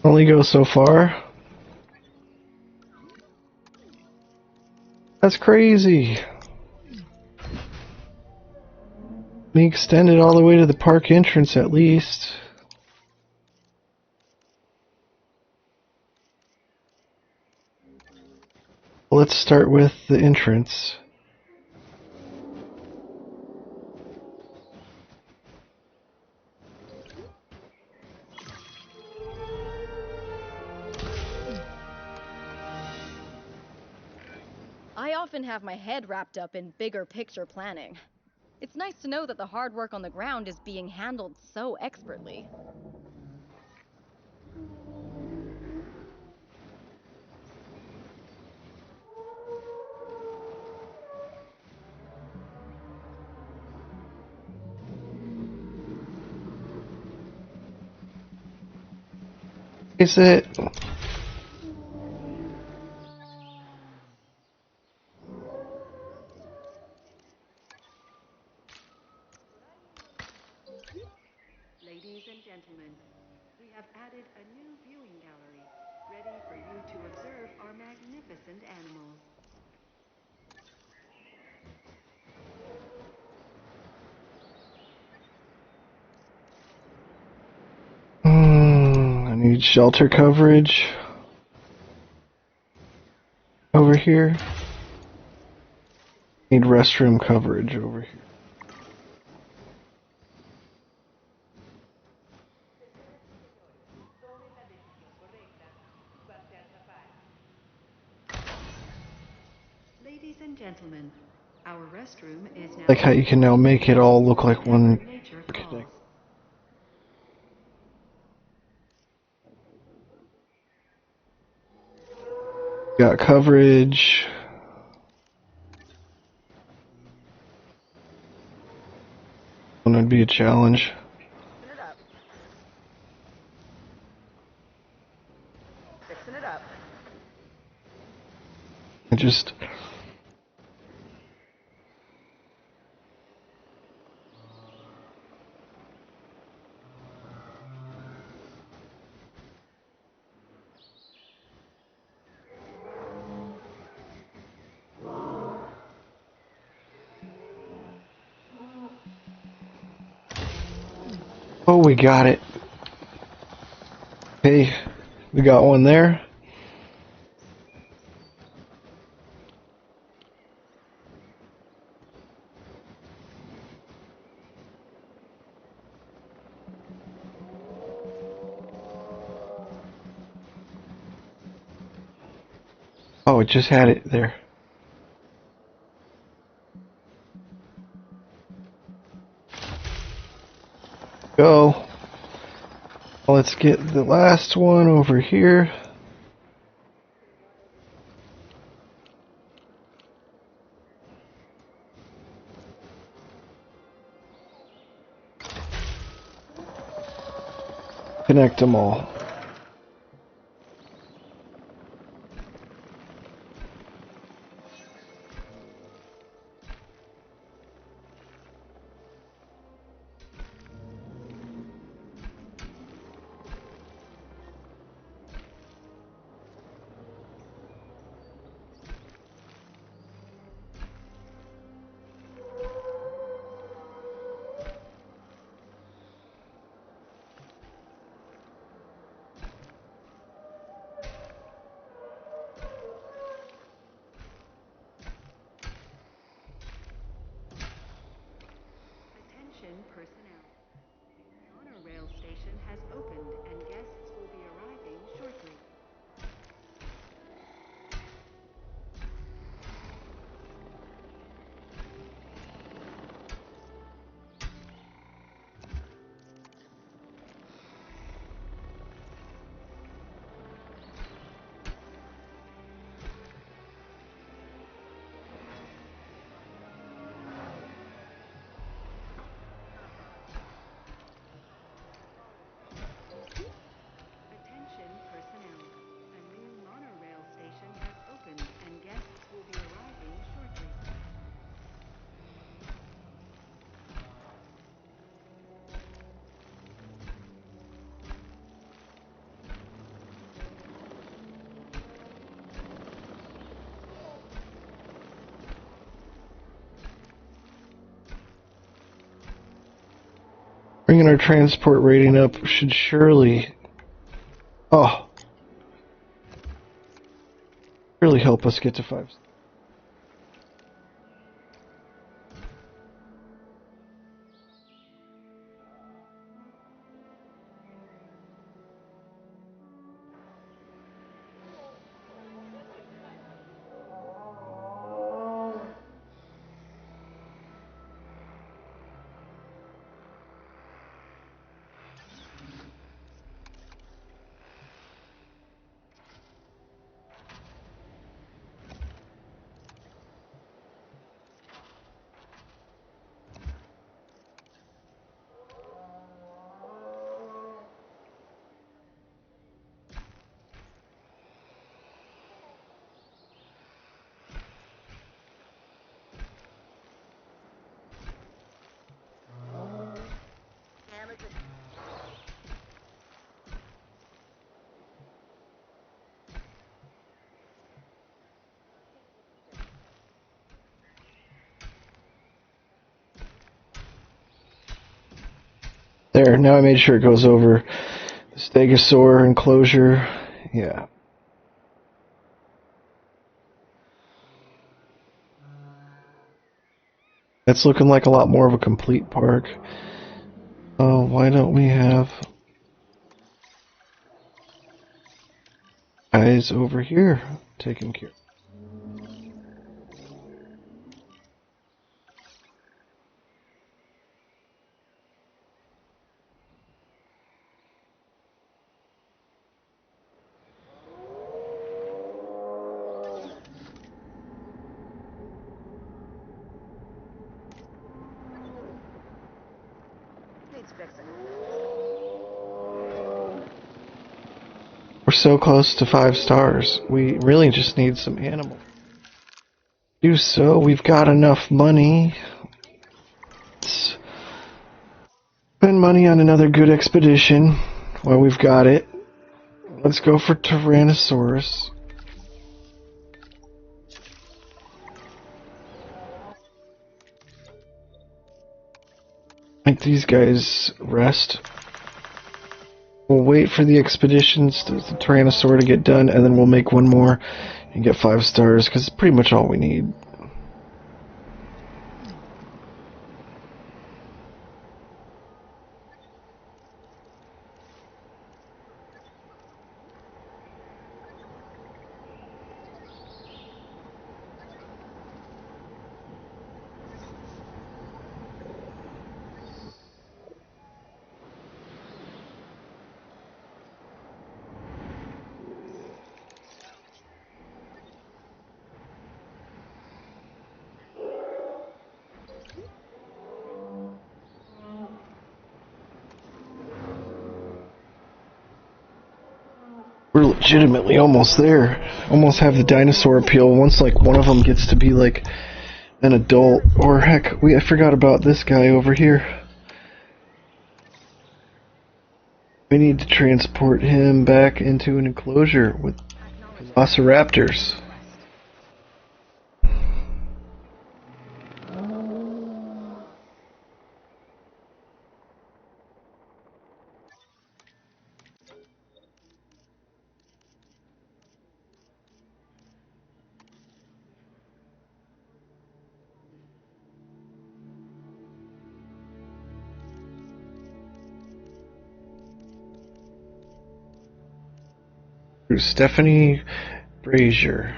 Only go so far. That's crazy. We extended all the way to the park entrance at least. Let's start with the entrance. I often have my head wrapped up in bigger picture planning. It's nice to know that the hard work on the ground is being handled so expertly. Is it? Ladies and gentlemen, we have added a new viewing gallery, ready for you to observe our magnificent animals. I need shelter coverage over here. Need restroom coverage over here. Ladies and gentlemen, our restroom is now Like how you can now make it all look like one. nature Okay. calls. Got coverage. One would be a challenge. Fixing it up. Fixing it up. I just. Oh, we got it. Okay, we got one there. Oh, it just had it there. Let's get the last one over here. Connect them all. Attention personnel. Monorail station has opened and guests will be arriving shortly. Attention personnel. A new monorail station has opened and guests will be arriving shortly. Bringing our transport rating up should surely, really help us get to 5. There, now I made sure it goes over the stegosaur enclosure. Yeah. That's looking like a lot more of a complete park. Oh, why don't we have guys over here taking care? Needs fixing. We're so close to 5 stars. We really just need some animals. Do so. We've got enough money. Let's spend money on another good expedition while we've got it. Let's go for Tyrannosaurus. Make these guys rest. We'll wait for the expeditions, the Tyrannosaur to get done, and then we'll make one more and get 5 stars, because it's pretty much all we need. We're legitimately almost there. Almost have the dinosaur appeal once like one of them gets to be like an adult. Or heck, I forgot about this guy over here. We need to transport him back into an enclosure with velociraptors. Stephanie Brazier.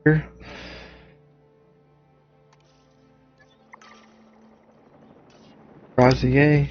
Here. Razier.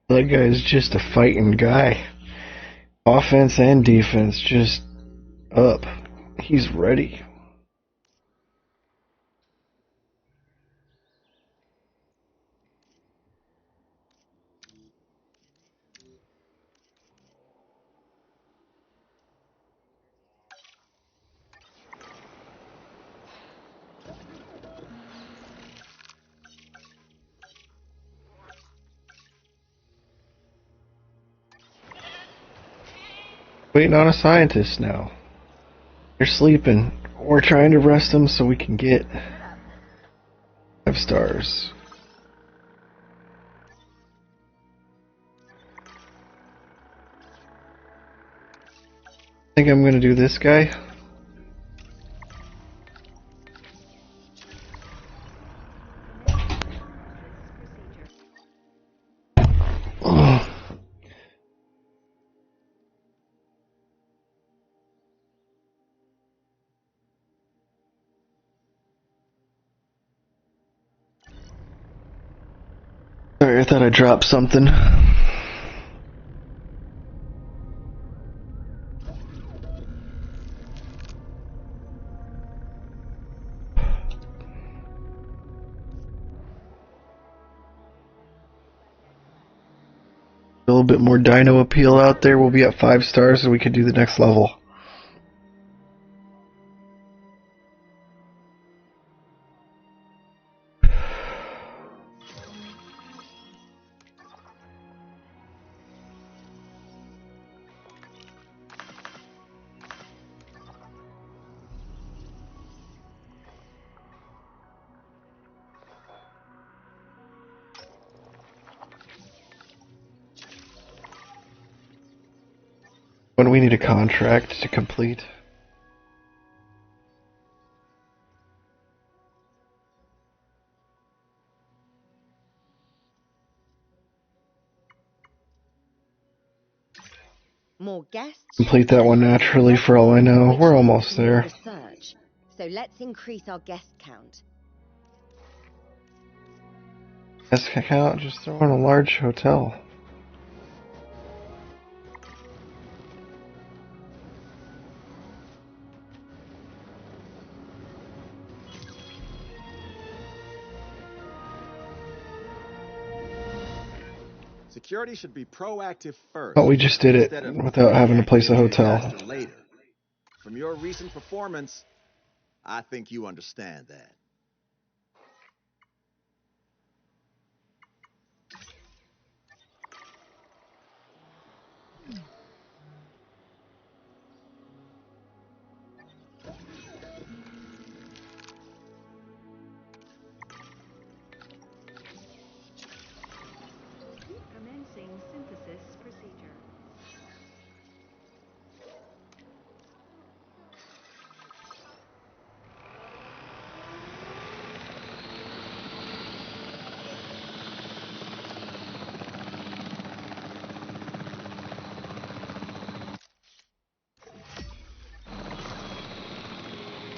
That guy's just a fighting guy. Offense and defense just up. He's ready. Waiting on a scientist now. They're sleeping. We're trying to rest them so we can get 5 stars. I think I'm gonna do this guy. Sorry, I thought I dropped something. A little bit more dino appeal out there. We'll be at 5 stars so we can do the next level. When we need a contract to complete. More guests. Complete that one naturally for all I know. We're almost there. Research. So let's increase our guest count. That's count. Just throw in a large hotel. Security should be proactive first. Oh, we just did it instead of without having to place a reacting to hotel. disaster later. From your recent performance, I think you understand that. Commencing synthesis procedure.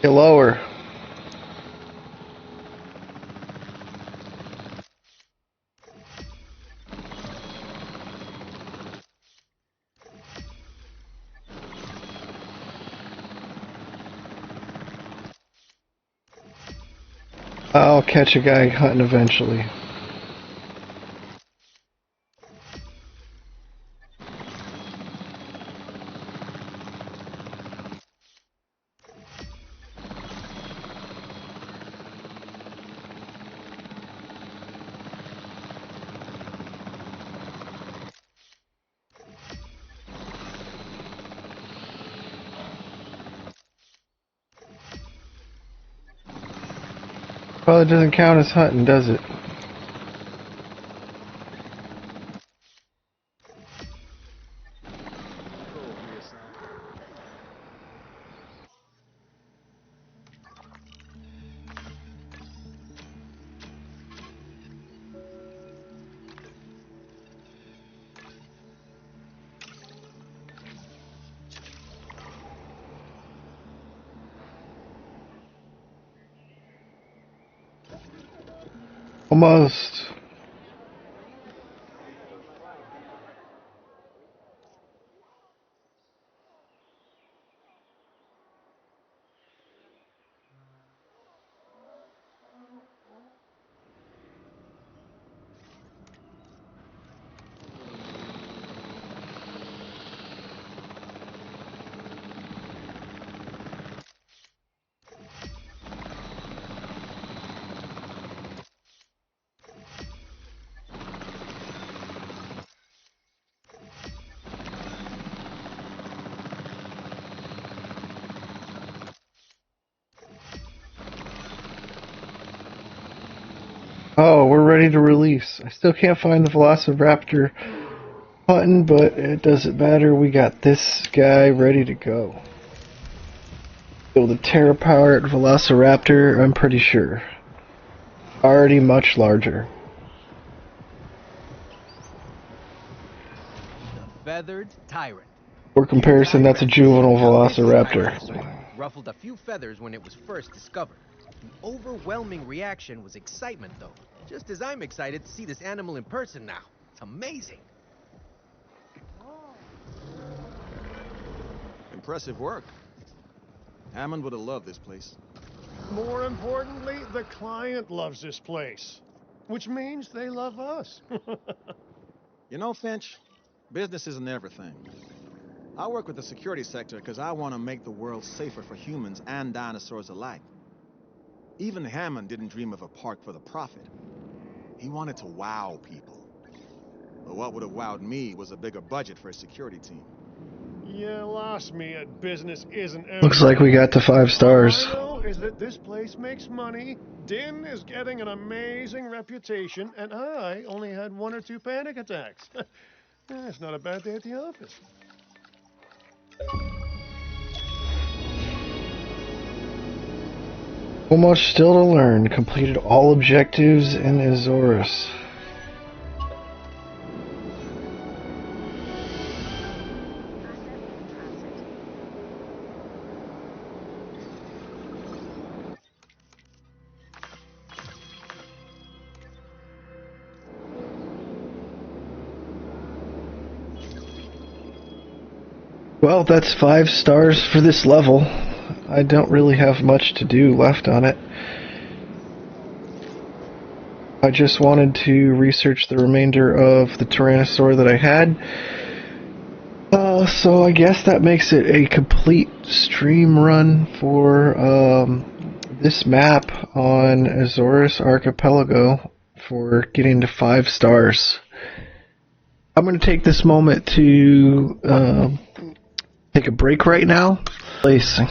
Get lower. I'll catch a guy hunting eventually. Well, it doesn't count as hunting, does it? Almost. Oh, we're ready to release. I still can't find the Velociraptor hunting, but it doesn't matter. We got this guy ready to go. So the Terra-powered Velociraptor, I'm pretty sure. Already much larger. The feathered tyrant. For comparison, that's a juvenile Velociraptor. Ruffled a few feathers when it was first discovered. The overwhelming reaction was excitement, though. Just as I'm excited to see this animal in person now. It's amazing. Impressive work. Hammond would have loved this place. More importantly, the client loves this place, which means they love us. You know, Finch, business isn't everything. I work with the security sector because I want to make the world safer for humans and dinosaurs alike. Even Hammond didn't dream of a park for the profit. He wanted to wow people. But what would have wowed me was a bigger budget for a security team. You lost me at business isn't everything. Looks like we got to 5 stars. All I know is that this place makes money, Din is getting an amazing reputation, and I only had 1 or 2 panic attacks. It's not a bad day at the office. So much still to learn. Completed all objectives in Azores. Well, that's 5 stars for this level. I don't really have much to do left on it. I just wanted to research the remainder of the Tyrannosaur that I had. So I guess that makes it a complete stream run for this map on Azores Archipelago for getting to 5 stars. I'm going to take this moment to take a break right now. Placing.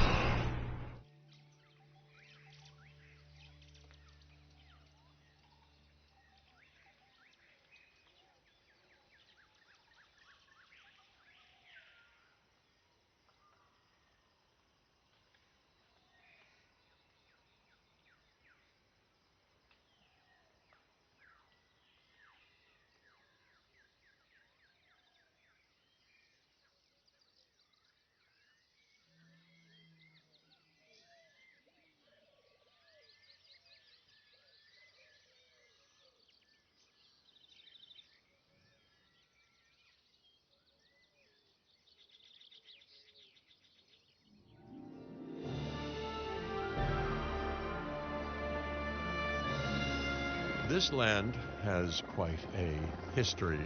This land has quite a history,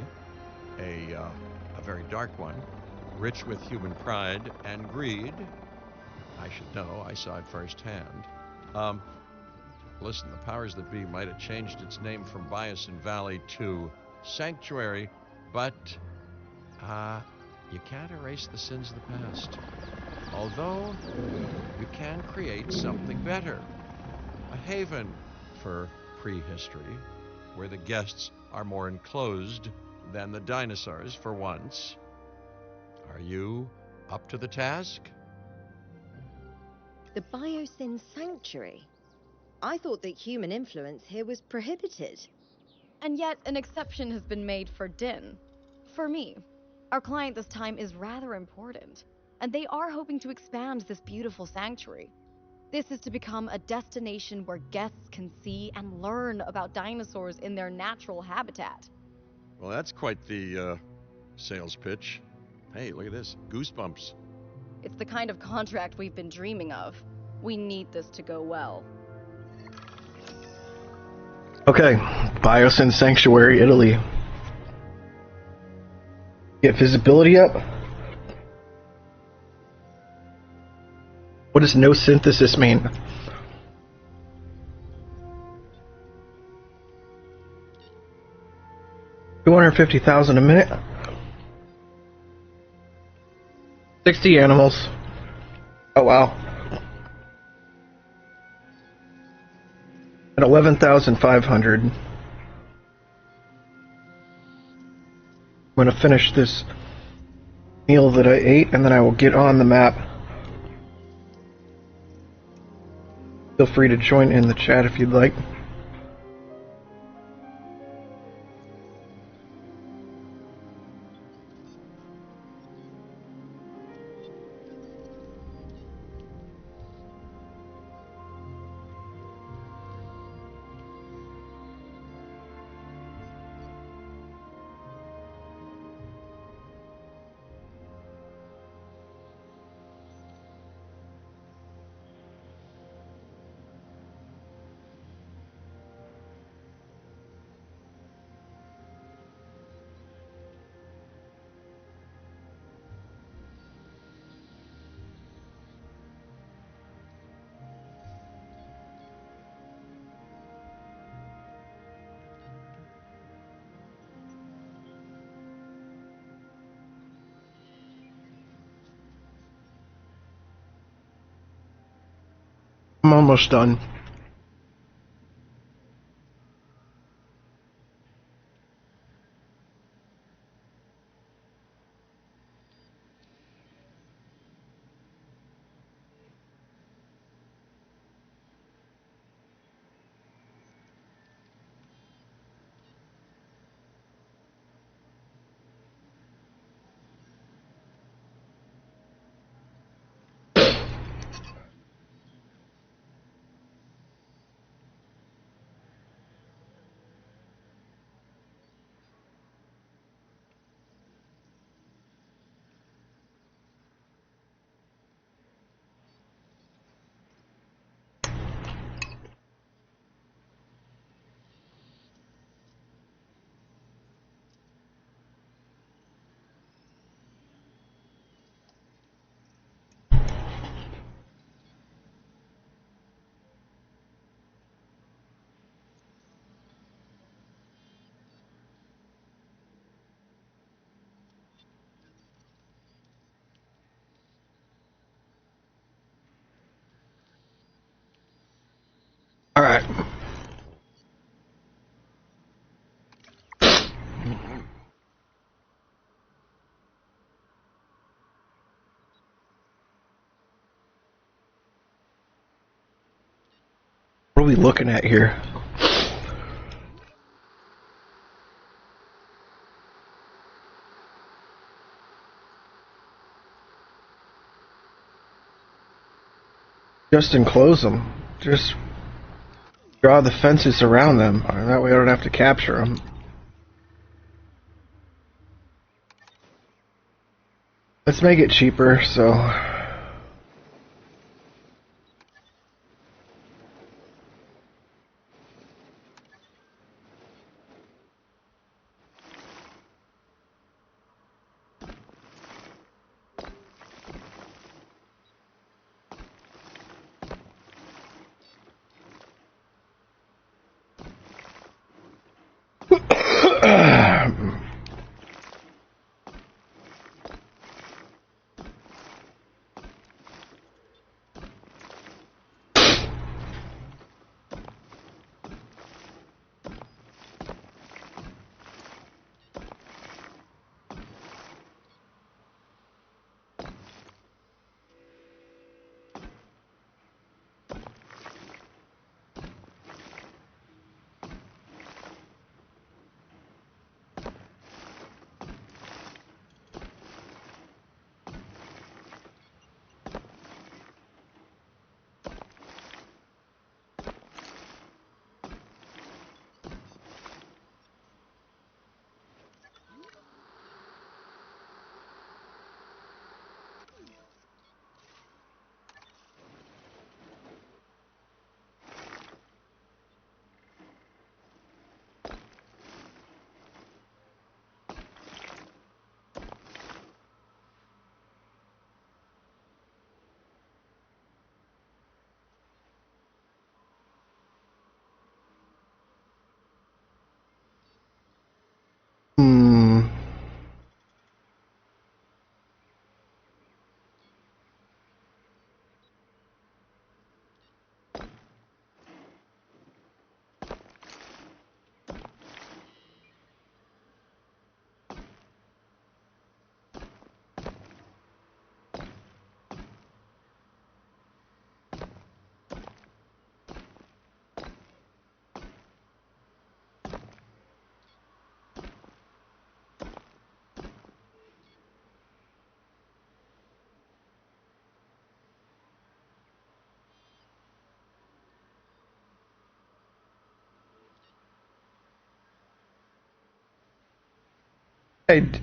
a very dark one, rich with human pride and greed. I should know, I saw it firsthand. Listen, the powers that be might have changed its name from Biosyn Valley to Sanctuary, but you can't erase the sins of the past. Although, you can create something better. A haven for prehistory, where the guests are more enclosed than the dinosaurs for once. Are you up to the task? The Biosyn Sanctuary? I thought that human influence here was prohibited. And yet, an exception has been made for Din. For me. Our client this time is rather important, and they are hoping to expand this beautiful sanctuary. This is to become a destination where guests can see and learn about dinosaurs in their natural habitat. Well, that's quite the sales pitch. Hey, look at this. Goosebumps. It's the kind of contract we've been dreaming of. We need this to go well. Okay, Biosyn Sanctuary, Italy. Get visibility up. What does no synthesis mean? $250,000 a minute. 60 animals. Oh wow. At 11,500. I'm gonna finish this meal that I ate, and then I will get on the map. Feel free to join in the chat if you'd like. I'm almost done. Alright. What are we looking at here? Just enclose them. Just draw the fences around them. That way I don't have to capture them. Let's make it cheaper, so...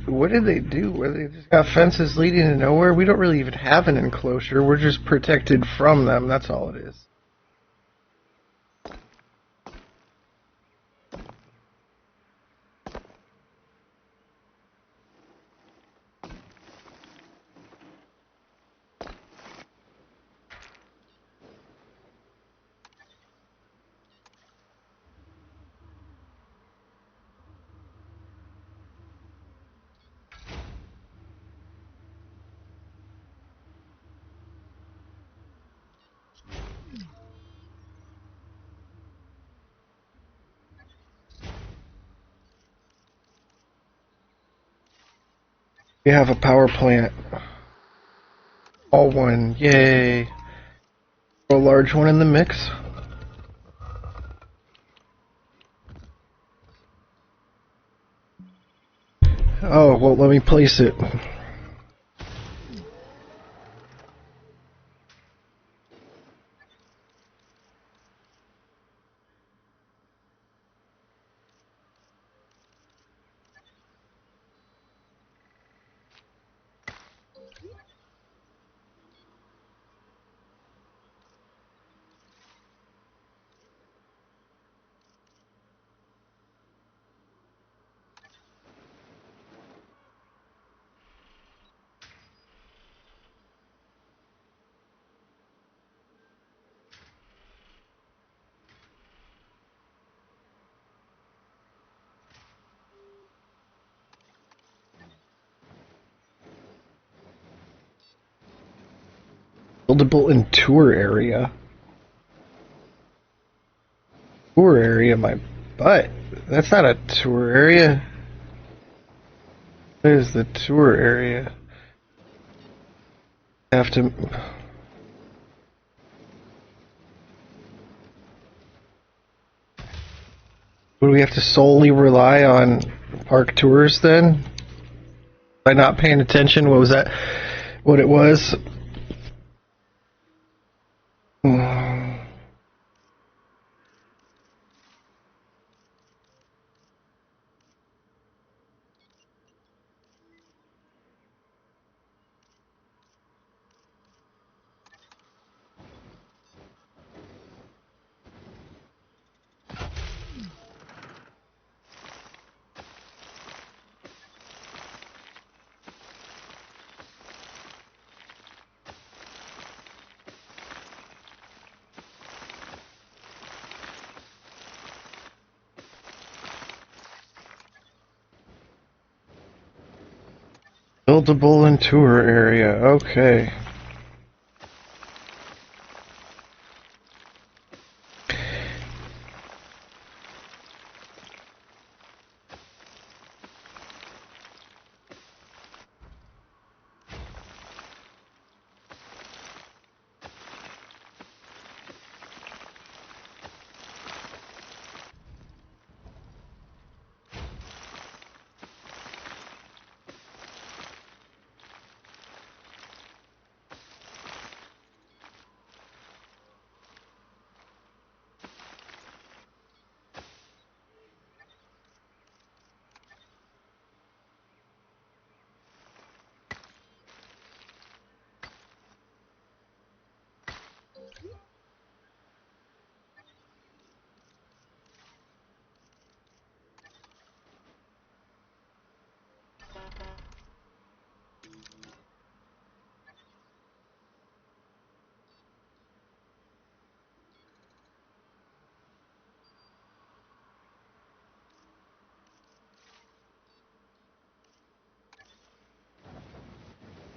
What did they do? Where they just got fences leading to nowhere? We don't really even have an enclosure. We're just protected from them. That's all it is. We have a power plant. All one. Yay. A large one in the mix. Oh, well, let me place it. Buildable in tour area. Tour area, my butt. That's not a tour area. There's the tour area. Have to. Would we have to solely rely on park tours then? By not paying attention, what was that? What it was? Buildable and tour area, okay.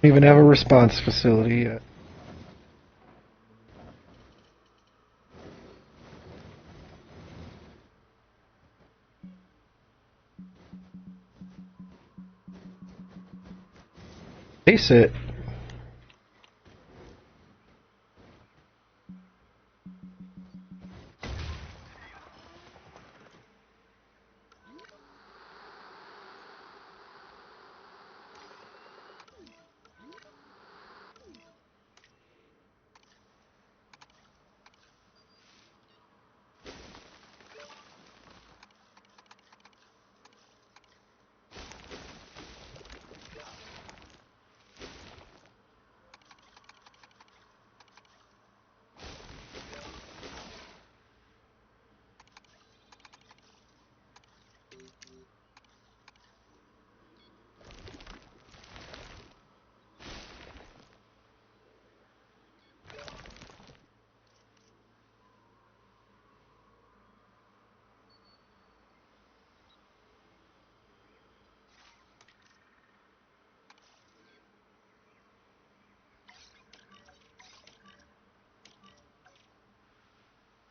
Don't even have a response facility yet. Face it.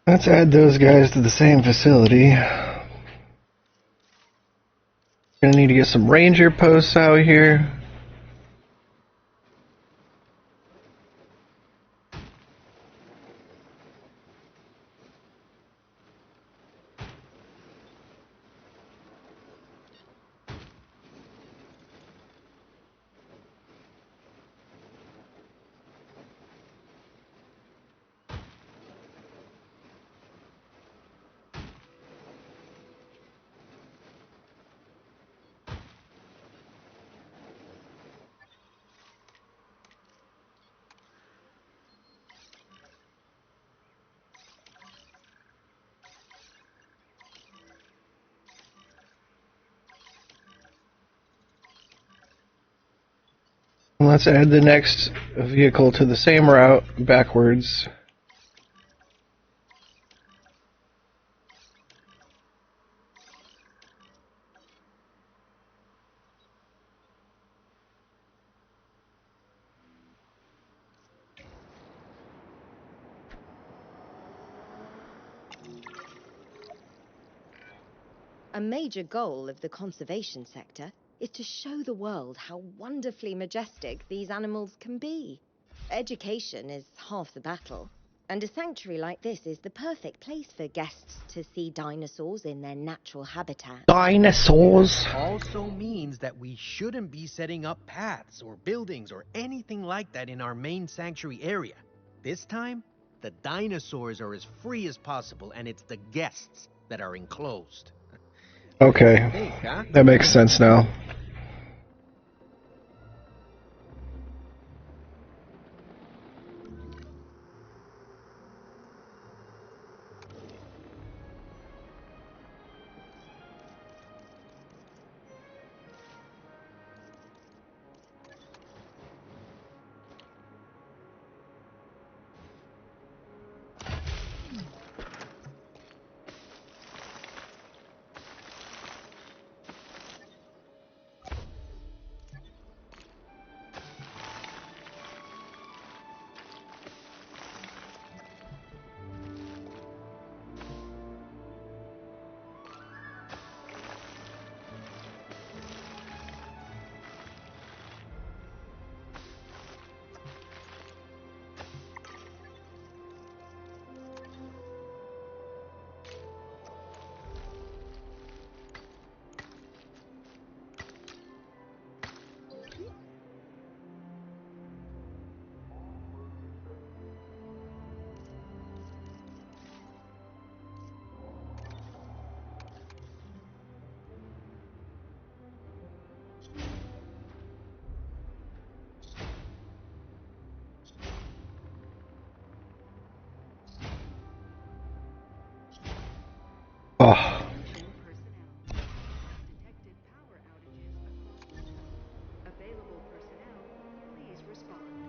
Let's add those guys to the same facility. Gonna need to get some ranger posts out here. Let's add the next vehicle to the same route backwards. A major goal of the conservation sector is to show the world how wonderfully majestic these animals can be. Education is half the battle, and a sanctuary like this is the perfect place for guests to see dinosaurs in their natural habitat. Dinosaurs? Also means that we shouldn't be setting up paths or buildings or anything like that in our main sanctuary area. This time, the dinosaurs are as free as possible, and it's the guests that are enclosed. Okay, Think, huh? that makes sense now. Oh. Detected power outages across the zone. Available personnel, please respond.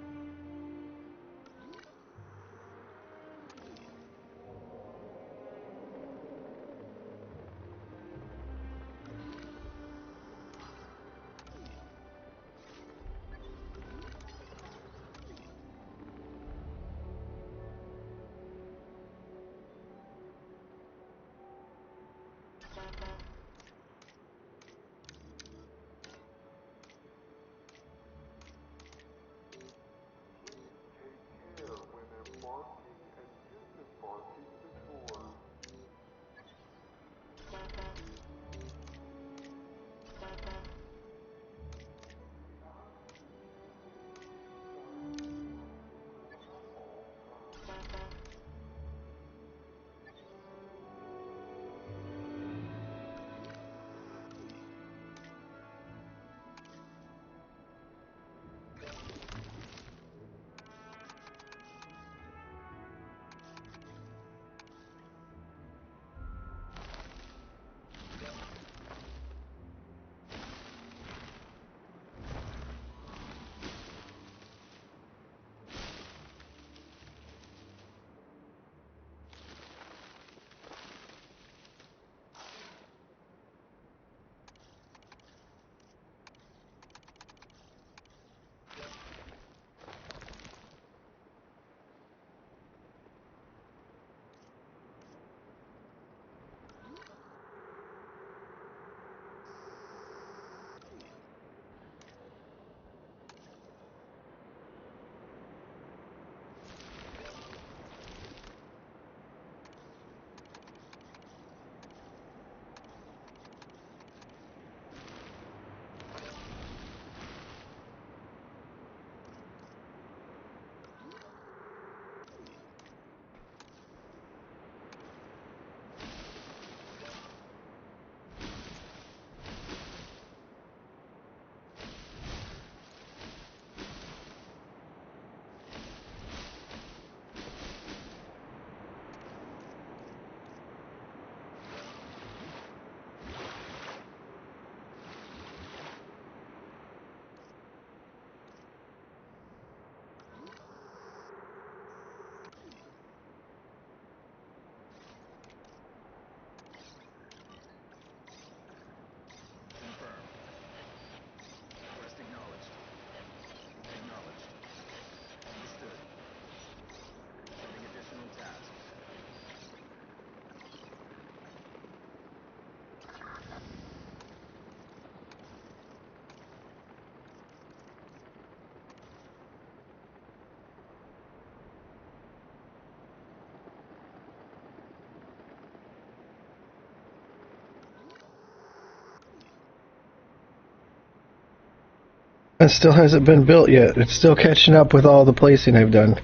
It still hasn't been built yet. It's still catching up with all the placing I've done.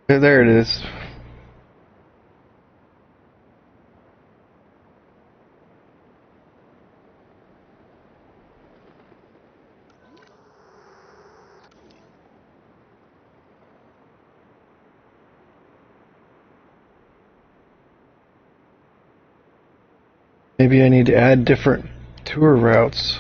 There it is. Maybe I need to add different tour routes.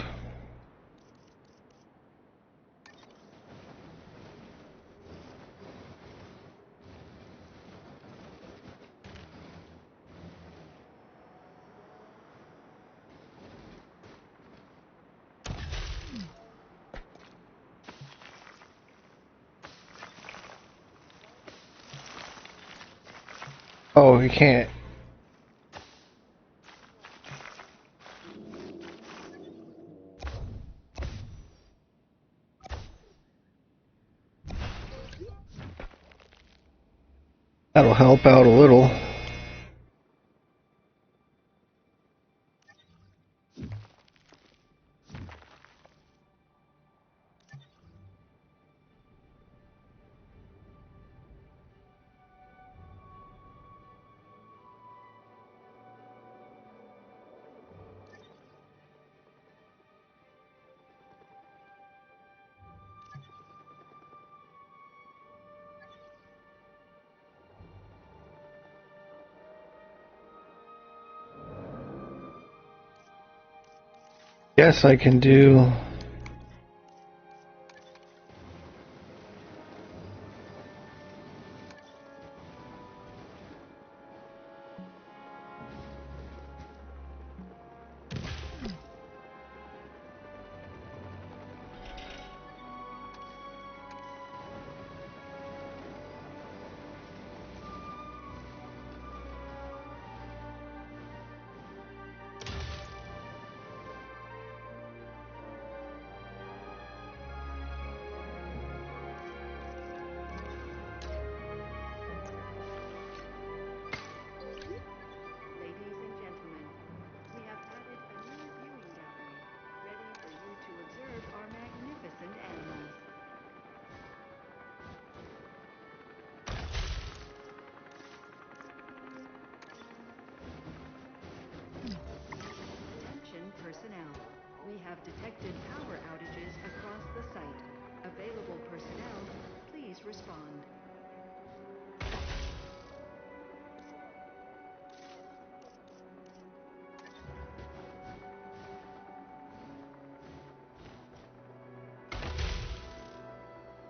Oh, you can't. That'll help out a little. Yes, I can do. Ladies and gentlemen, we have added a new viewing gallery, ready for you to observe our magnificent animals. Attention personnel. We have detected power outages across the site. Available personnel, please respond.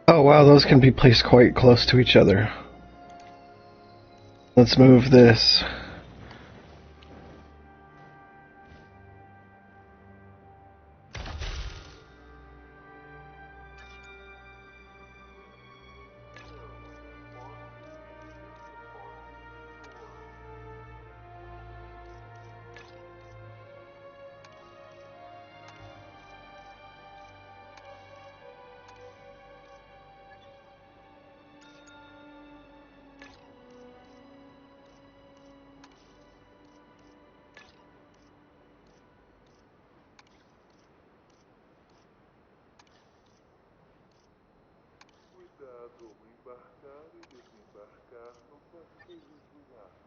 Oh wow, those can be placed quite close to each other. Let's move this. Cuidado ao embarcar e desembarcar no passeio Jurassic.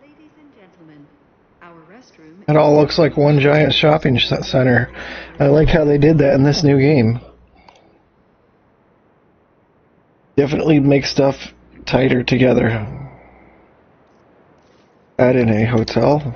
Ladies and gentlemen, our restroom. It all looks like one giant shopping center. I like how they did that in this new game. Definitely make stuff tighter together. Add in a hotel.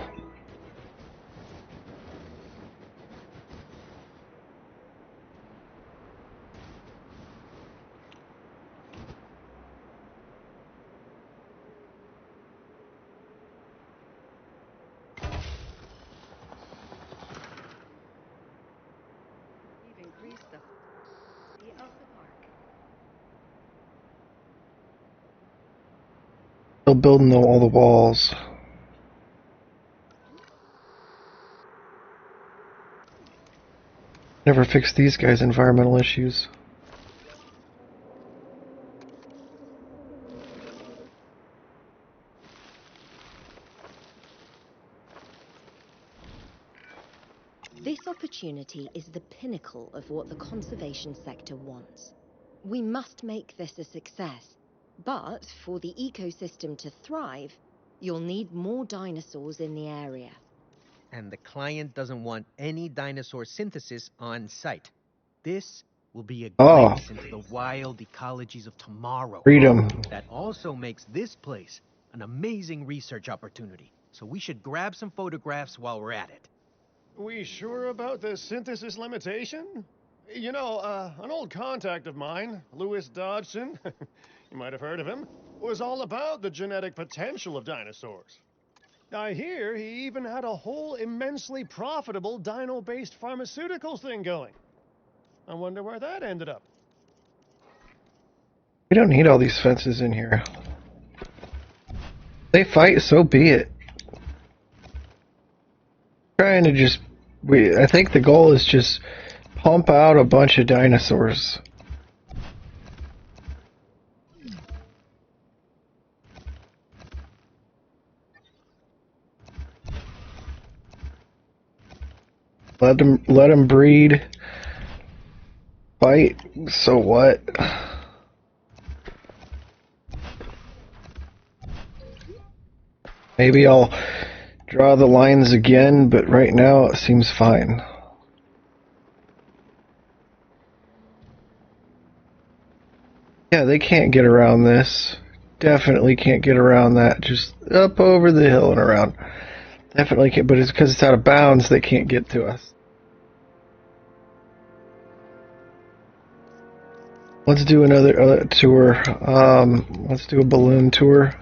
Still building all the walls. Never fixed these guys' environmental issues. This opportunity is the pinnacle of what the conservation sector wants. We must make this a success. But for the ecosystem to thrive, you'll need more dinosaurs in the area. And the client doesn't want any dinosaur synthesis on site. This will be a glimpse into the wild ecologies of tomorrow. Freedom. That also makes this place an amazing research opportunity. So we should grab some photographs while we're at it. We sure about the synthesis limitation? You know, an old contact of mine, Louis Dodgson, you might have heard of him, was all about the genetic potential of dinosaurs. I hear he even had a whole immensely profitable dino-based pharmaceutical thing going. I wonder where that ended up. We don't need all these fences in here. They fight, so be it. Trying to just... I think the goal is just pump out a bunch of dinosaurs. Let them breed. Fight, so what? Maybe I'll draw the lines again, but right now it seems fine. Yeah, they can't get around this. Definitely can't get around that. Just up over the hill and around. Definitely can't, but it's because it's out of bounds they can't get to us. Let's do another tour. Let's do a balloon tour.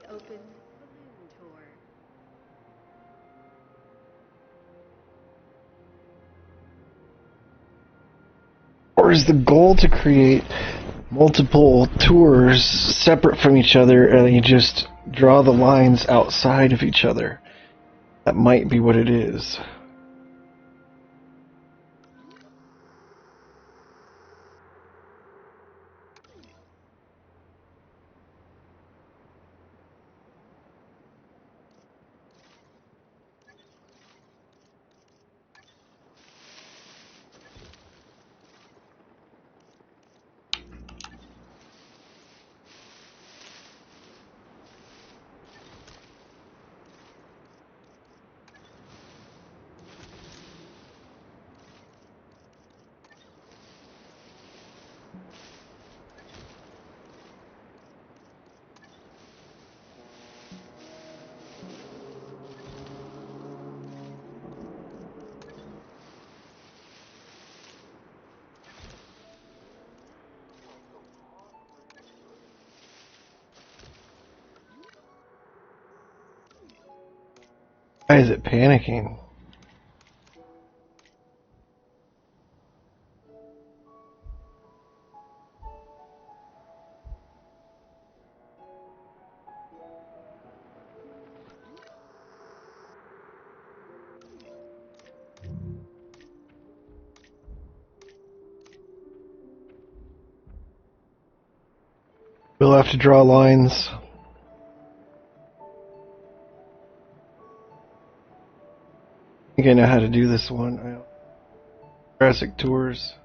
Open balloon tour. Or is the goal to create multiple tours separate from each other and you just draw the lines outside of each other? That might be what it is. Why is it panicking? I'll have to draw lines. I think I know how to do this one. Jurassic Tours.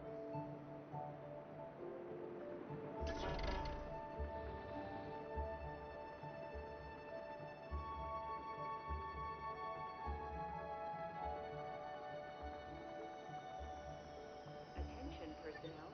Attention personnel.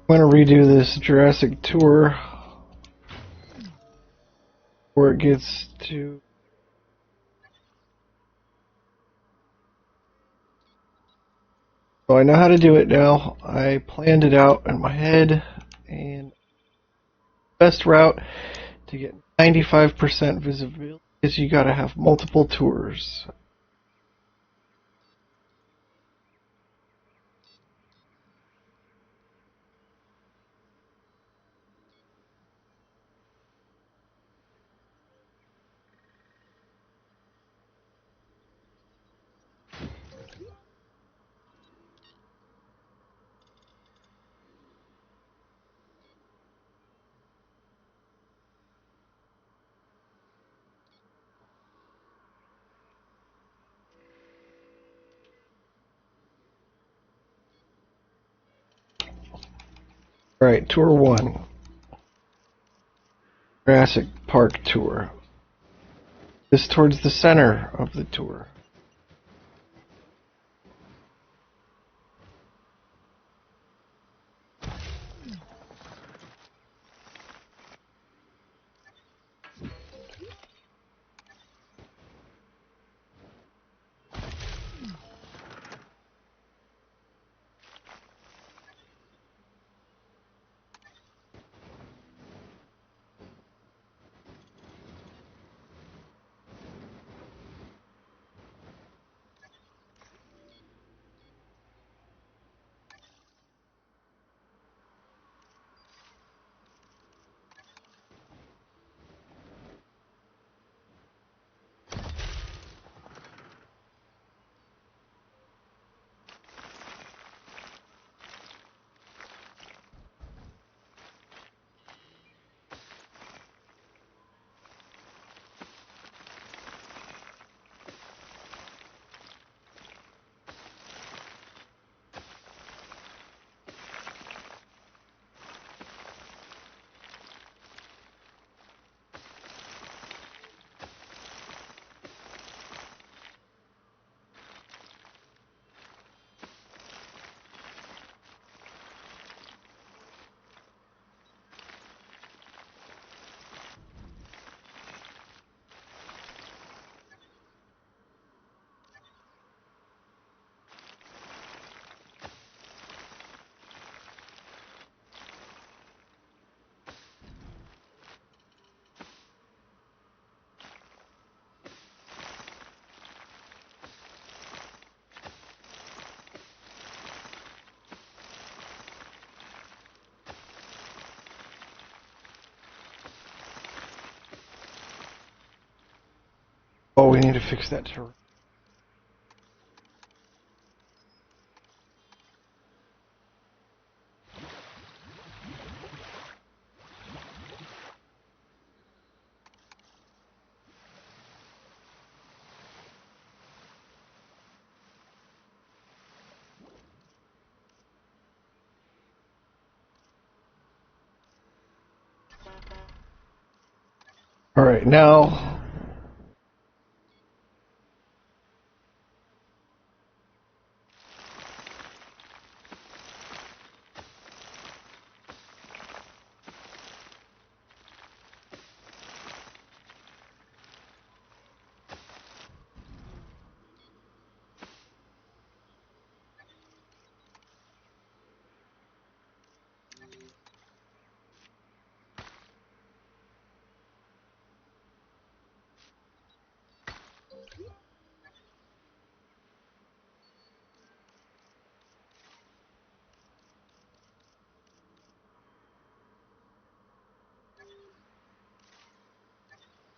I'm going to redo this Jurassic tour where it gets to... So I know how to do it now. I planned it out in my head, and best route to get 95% visibility is you got to have multiple tours. Alright, tour 1. Jurassic Park tour. This towards the center of the tour. Oh, we need to fix that terrain. All right, now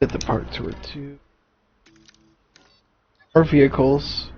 get the part to it too. Our vehicles.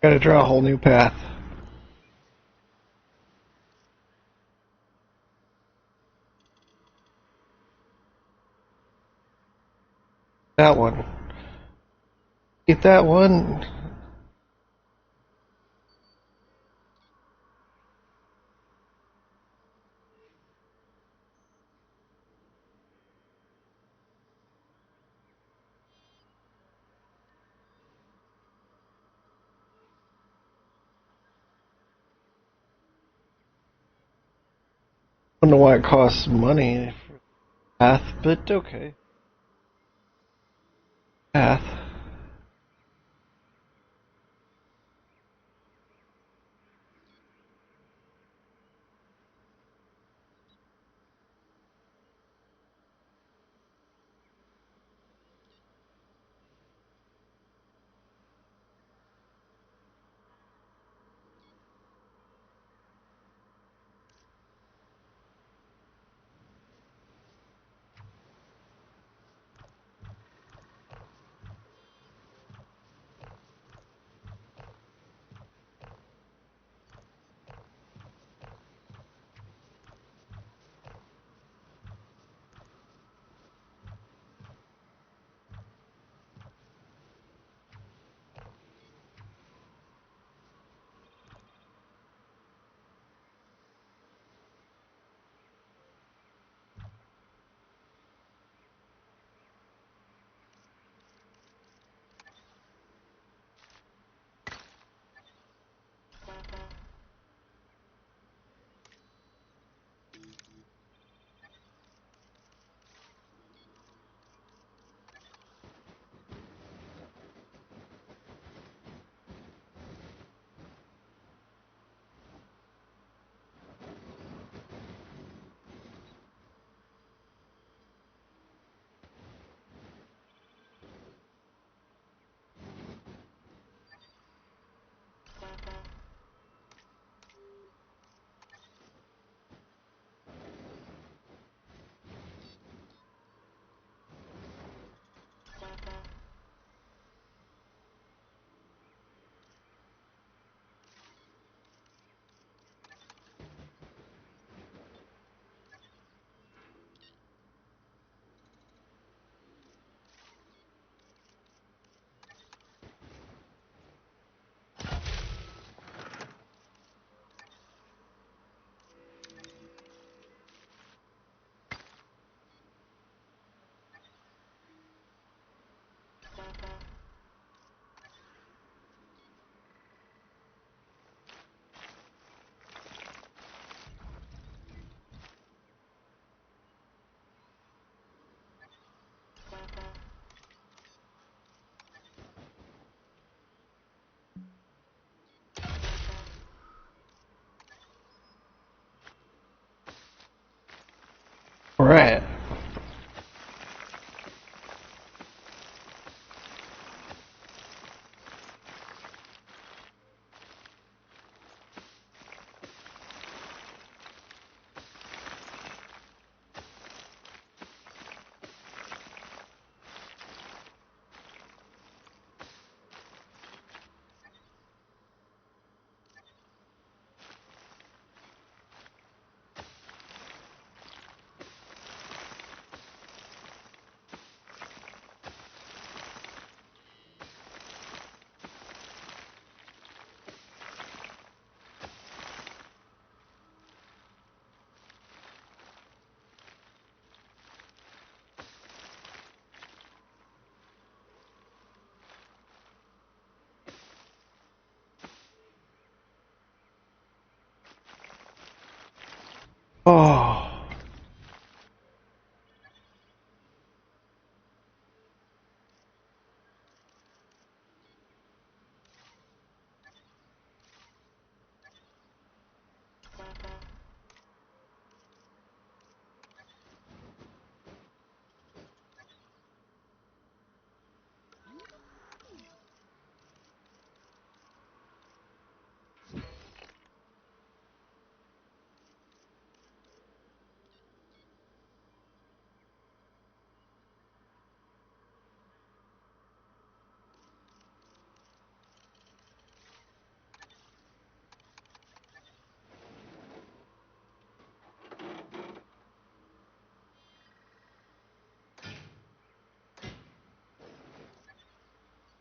Gotta draw a whole new path. That one. Get that one. I don't know why it costs money for path, but okay. Path.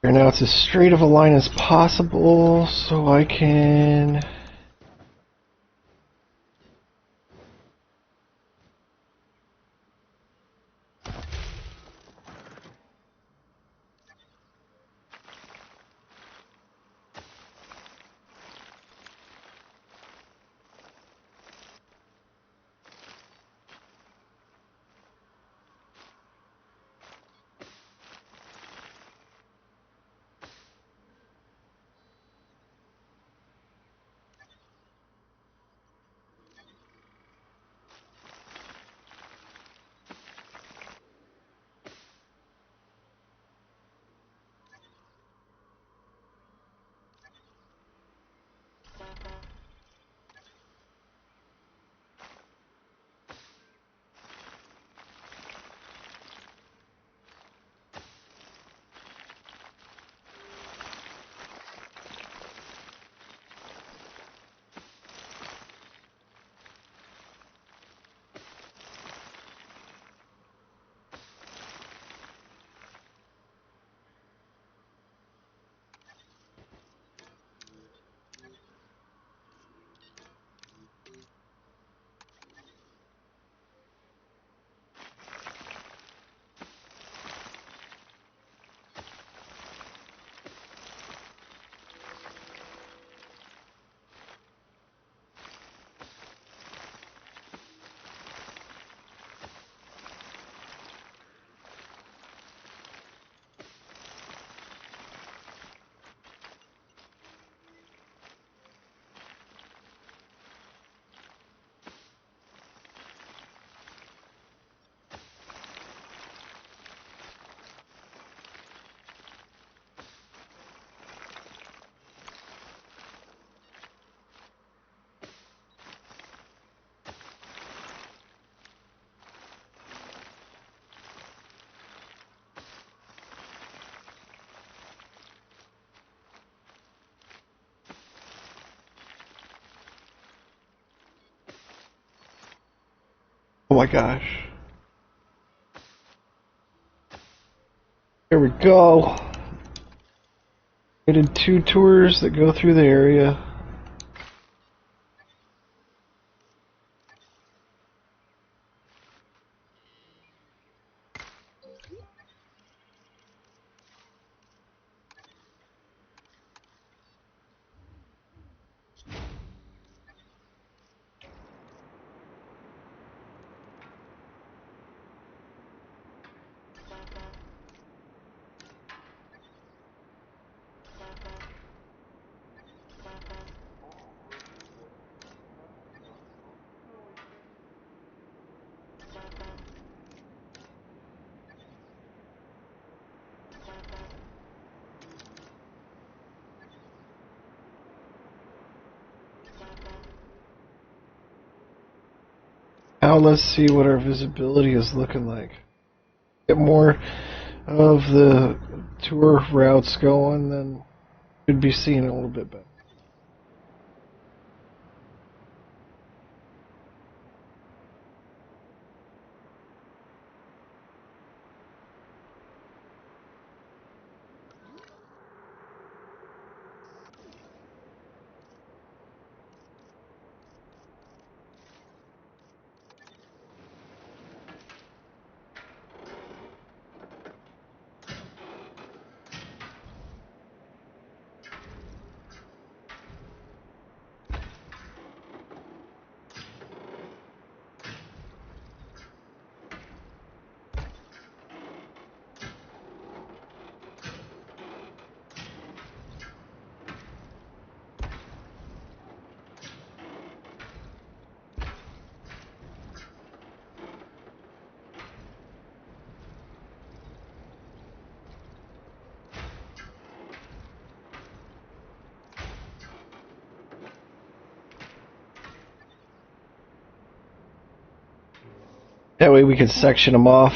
Here now it's as straight of a line as possible, so I can... Oh my gosh. Here we go. I did 2 tours that go through the area. Now let's see what our visibility is looking like. Get more of the tour routes going, then we'd be seeing it a little bit better. That way we can section them off.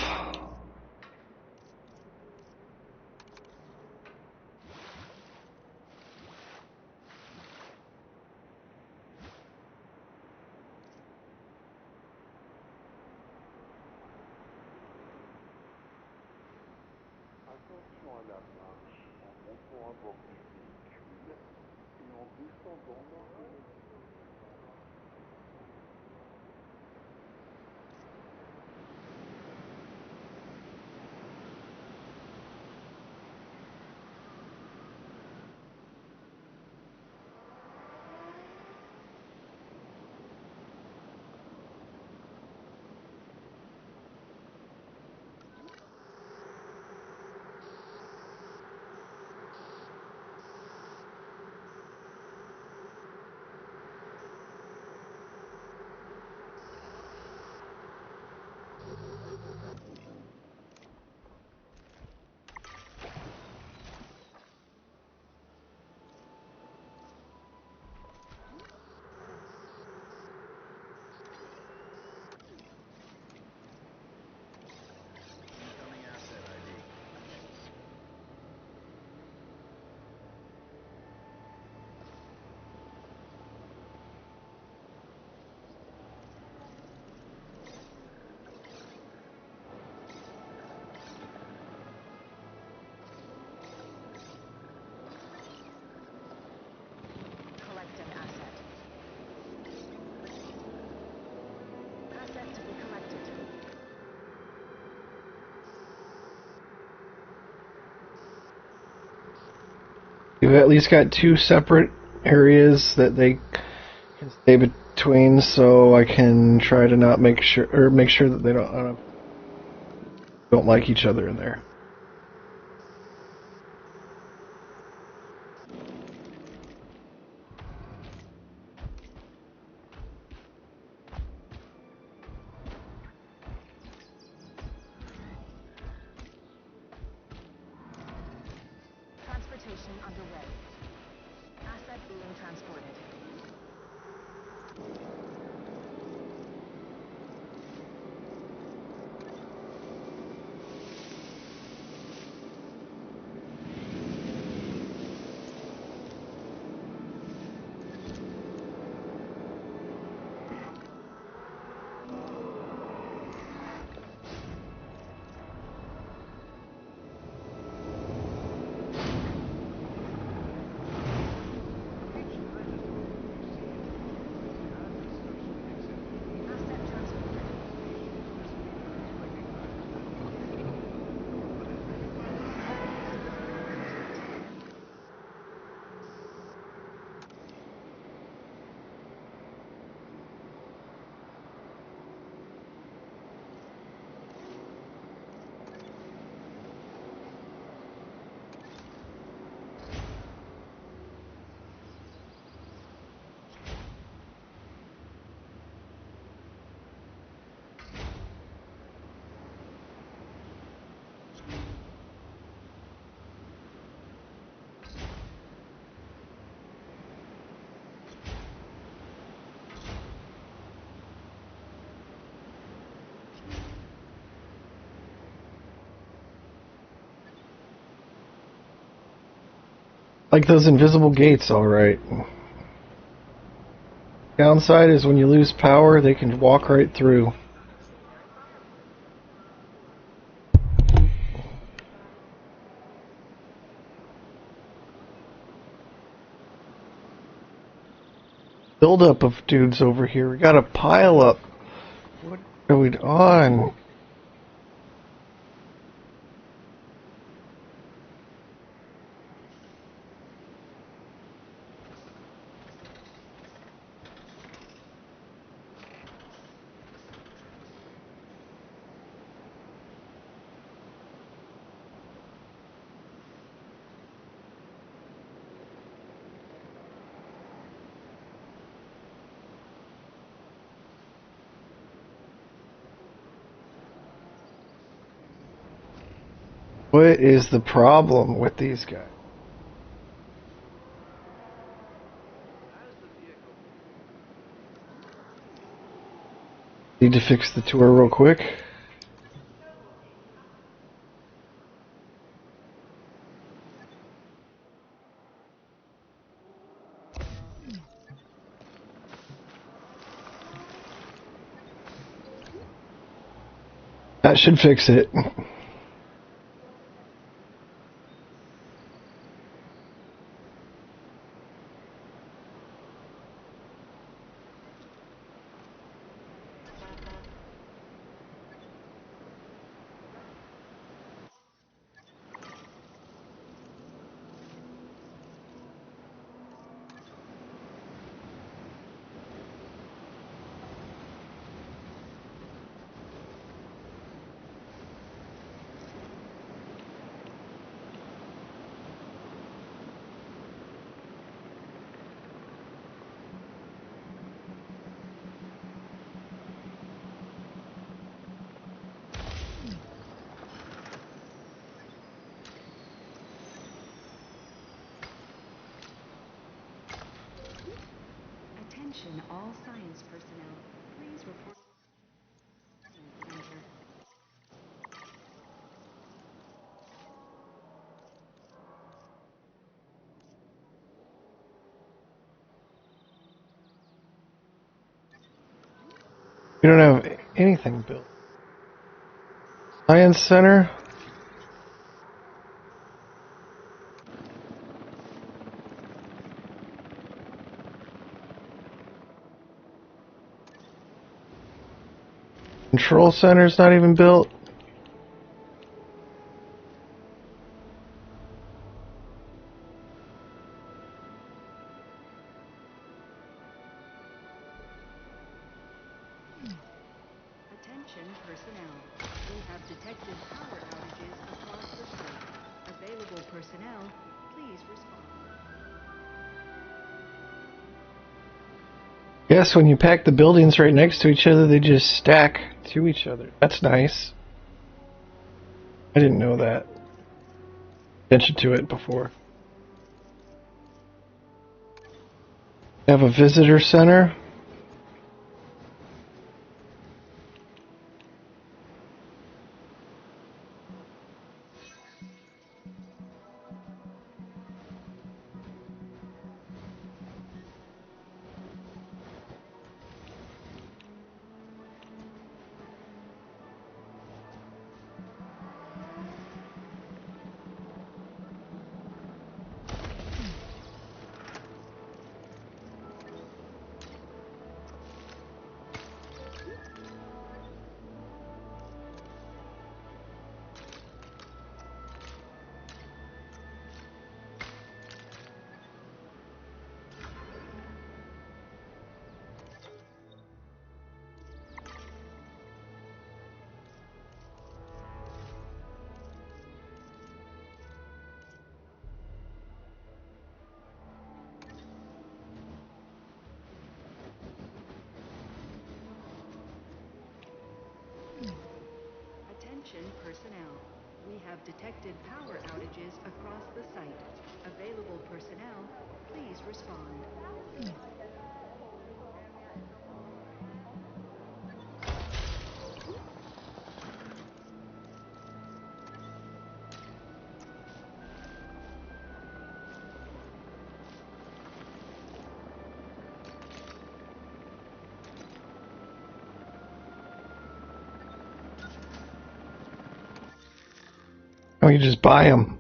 You've at least got two separate areas that they can stay between, so I can try to not make sure that they don't like each other in there. Transportation underway. Asset being transported. Like those invisible gates, alright. Downside is when you lose power, they can walk right through. Buildup of dudes over here. We got a pile up. What's going on? What is the problem with these guys? Need to fix the tour real quick. That should fix it. Attention all science personnel. Please report Science Center. We don't have anything built. Science Center? Control Center's not even built. Attention personnel. We have detected power outages across the site. Available personnel, please respond. Yes, when you pack the buildings right next to each other, they just stack to each other. That's nice. I didn't know that. Attention to it before. Have a visitor center. Attention personnel. We have detected power outages across the site. Available personnel, please respond. Oh, you just buy them.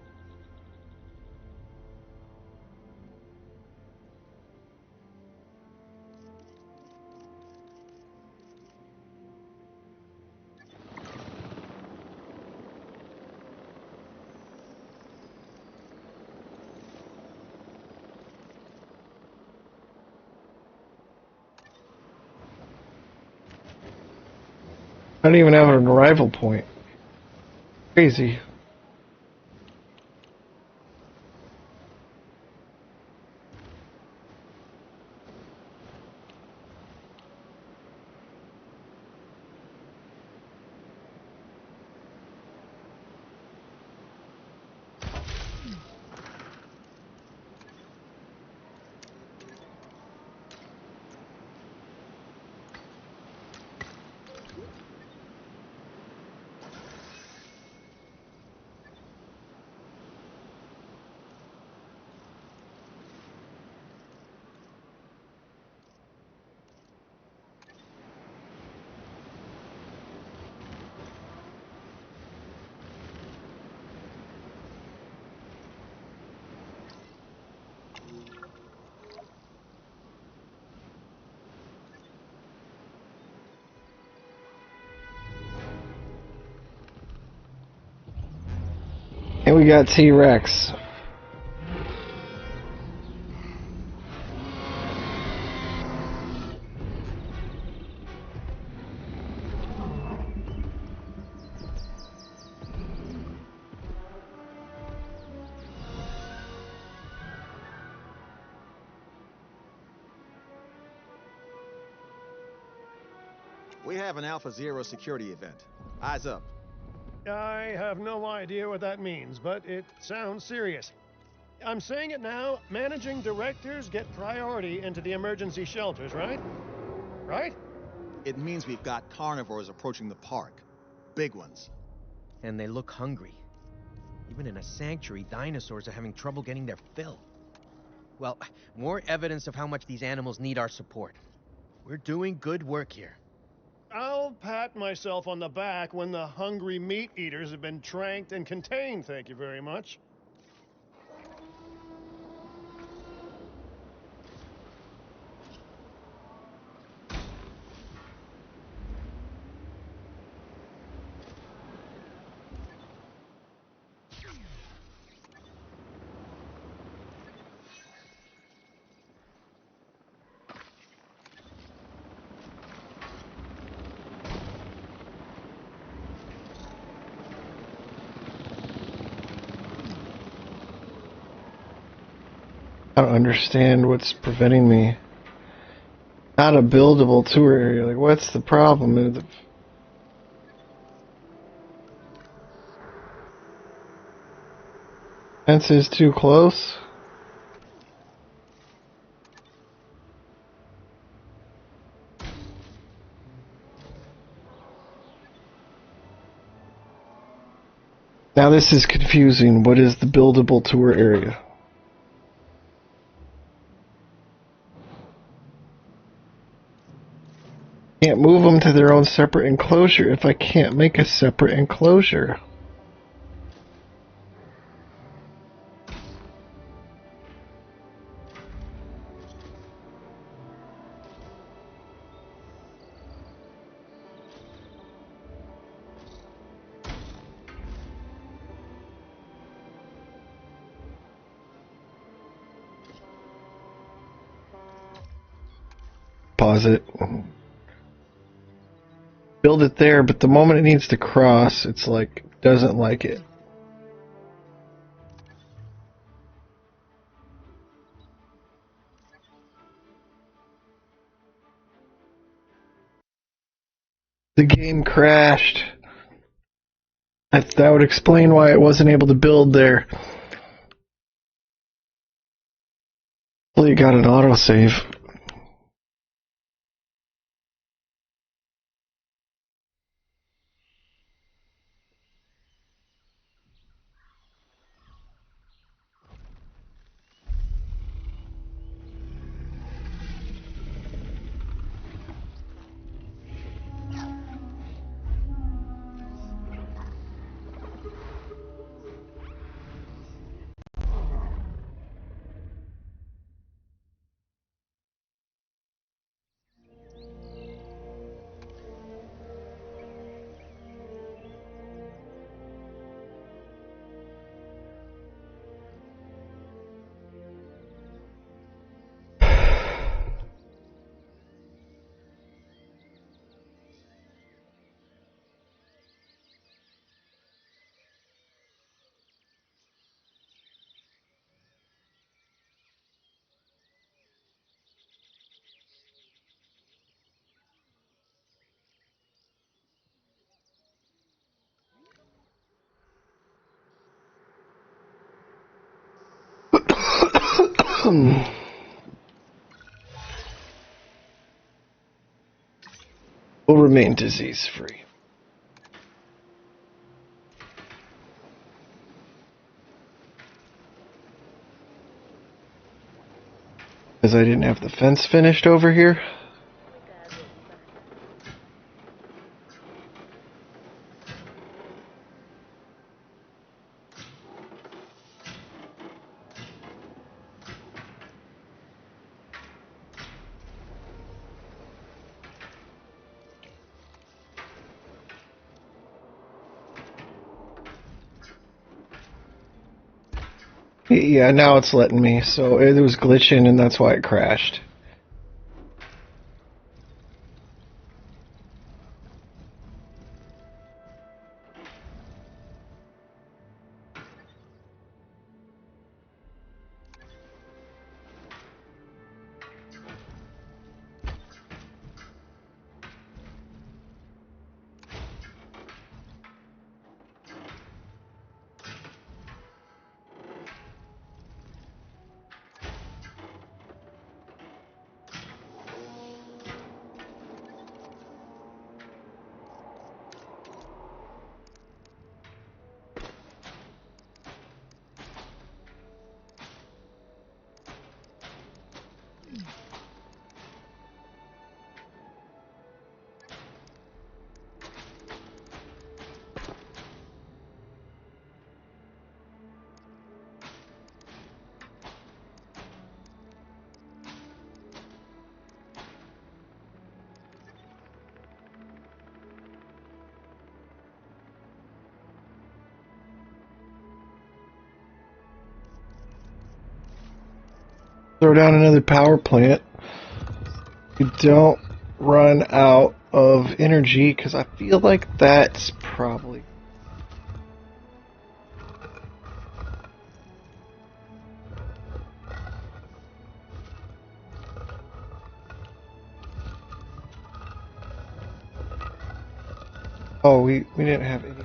I don't even have an arrival point. Crazy. And we got T-Rex. We have an Alpha Zero security event. Eyes up. I have no idea what that means, but it sounds serious. I'm saying it now. Managing directors get priority into the emergency shelters, right? Right? It means we've got carnivores approaching the park. Big ones. And they look hungry. Even in a sanctuary, dinosaurs are having trouble getting their fill. Well, more evidence of how much these animals need our support. We're doing good work here. I'll pat myself on the back when the hungry meat eaters have been tranked and contained, thank you very much. I don't understand what's preventing me. Not a buildable tour area. Like, what's the problem? Fence is too close. Now this is confusing. What is the buildable tour area? Can't move them to their own separate enclosure if I can't make a separate enclosure. Pause it. Build it there, but the moment it needs to cross, it's like, doesn't like it. The game crashed. That would explain why it wasn't able to build there. Hopefully it got an autosave. Will remain disease-free. Because I didn't have the fence finished over here. Yeah, now it's letting me, so it was glitching and that's why it crashed. throw down another power plant. We don't run out of energy, because I feel like that's probably... Oh, we didn't have any...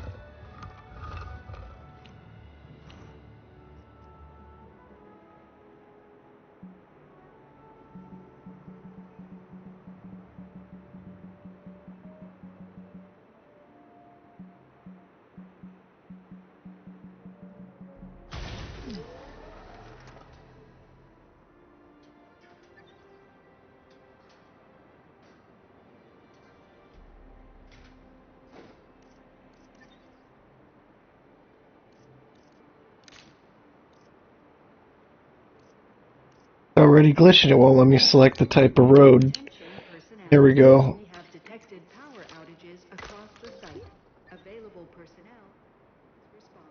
Already glitching it won't let me select the type of road. There we go. We have detected power outages across the site. Available personnel, respond.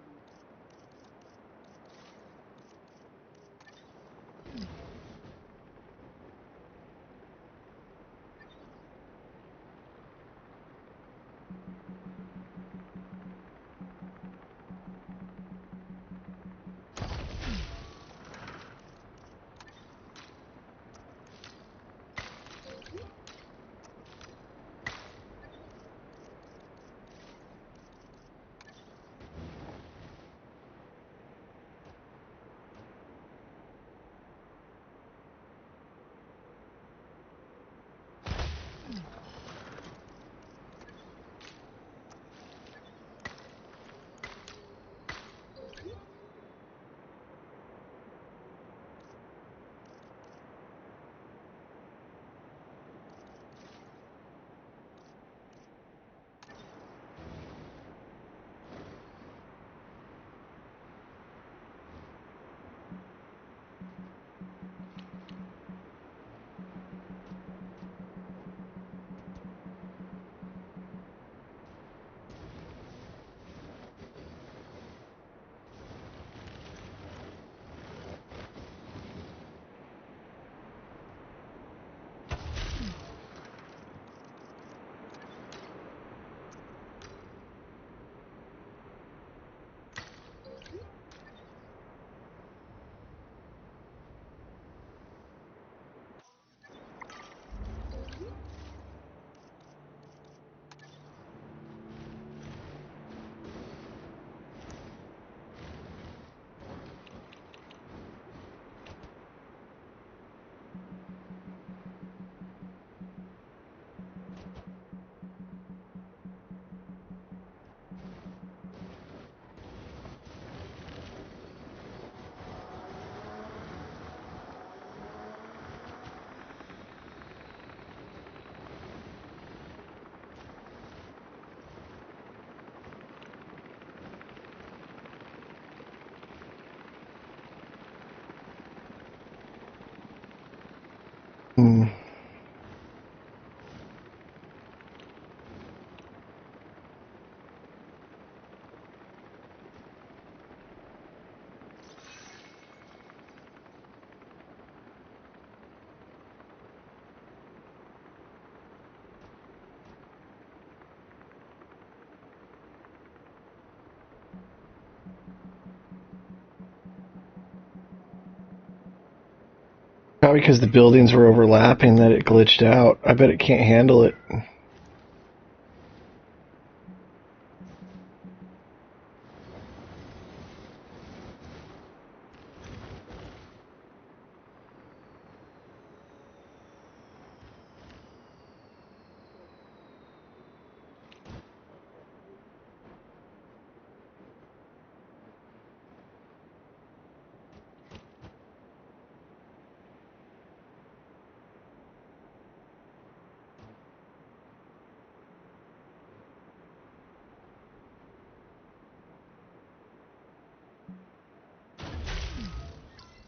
Probably because the buildings were overlapping that it glitched out. I bet it can't handle it.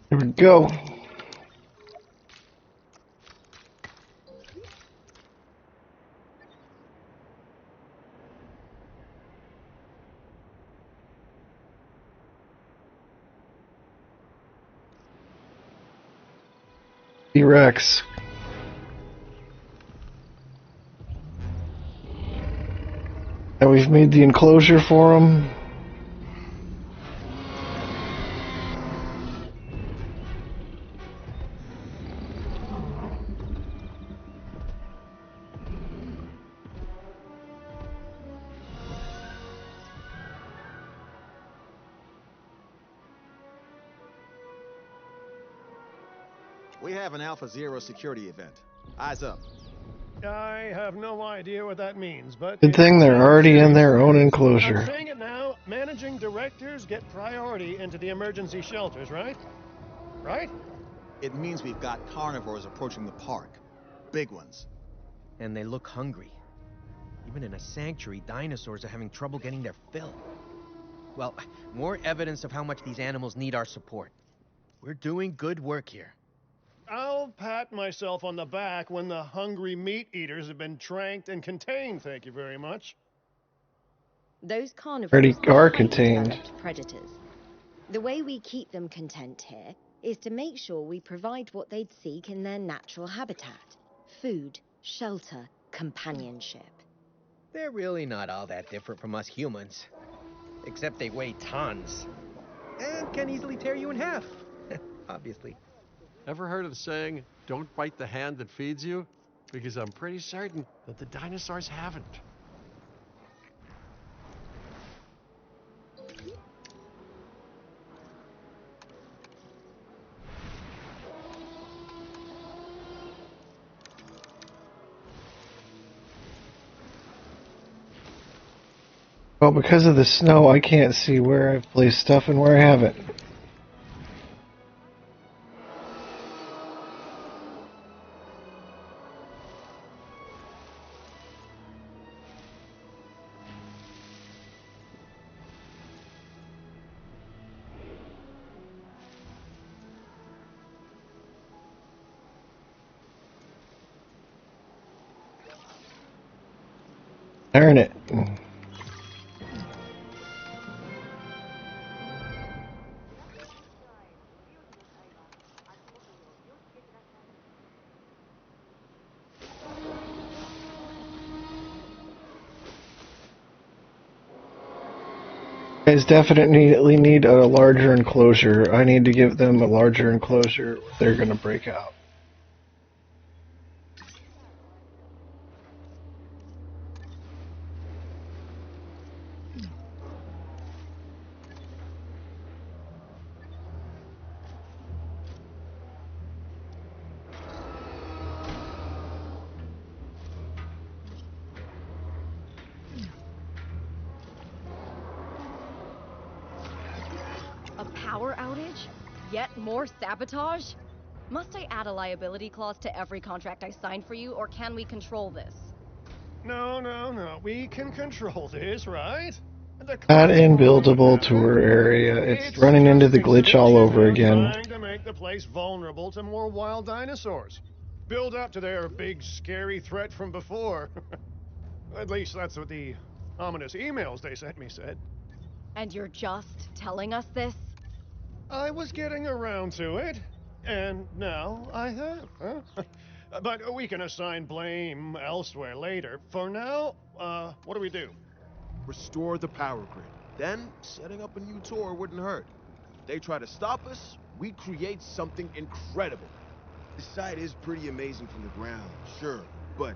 There we go. T-Rex. Now we've made the enclosure for him. We have an Alpha Zero security event. Eyes up. I have no idea what that means, but... Good thing they're already in their own I'm enclosure. saying it now. Managing directors get priority into the emergency shelters, right? Right? It means we've got carnivores approaching the park. Big ones. And they look hungry. Even in a sanctuary, dinosaurs are having trouble getting their fill. Well, more evidence of how much these animals need our support. We're doing good work here. I'll pat myself on the back when the hungry meat eaters have been tranked and contained, thank you very much. Those carnivores Already are highly contained. developed predators. The way we keep them content here is to make sure we provide what they'd seek in their natural habitat. Food, shelter, companionship. They're really not all that different from us humans. Except they weigh tons. And can easily tear you in half. Obviously. Ever heard of the saying, don't bite the hand that feeds you? Because I'm pretty certain that the dinosaurs haven't. Well, because of the snow, I can't see where I've placed stuff and where I haven't. Darn it. Guys definitely need a larger enclosure. I need to give them a larger enclosure. They're gonna break out. A power outage? Yet more sabotage? Must I add a liability clause to every contract I sign for you, or can we control this? No. We can control this, right? Not in buildable tour area. It's running into the glitch all over again. Trying to make the place vulnerable to more wild dinosaurs. Build up to their big, scary threat from before. At least that's what the ominous emails they sent me said. And you're just telling us this? I was getting around to it, and now I have. Huh? But we can assign blame elsewhere later. For now, what do we do? Restore the power grid. Then, setting up a new tour wouldn't hurt. If they try to stop us, we create something incredible. This site is pretty amazing from the ground, sure, but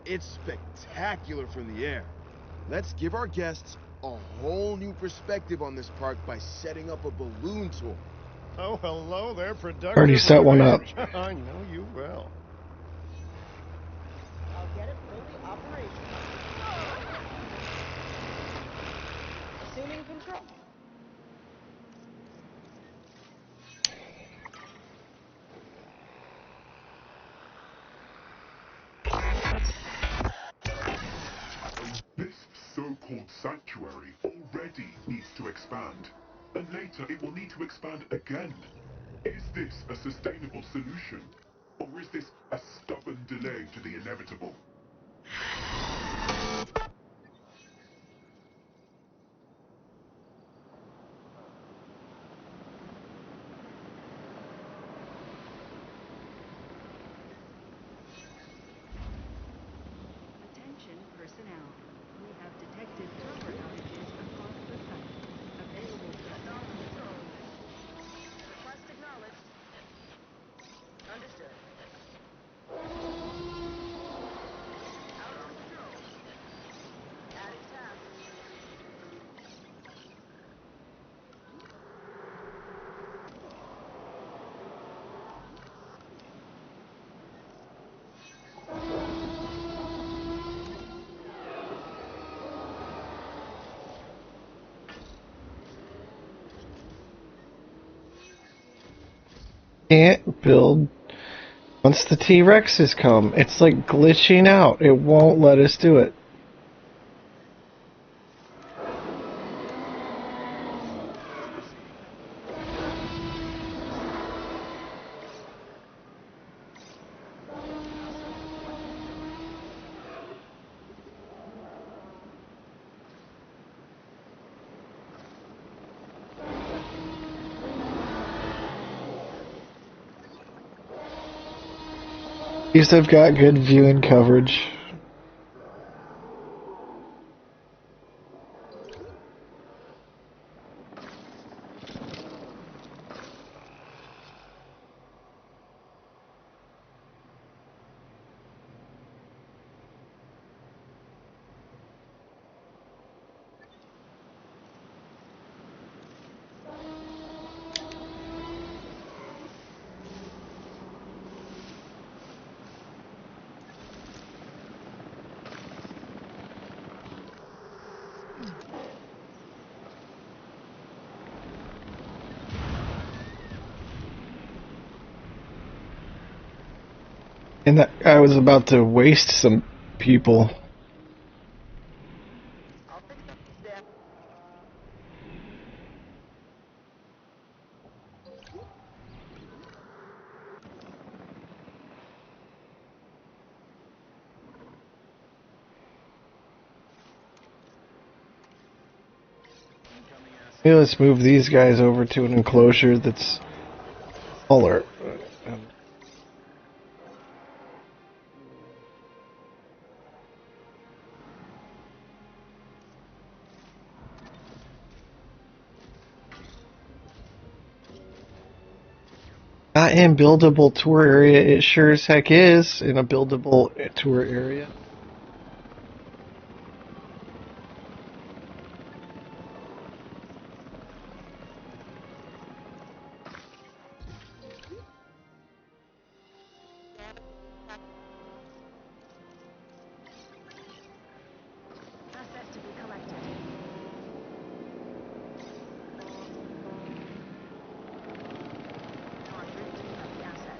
it's spectacular from the air. Let's give our guests a whole new perspective on this park by setting up a balloon tour. Oh, hello there, productive. Already set one up. I know you will. I'll get it fully operational. Assuming control. This so-called sanctuary already needs to expand, and later it will need to expand again. Is this a sustainable solution, or is this a stubborn delay to the inevitable? Can't build once the T-Rexes come. It's like glitching out. It won't let us do it. At least I've got good viewing coverage. And that I was about to waste some people. Hey, let's move these guys over to an enclosure that's smaller. Not in buildable tour area. It sure as heck is in a buildable tour area. Assets to be collected. Target to the asset.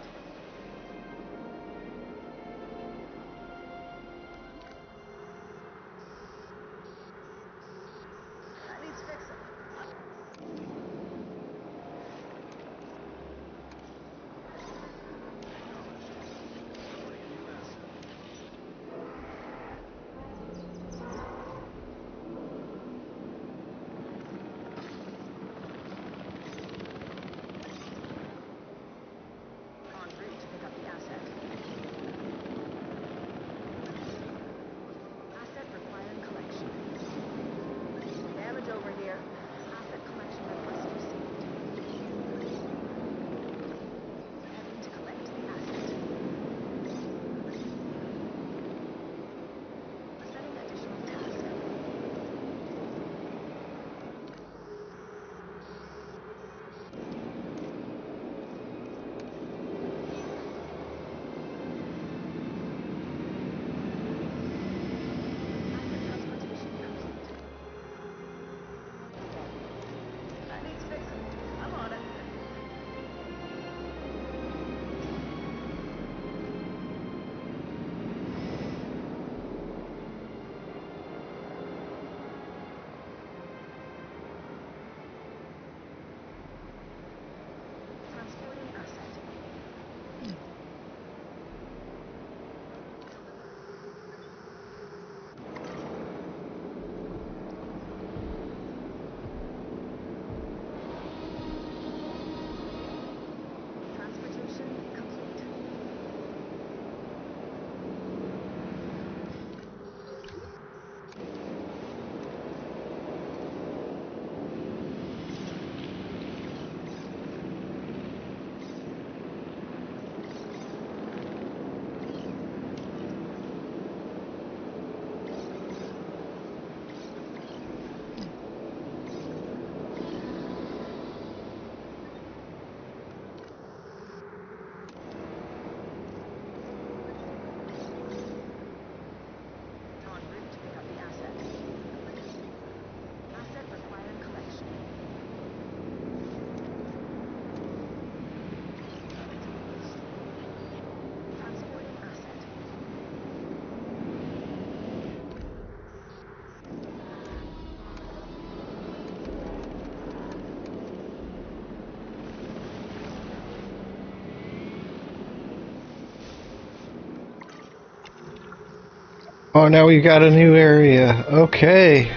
Oh, now we got a new area. Okay.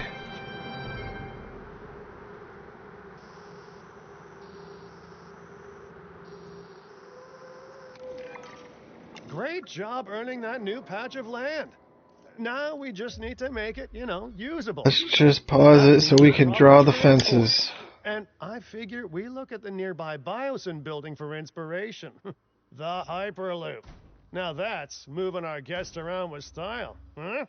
Great job earning that new patch of land. Now we just need to make it, usable. Let's just pause it so we can draw the fences. And I figure we look at the nearby Biosyn building for inspiration. The Hyperloop. Now that's moving our guests around with style, huh?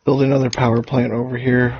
Build another power plant over here.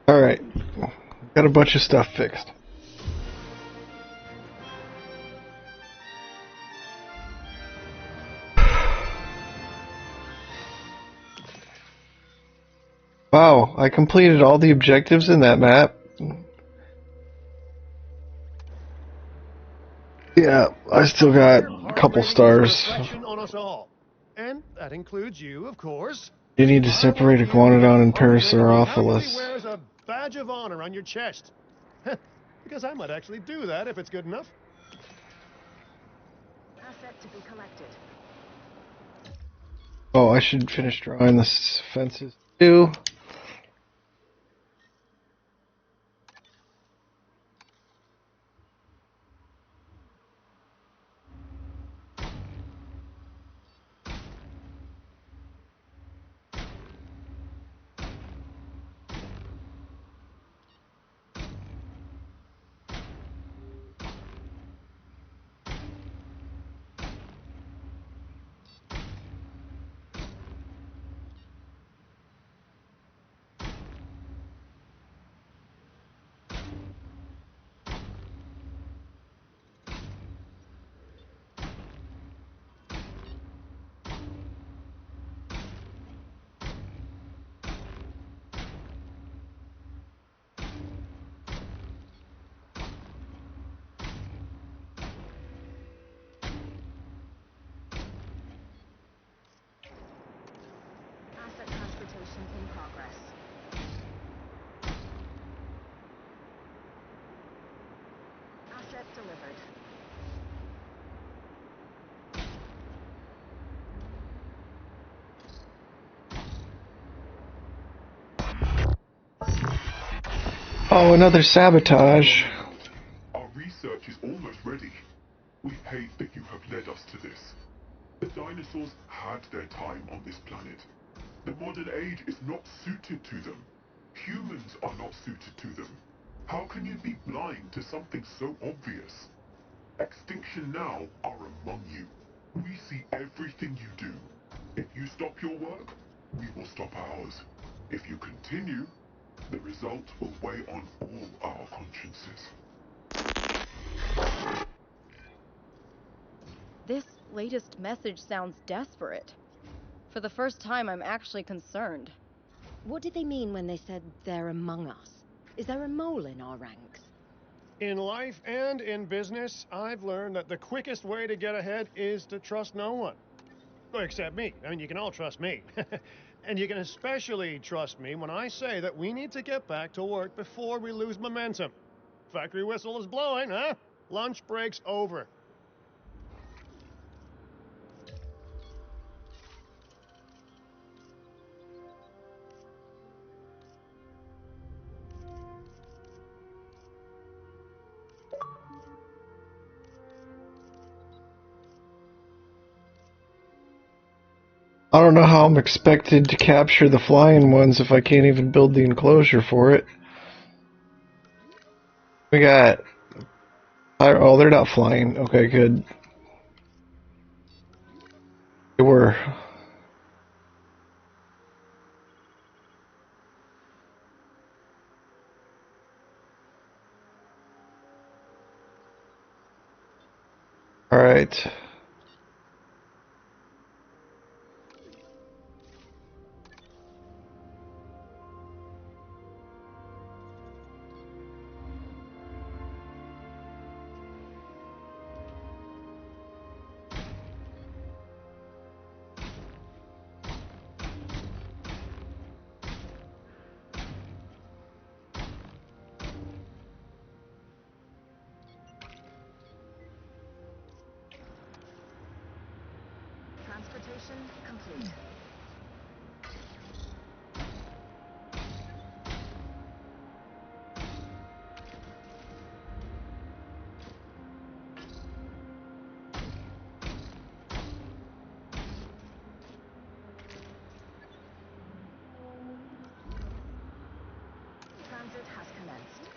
Alright. Got a bunch of stuff fixed. Wow, I completed all the objectives in that map. Yeah, I still got a couple stars. On us all. And that includes you, of course. You need to separate Iguanodon and Parasaurolophus. Wears a badge of honor on your chest. Because I might actually do that if it's good enough. Asset to be collected. Oh, I should finish drawing the fences too. Construction in progress. Asset delivered. Oh, another sabotage. Our research is almost ready. We hate that you have led us to this. The dinosaurs had their time on this planet. The modern age is not suited to them. Humans are not suited to them. How can you be blind to something so obvious? Extinction now are among you. We see everything you do. If you stop your work, we will stop ours. If you continue, the result will weigh on all our consciences. This latest message sounds desperate. For the first time, I'm actually concerned. What did they mean when they said they're among us? Is there a mole in our ranks? In life and in business, I've learned that the quickest way to get ahead is to trust no one. Well, except me. I mean, you can all trust me. And you can especially trust me when I say that we need to get back to work before we lose momentum. Factory whistle is blowing, huh? Lunch break's over. I don't know how I'm expected to capture the flying ones if I can't even build the enclosure for it. We got... Oh, they're not flying. Okay, good. They were. Alright. Transportation complete. Transit has commenced.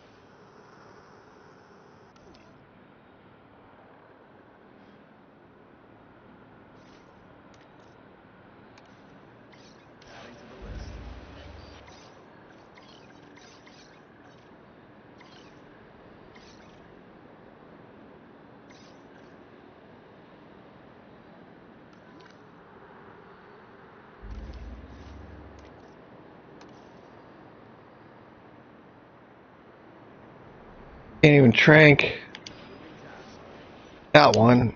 Adding to the list. Can't even trank. That one.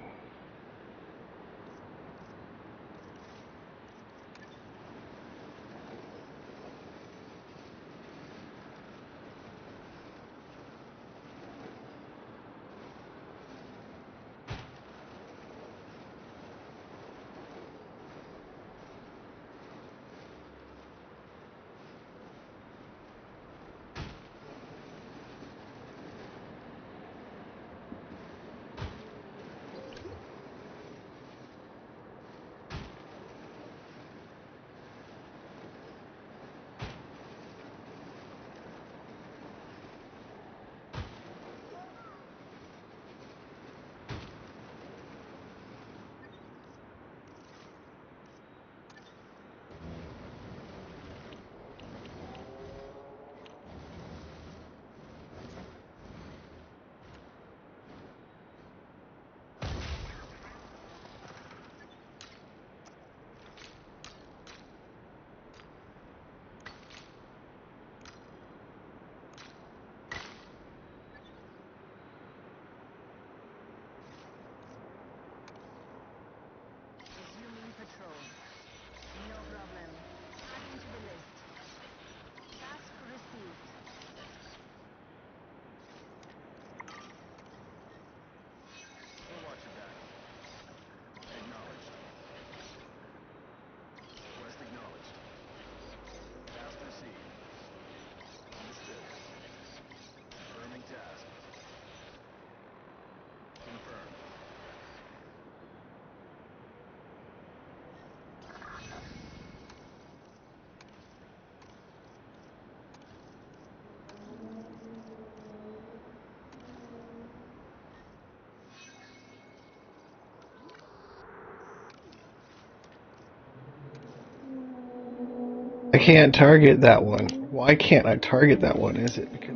I can't target that one. Why can't I target that one? Is it because...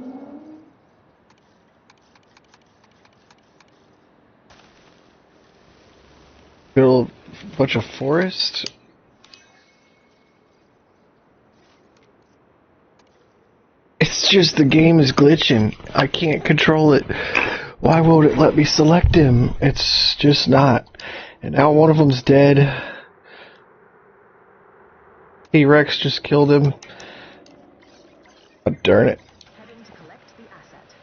Little bunch of forest? It's just the game is glitching. I can't control it. Why won't it let me select him? It's just not. And now one of them's dead. T-Rex just killed him. Oh, darn it. Heading to collect the asset.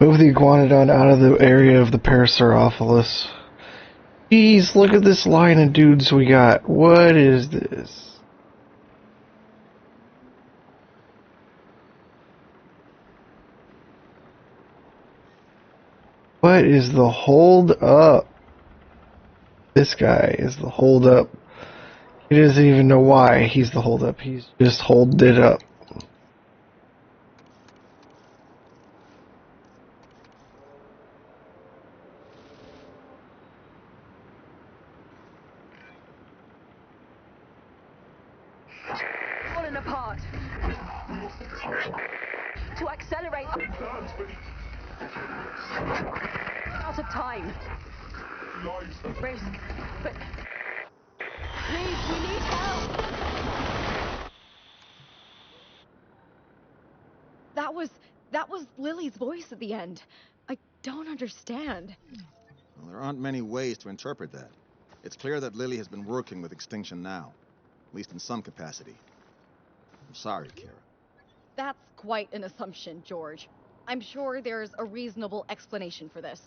Move the iguanodon out of the area of the Parasaurolophus. Jeez, look at this line of dudes we got. What is this? What is the hold up? This guy is the hold up. He doesn't even know why he's the hold up. He's just holding it up. Falling apart. To accelerate. Out of time. Risk. But please, we need help. That was Lily's voice at the end. I don't understand. Well, there aren't many ways to interpret that. It's clear that Lily has been working with Extinction Now, at least in some capacity. I'm sorry, Kira. That's quite an assumption, George. I'm sure there's a reasonable explanation for this.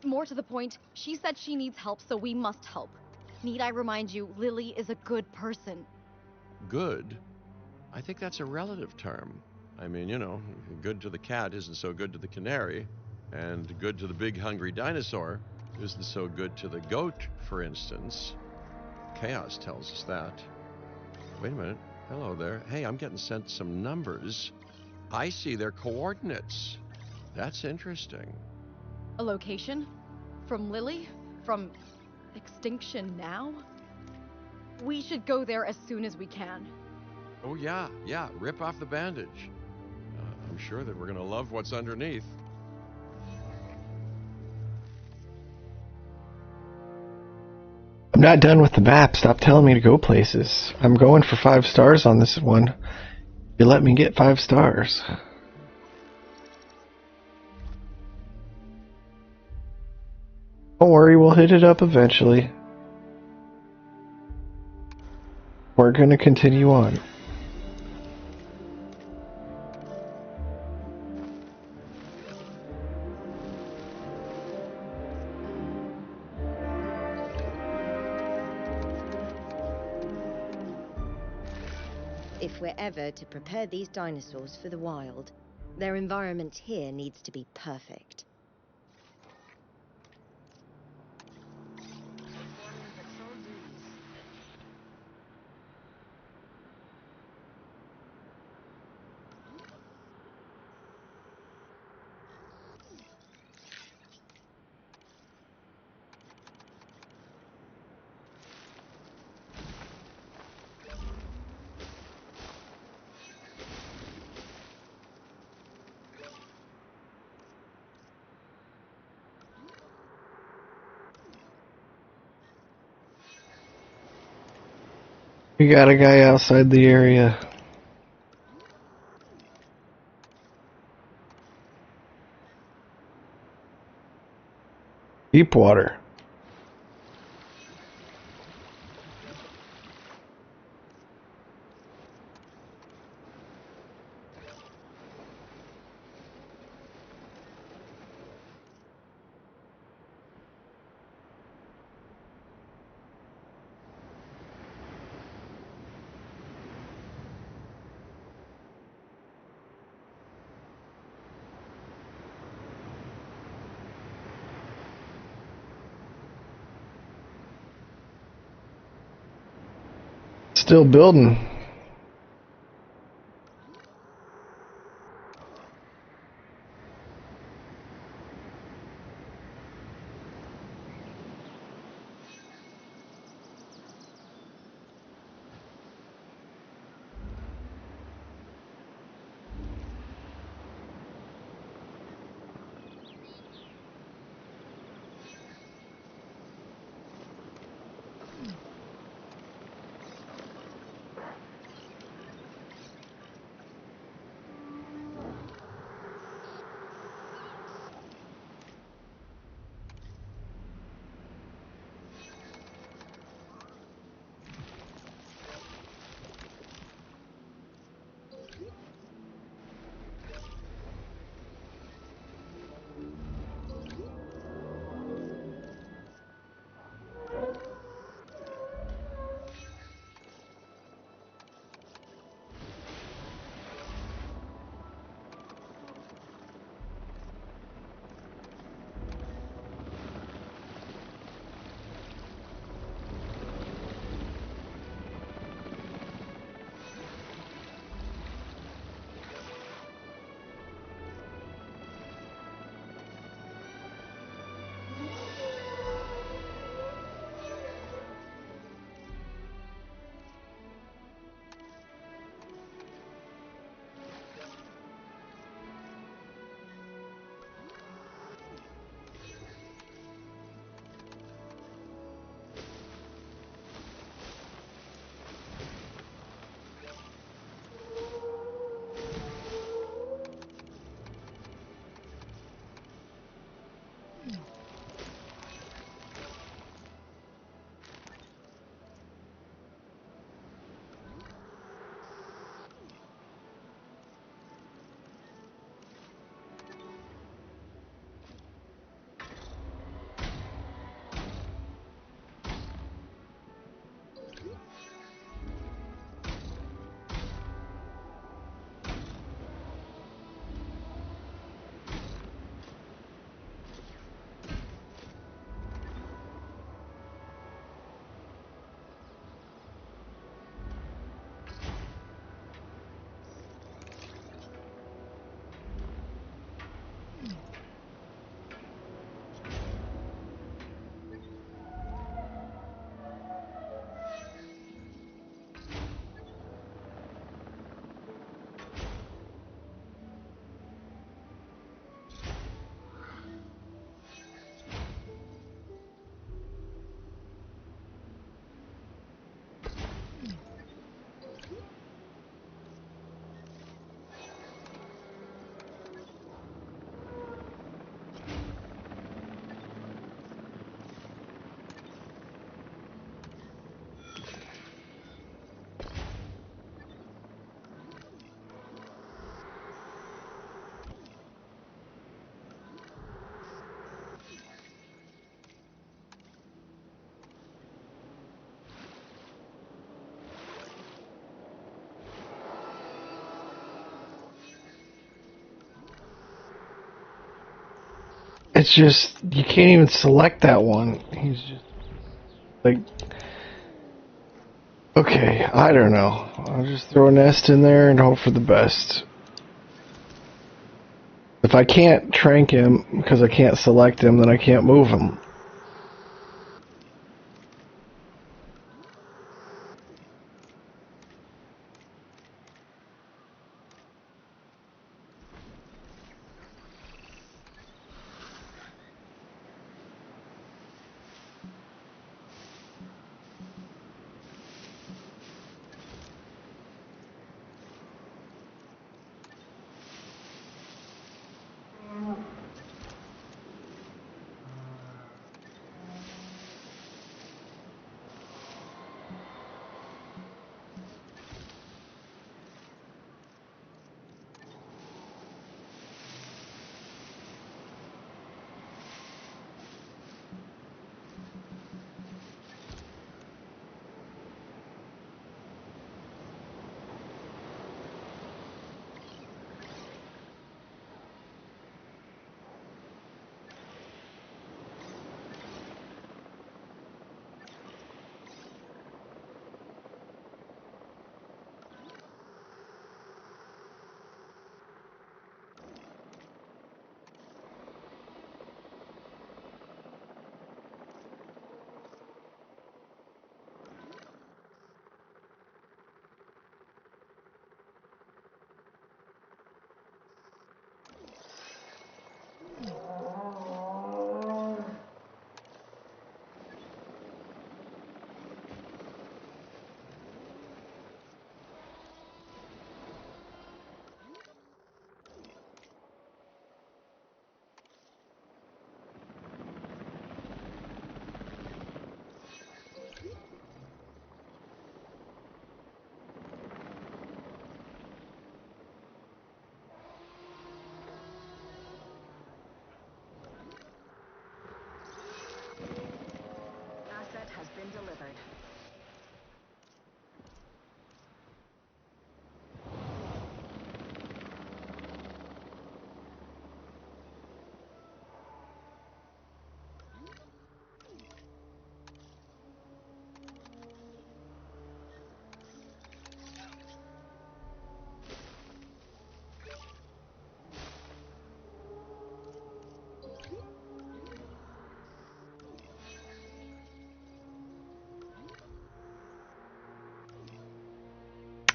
More to the point, she said she needs help, so we must help. Need I remind you, Lily is a good person. Good? I think that's a relative term. I mean, you know, good to the cat isn't so good to the canary, and good to the big hungry dinosaur isn't so good to the goat, for instance. Chaos tells us that. Wait a minute. Hello there. Hey, I'm getting sent some numbers. I see their coordinates. That's interesting. A location? From Lily? From Extinction Now? We should go there as soon as we can. Oh, yeah, rip off the bandage. I'm sure that we're gonna love what's underneath. I'm not done with the map. Stop telling me to go places. I'm going for 5 stars on this one. You let me get 5 stars. Don't worry, we'll hit it up eventually. We're gonna continue on. If we're ever to prepare these dinosaurs for the wild, their environment here needs to be perfect. We got a guy outside the area. Deep water. still building. It's just, you can't even select that one. He's just, like, okay, I don't know. I'll just throw a nest in there and hope for the best. If I can't trank him because I can't select him, then I can't move him.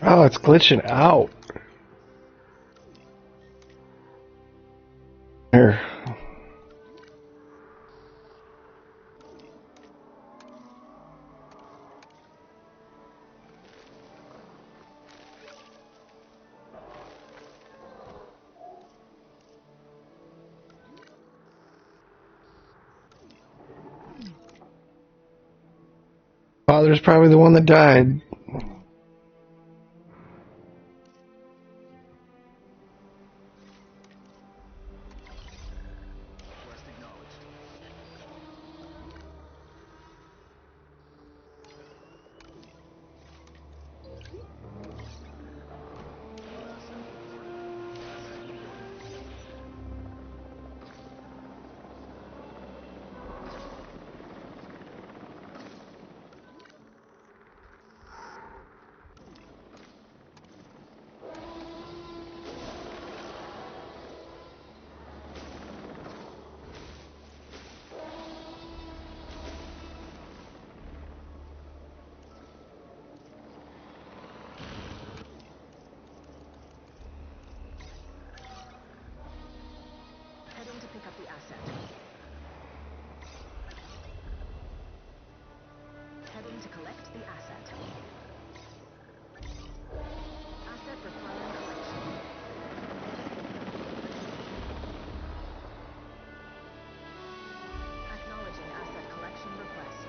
Oh, it's glitching out. Here. Father's probably the one that died. Heading to pick up the asset. Heading to collect the asset. Asset requiring collection. Acknowledging asset collection request.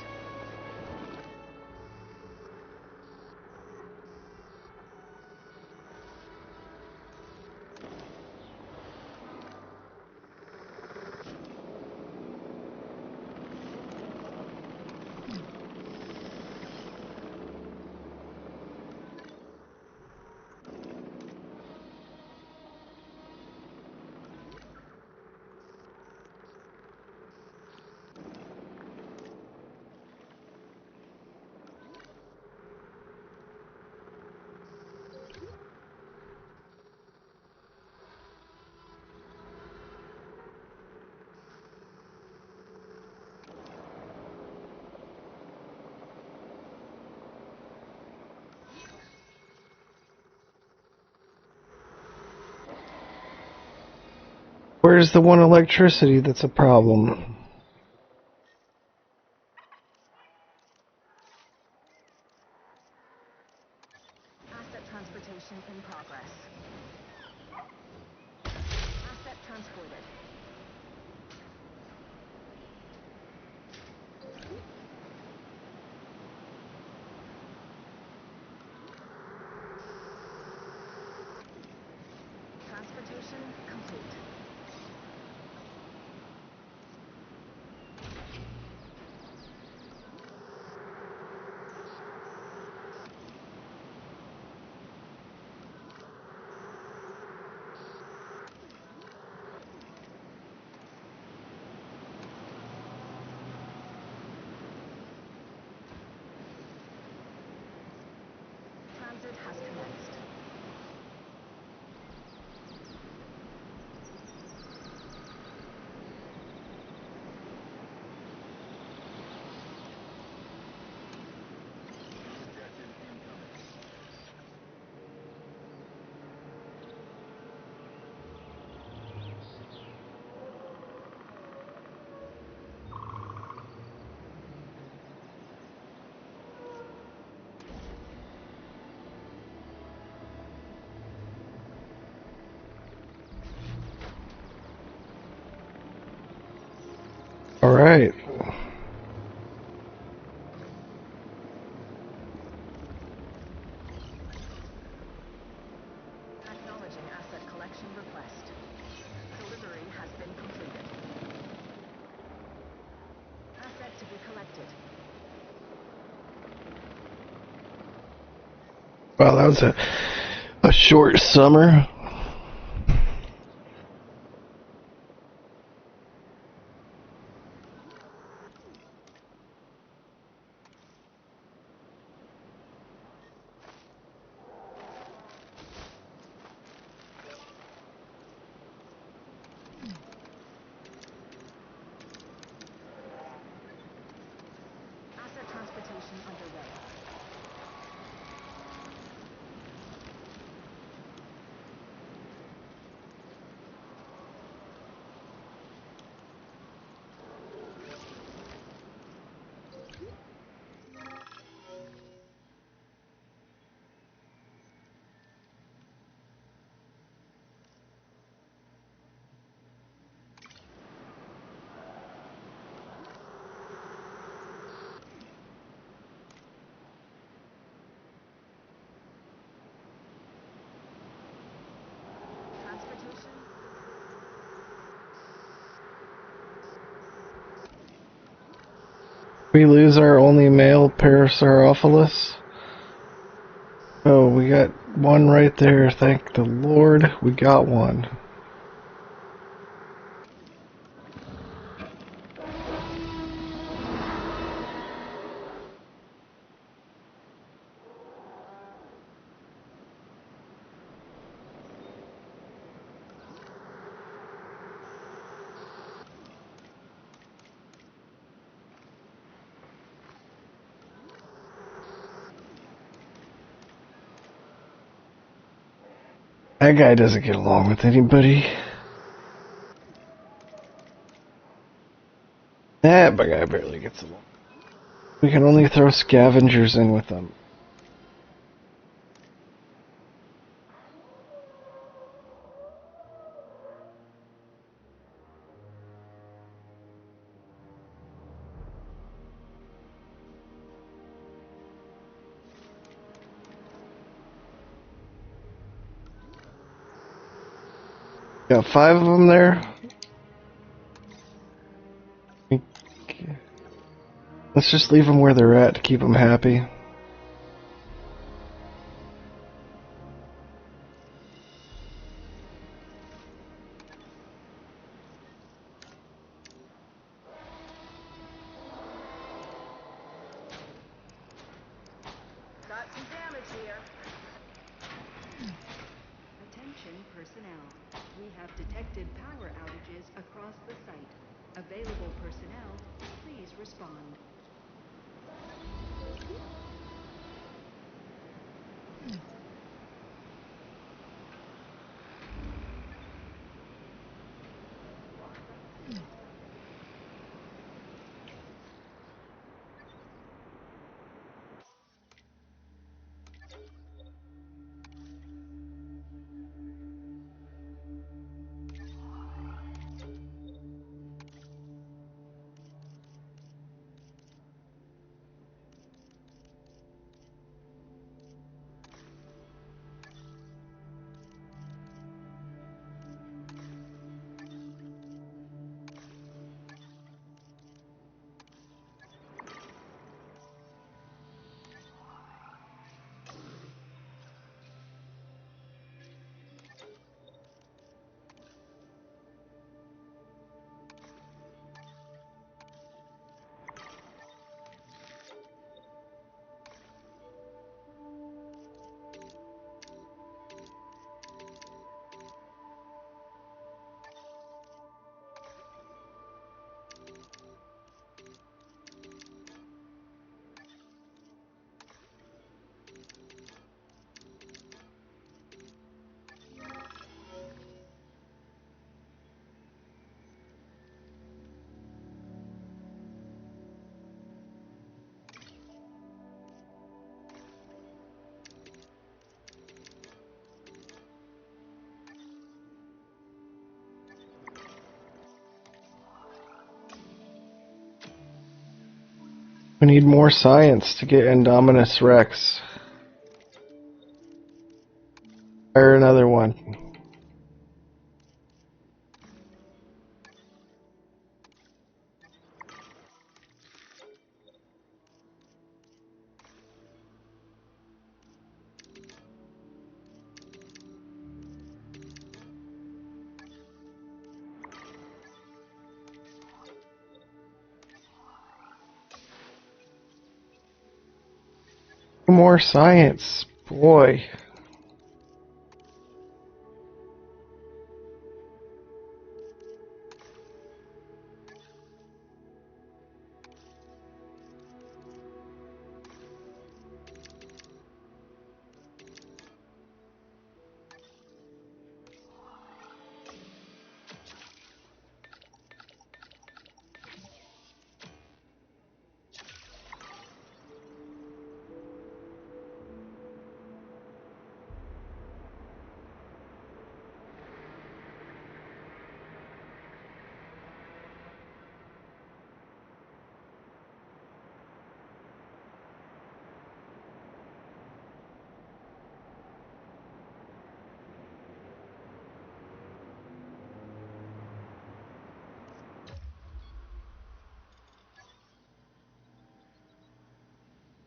Where's the one electricity that's a problem? Asset transportation in progress. Asset transported. Transportation complete. Transit has commenced. All right. Acknowledging asset collection request. Delivery has been completed. Asset to be collected. Well, that was a short summer. Asset transportation underway. We lose our only male Parasaurolophus. Oh, we got one right there. Thank the Lord, we got one. That guy doesn't get along with anybody. That guy barely gets along. We can only throw scavengers in with them. Got 5 of them there. Let's just leave them where they're at to keep them happy. Got some damage here. Attention personnel. We have detected power outages across the site. Available personnel, please respond. We need more science to get Indominus Rex. Fire another one. More science, boy.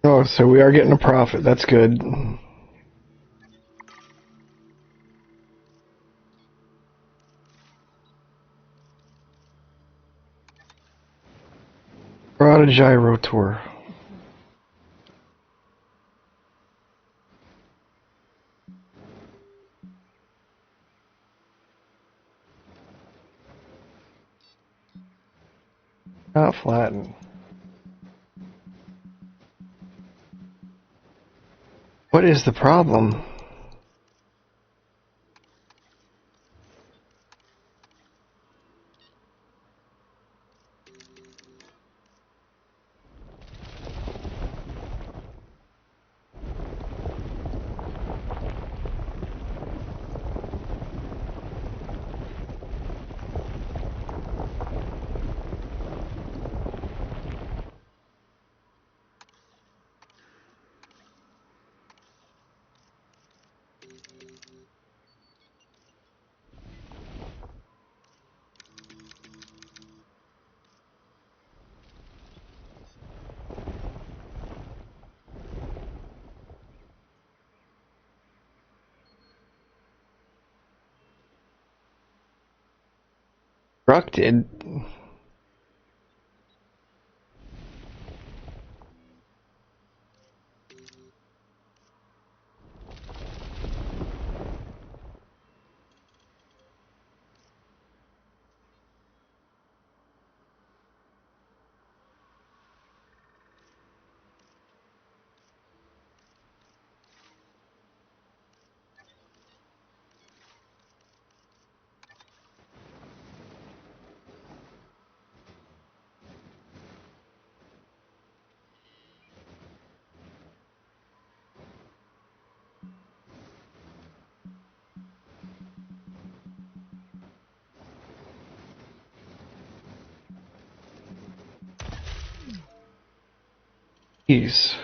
Oh, so we are getting a profit. That's good. Brought a gyro tour. Not flatten. What is the problem? Constructed. Jeez.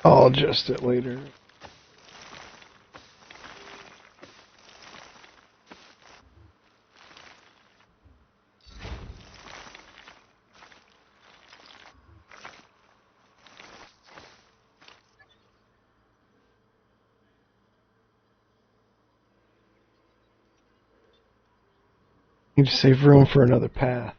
I'll adjust it later. Need to save room for another path.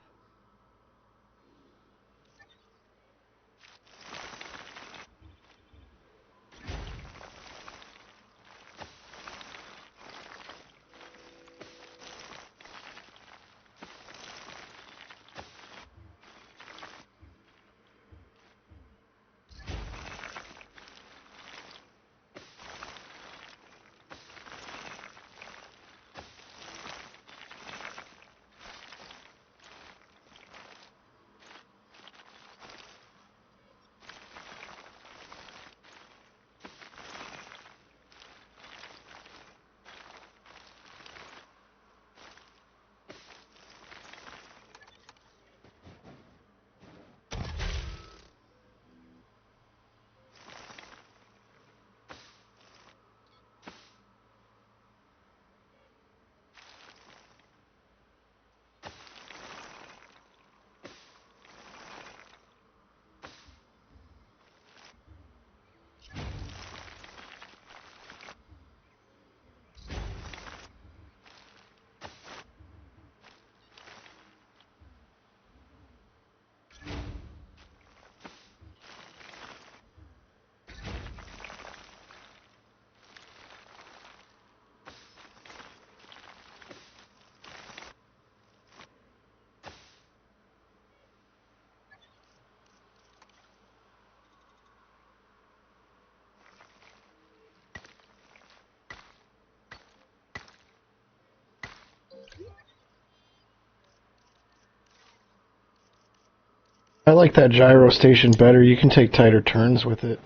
I like that gyro station better. You can take tighter turns with it.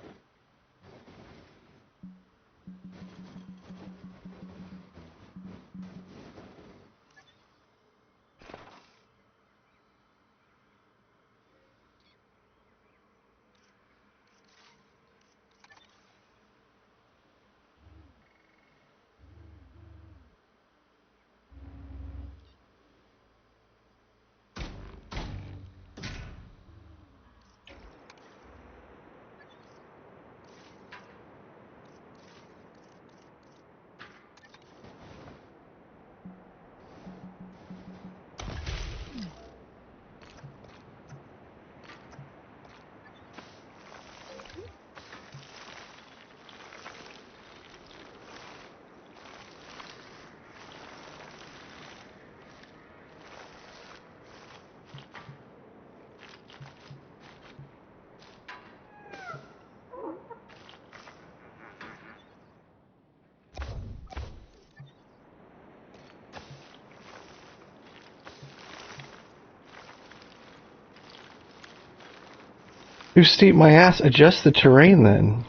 Too steep my ass. Adjust the terrain then.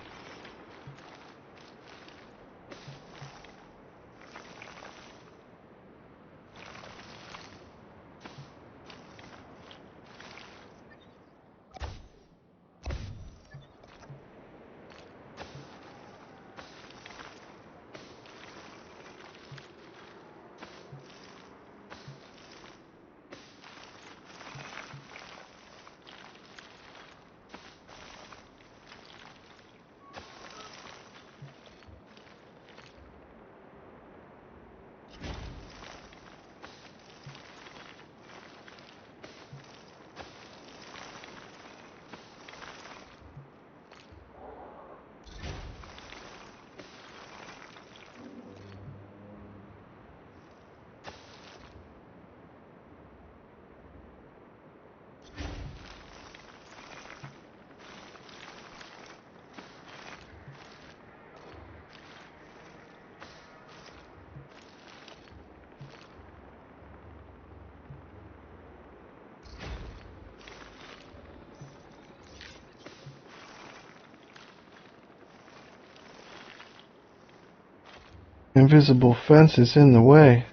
Invisible fence is in the way.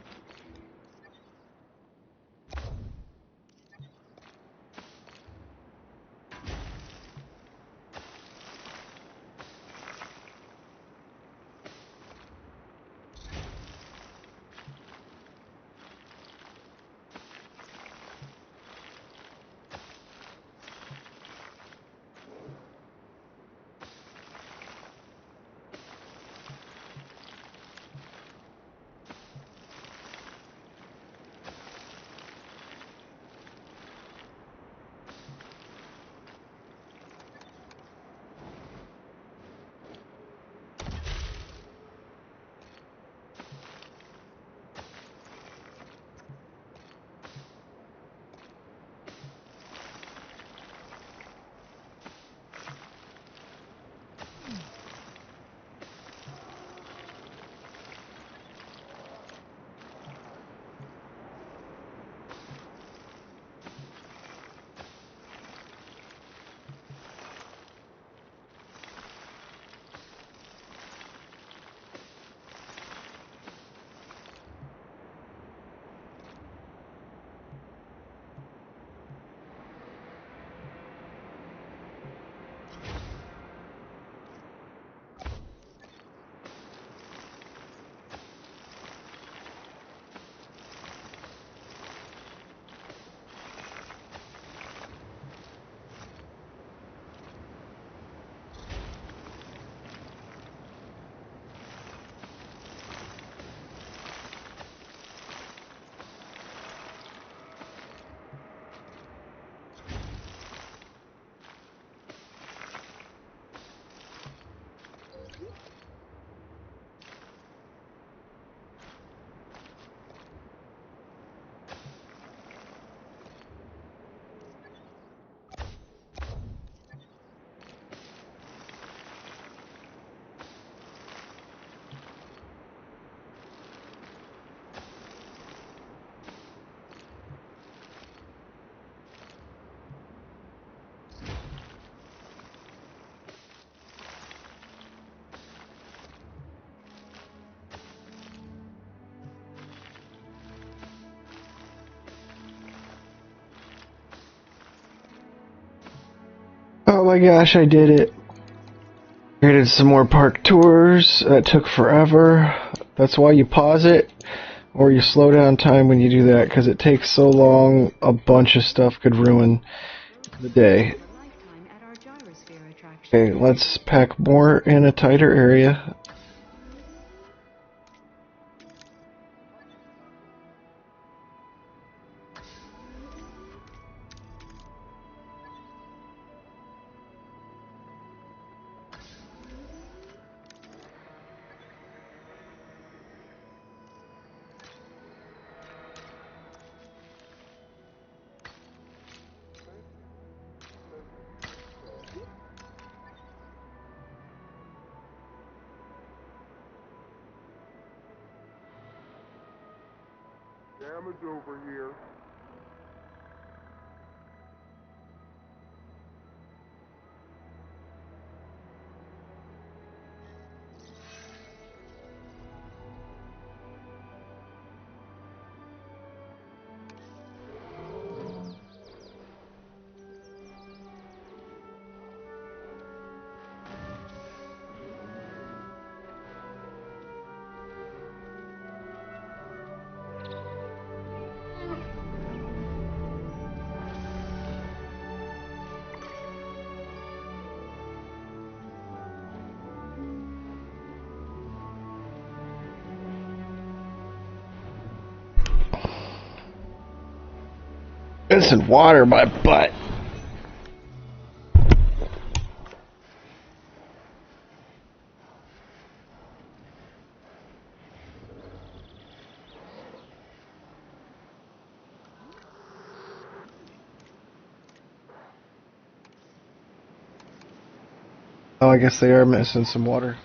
Oh my gosh, I did it. Created some more park tours. That took forever. That's why you pause it, or you slow down time when you do that, because it takes so long, a bunch of stuff could ruin the day. Okay, let's pack more in a tighter area. Damage over here. Instant water my butt. Oh, I guess they are missing some water.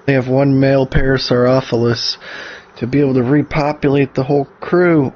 They have one male Parasaurolophus to be able to repopulate the whole crew.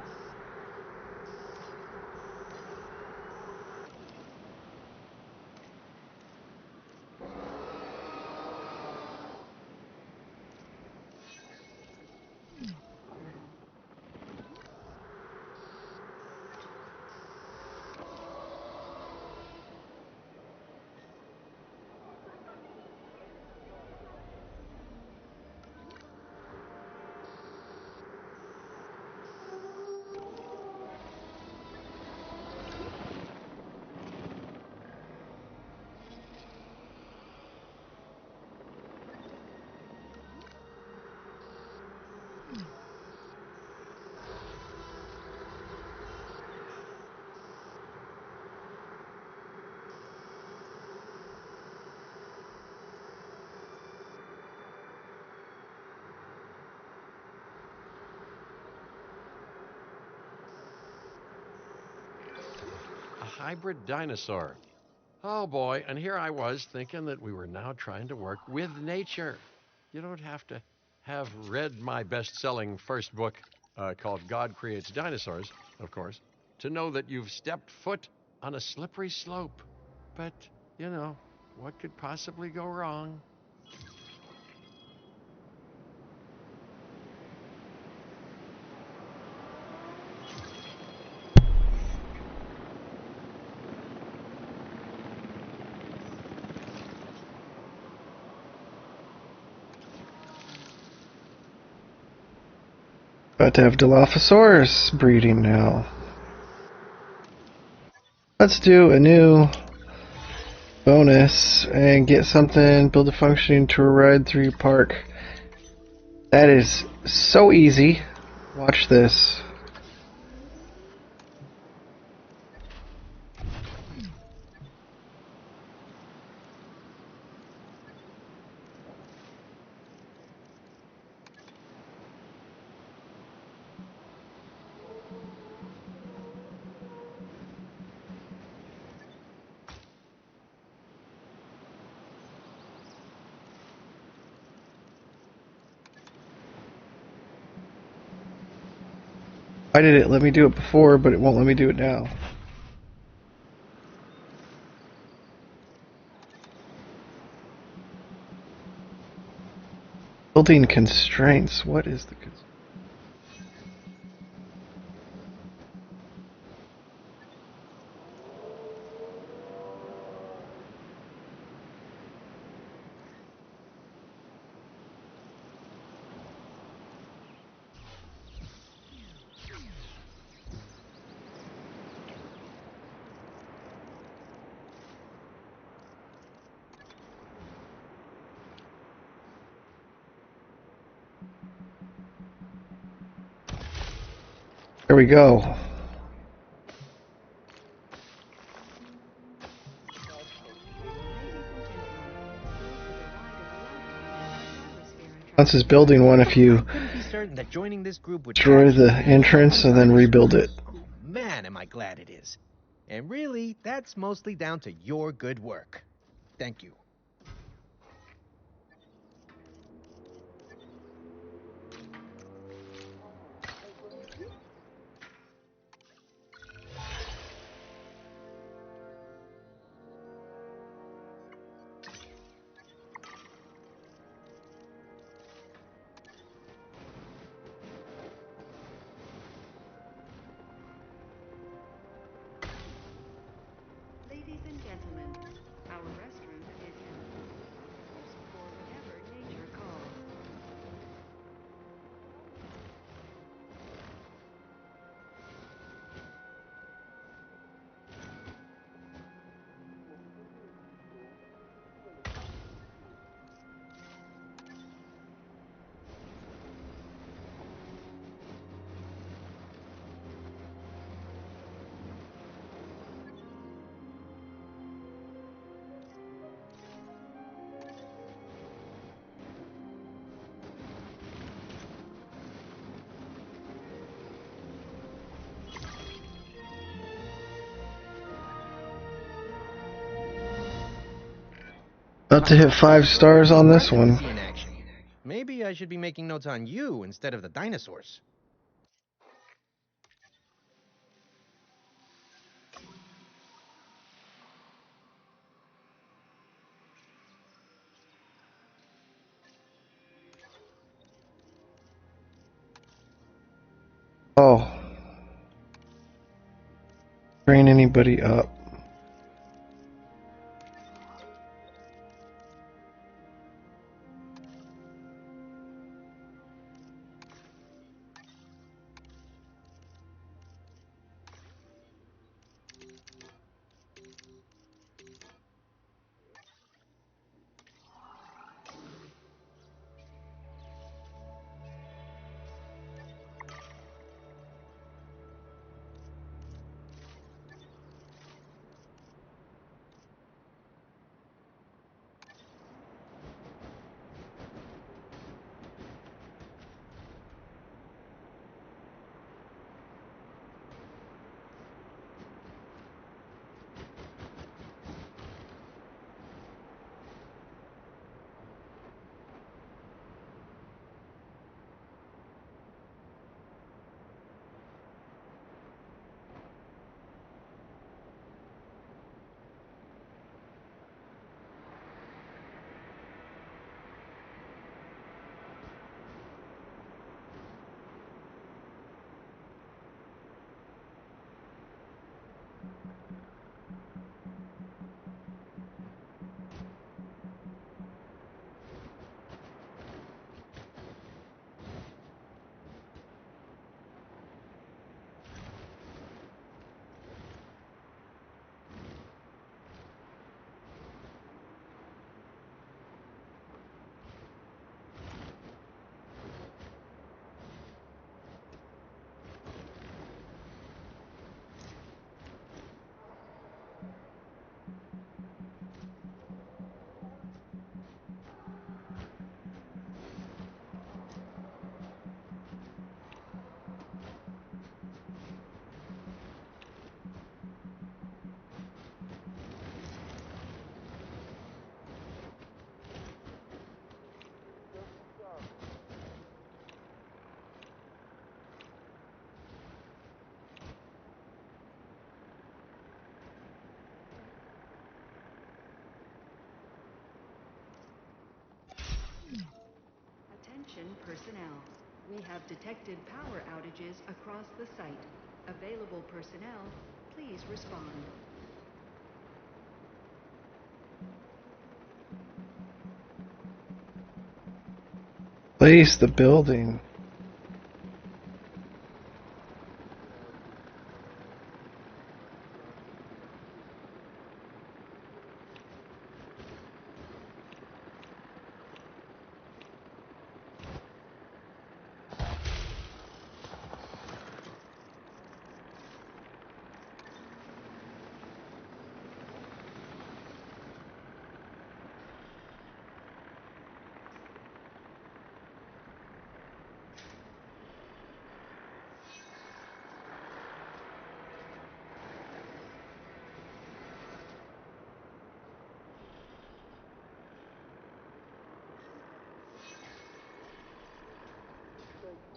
Hybrid dinosaur. Oh boy, and here I was thinking that we were now trying to work with nature. You don't have to have read my best-selling first book called God Creates Dinosaurs, of course, to know that you've stepped foot on a slippery slope. But, you know, what could possibly go wrong? About to have Dilophosaurus breeding now. Let's do a new bonus and get something, build a functioning tour ride through your park. That is so easy. Watch this. Why did it let me do it before, but it won't let me do it now? Building constraints. What is the constraint? There we go. Once it's building one, if you Couldn't be certain that joining this group would destroy the entrance and then rebuild it. Man, am I glad it is. And really, that's mostly down to your good work. Thank you. Ladies and gentlemen, our restroom is use for whatever nature calls. About to hit 5 stars on this one. See in action. Maybe I should be making notes on you instead of the dinosaurs. Oh. Train anybody up. Attention personnel. We have detected power outages across the site. Available personnel, please respond. Place the building.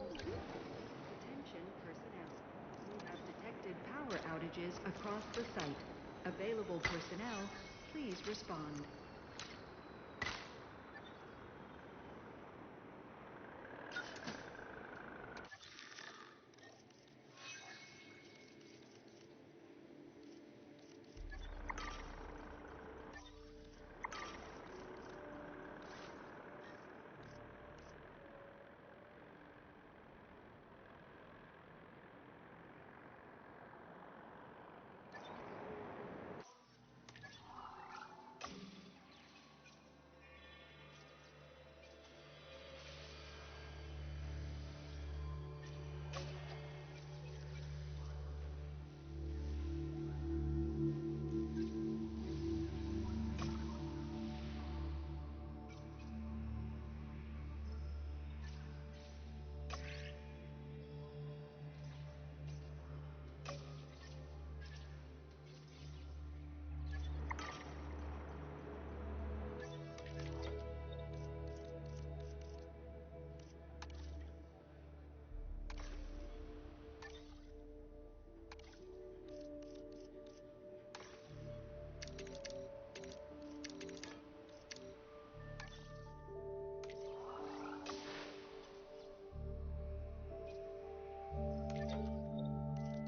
Attention personnel. We have detected power outages across the site. Available personnel, please respond.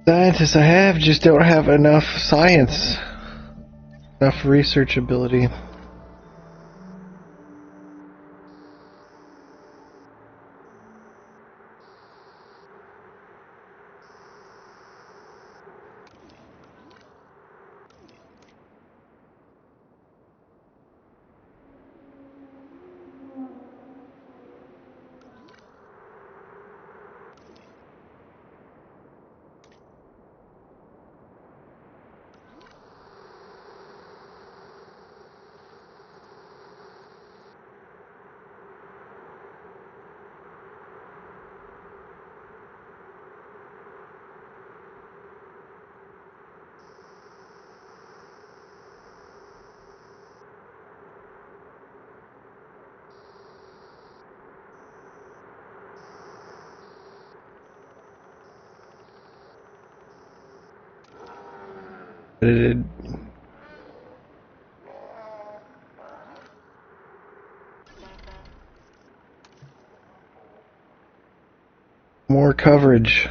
Scientists I have just don't have enough science, enough research ability. More coverage.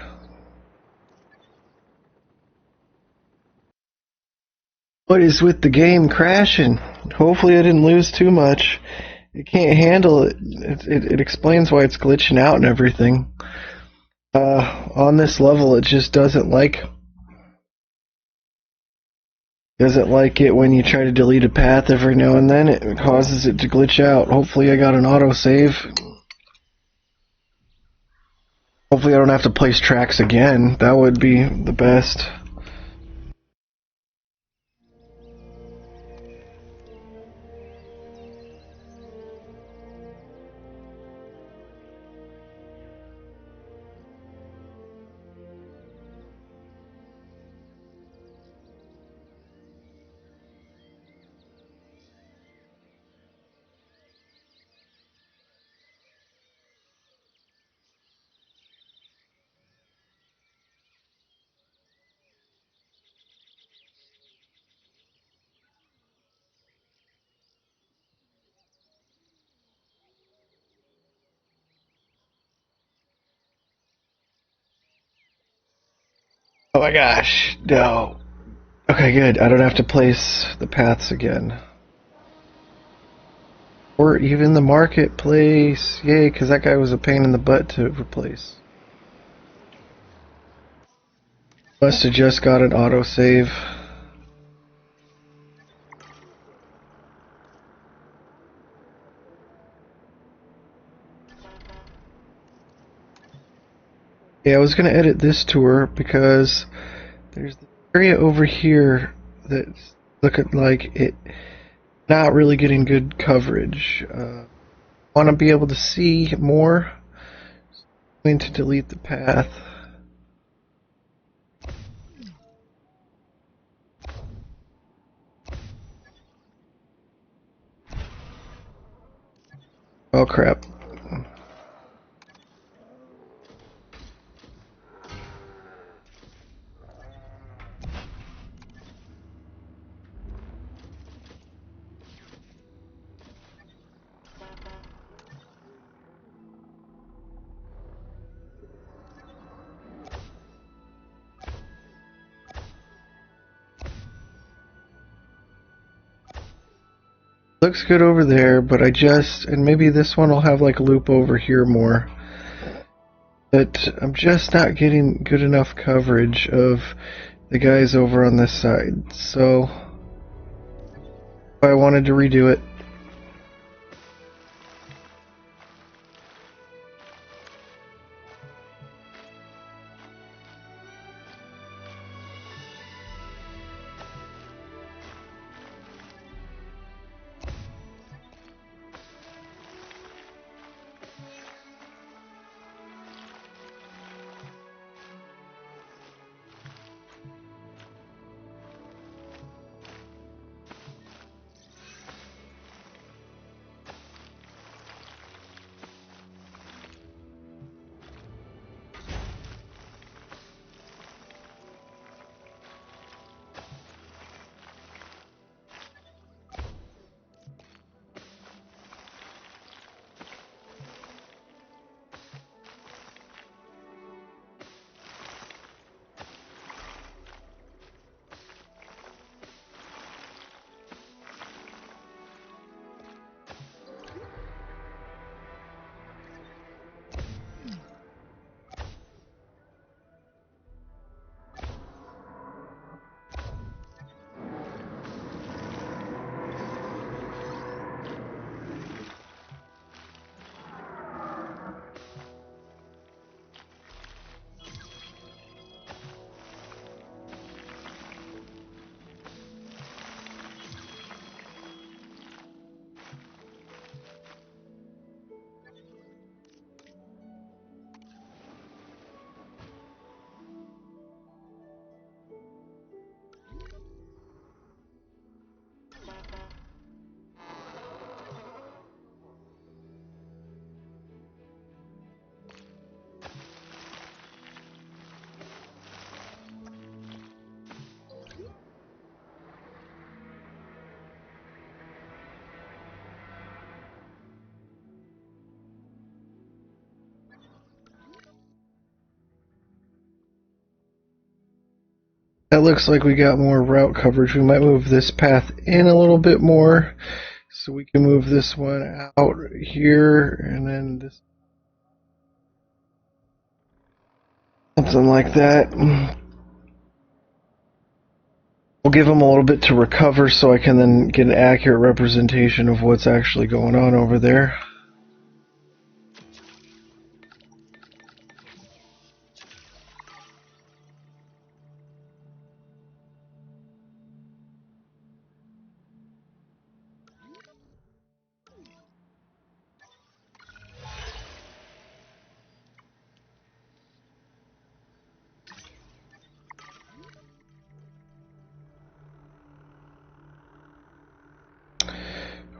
What is with the game crashing? Hopefully I didn't lose too much. It can't handle it. It explains why it's glitching out and everything. On this level, it just doesn't like it when you try to delete a path every now and then. It causes it to glitch out. Hopefully I got an autosave. Hopefully I don't have to place tracks again. That would be the best. Oh my gosh, no. Okay, good. I don't have to place the paths again. Or even the marketplace. Yay, because that guy was a pain in the butt to replace. Must have just got an autosave. Yeah, I was going to edit this tour because there's the area over here that's looking like it not really getting good coverage. Want to be able to see more. I'm going to delete the path. Oh crap. Looks good over there, but and maybe this one will have like a loop over here more. But I'm just not getting good enough coverage of the guys over on this side. So I wanted to redo it. That looks like we got more route coverage. We might move this path in a little bit more so we can move this one out here and then this. Something like that. We'll give them a little bit to recover so I can then get an accurate representation of what's actually going on over there.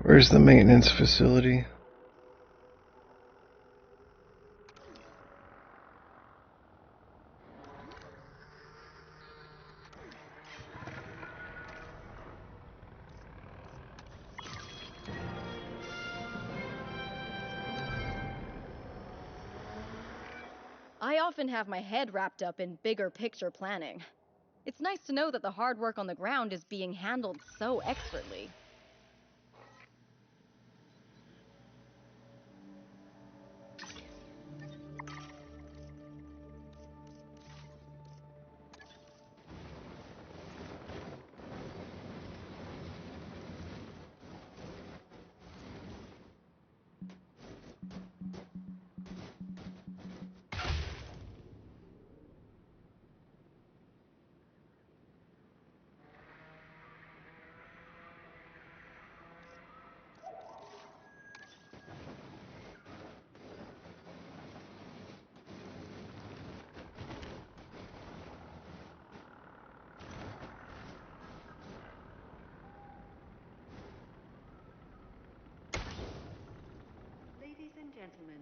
Where's the maintenance facility? Aye, often have my head wrapped up in bigger picture planning. It's nice to know that the hard work on the ground is being handled so expertly. Ladies and gentlemen,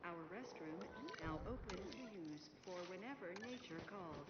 our restroom is now open to use for whenever nature calls.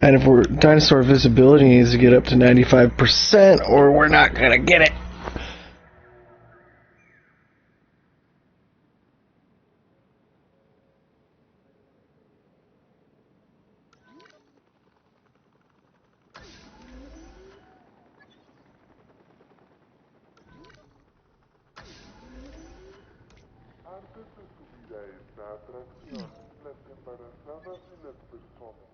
And if we're dinosaur visibility needs to get up to 95%, or we're not gonna get it. Antes de subir a esta atracción, las embarazadas y las personas.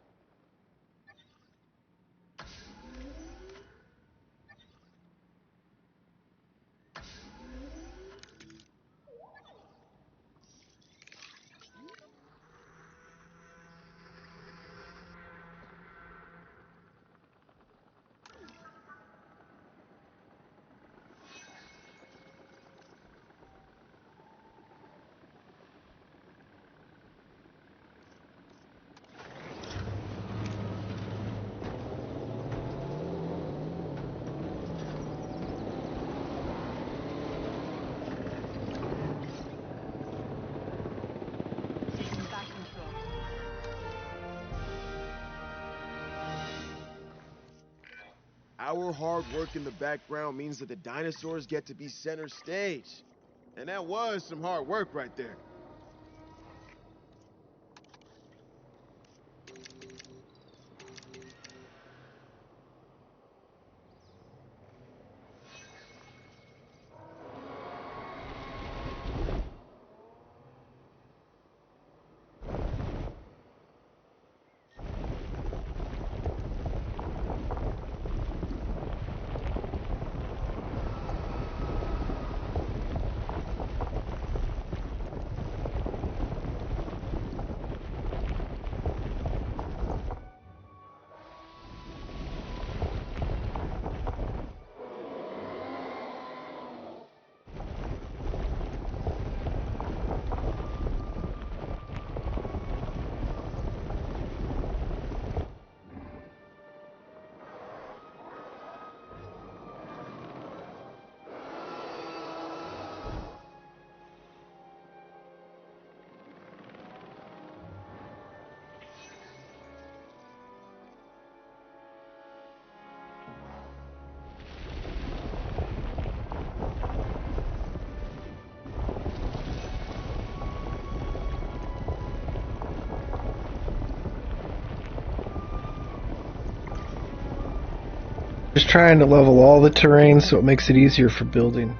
Our hard work in the background means that the dinosaurs get to be center stage. And that was some hard work right there. Just trying to level all the terrain so it makes it easier for building.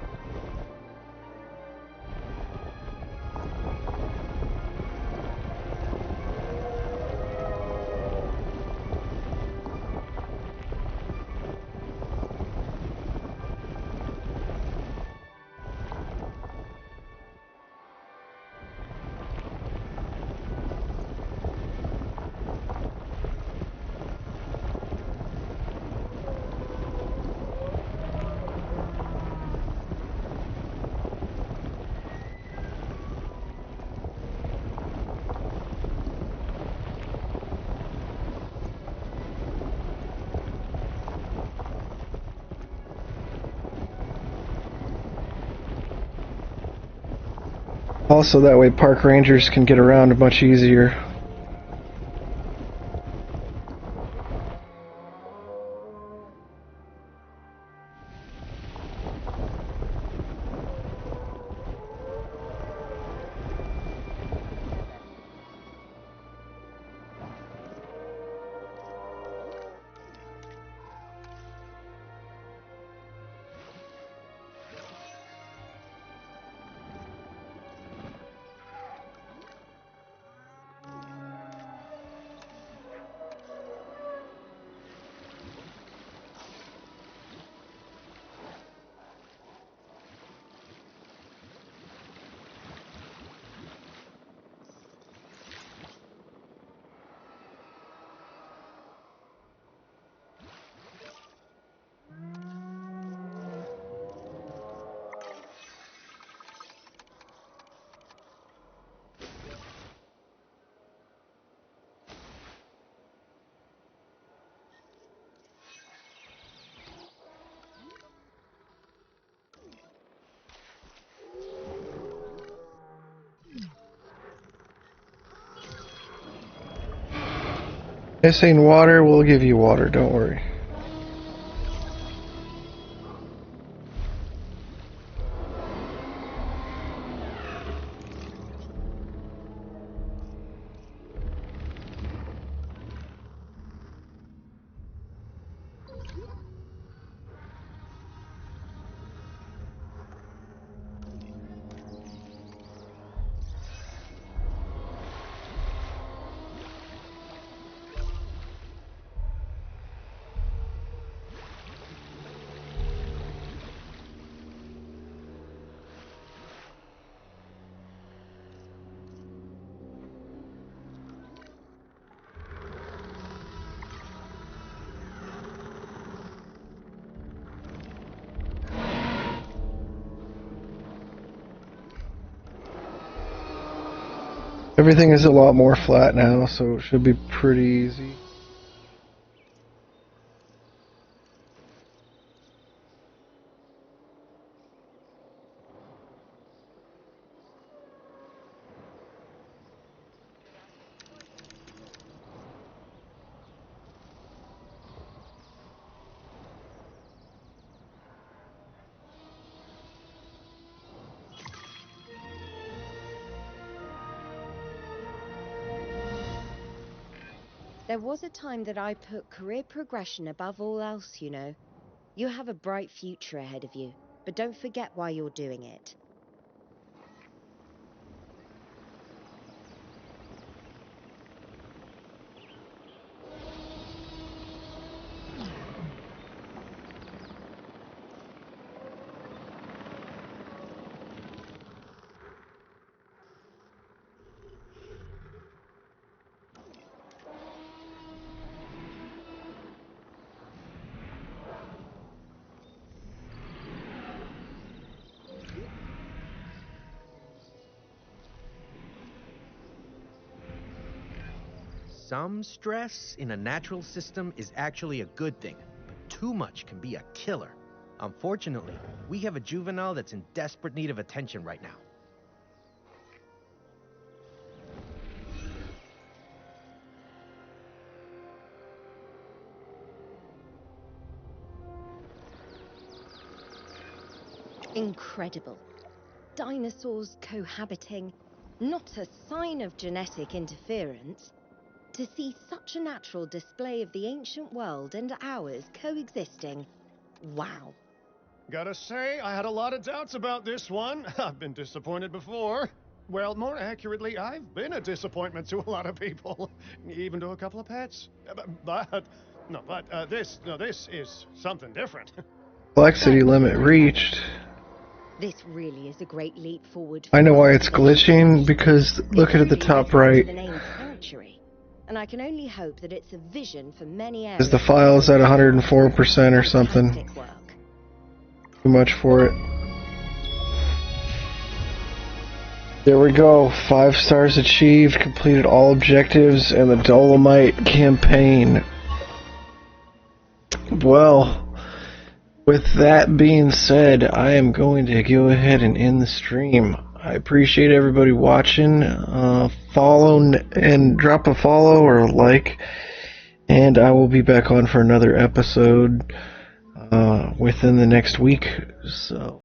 Also, that way park rangers can get around much easier. Missing water, we'll give you water, don't worry. Everything is a lot more flat now, so it should be pretty easy. There was a time that I put career progression above all else, you know. You have a bright future ahead of you, but don't forget why you're doing it. Some stress in a natural system is actually a good thing, but too much can be a killer. Unfortunately, we have a juvenile that's in desperate need of attention right now. Incredible. Dinosaurs cohabiting, not a sign of genetic interference. To see such a natural display of the ancient world and ours coexisting, wow. Gotta say, I had a lot of doubts about this one. I've been disappointed before. Well, more accurately, I've been a disappointment to a lot of people, even to a couple of pets. This is something different. Complexity limit reached. This really is a great leap forward. I know why it's glitching, because look at the top right. The name Sanctuary, and I can only hope that it's a vision for many areas. Because the file's at 104% or something. Too much for it. There we go. 5 stars achieved, completed all objectives, and the Dolomite campaign. Well, with that being said, I am going to go ahead and end the stream. I appreciate everybody watching. Follow and drop a follow or a like, and I will be back on for another episode within the next week. So.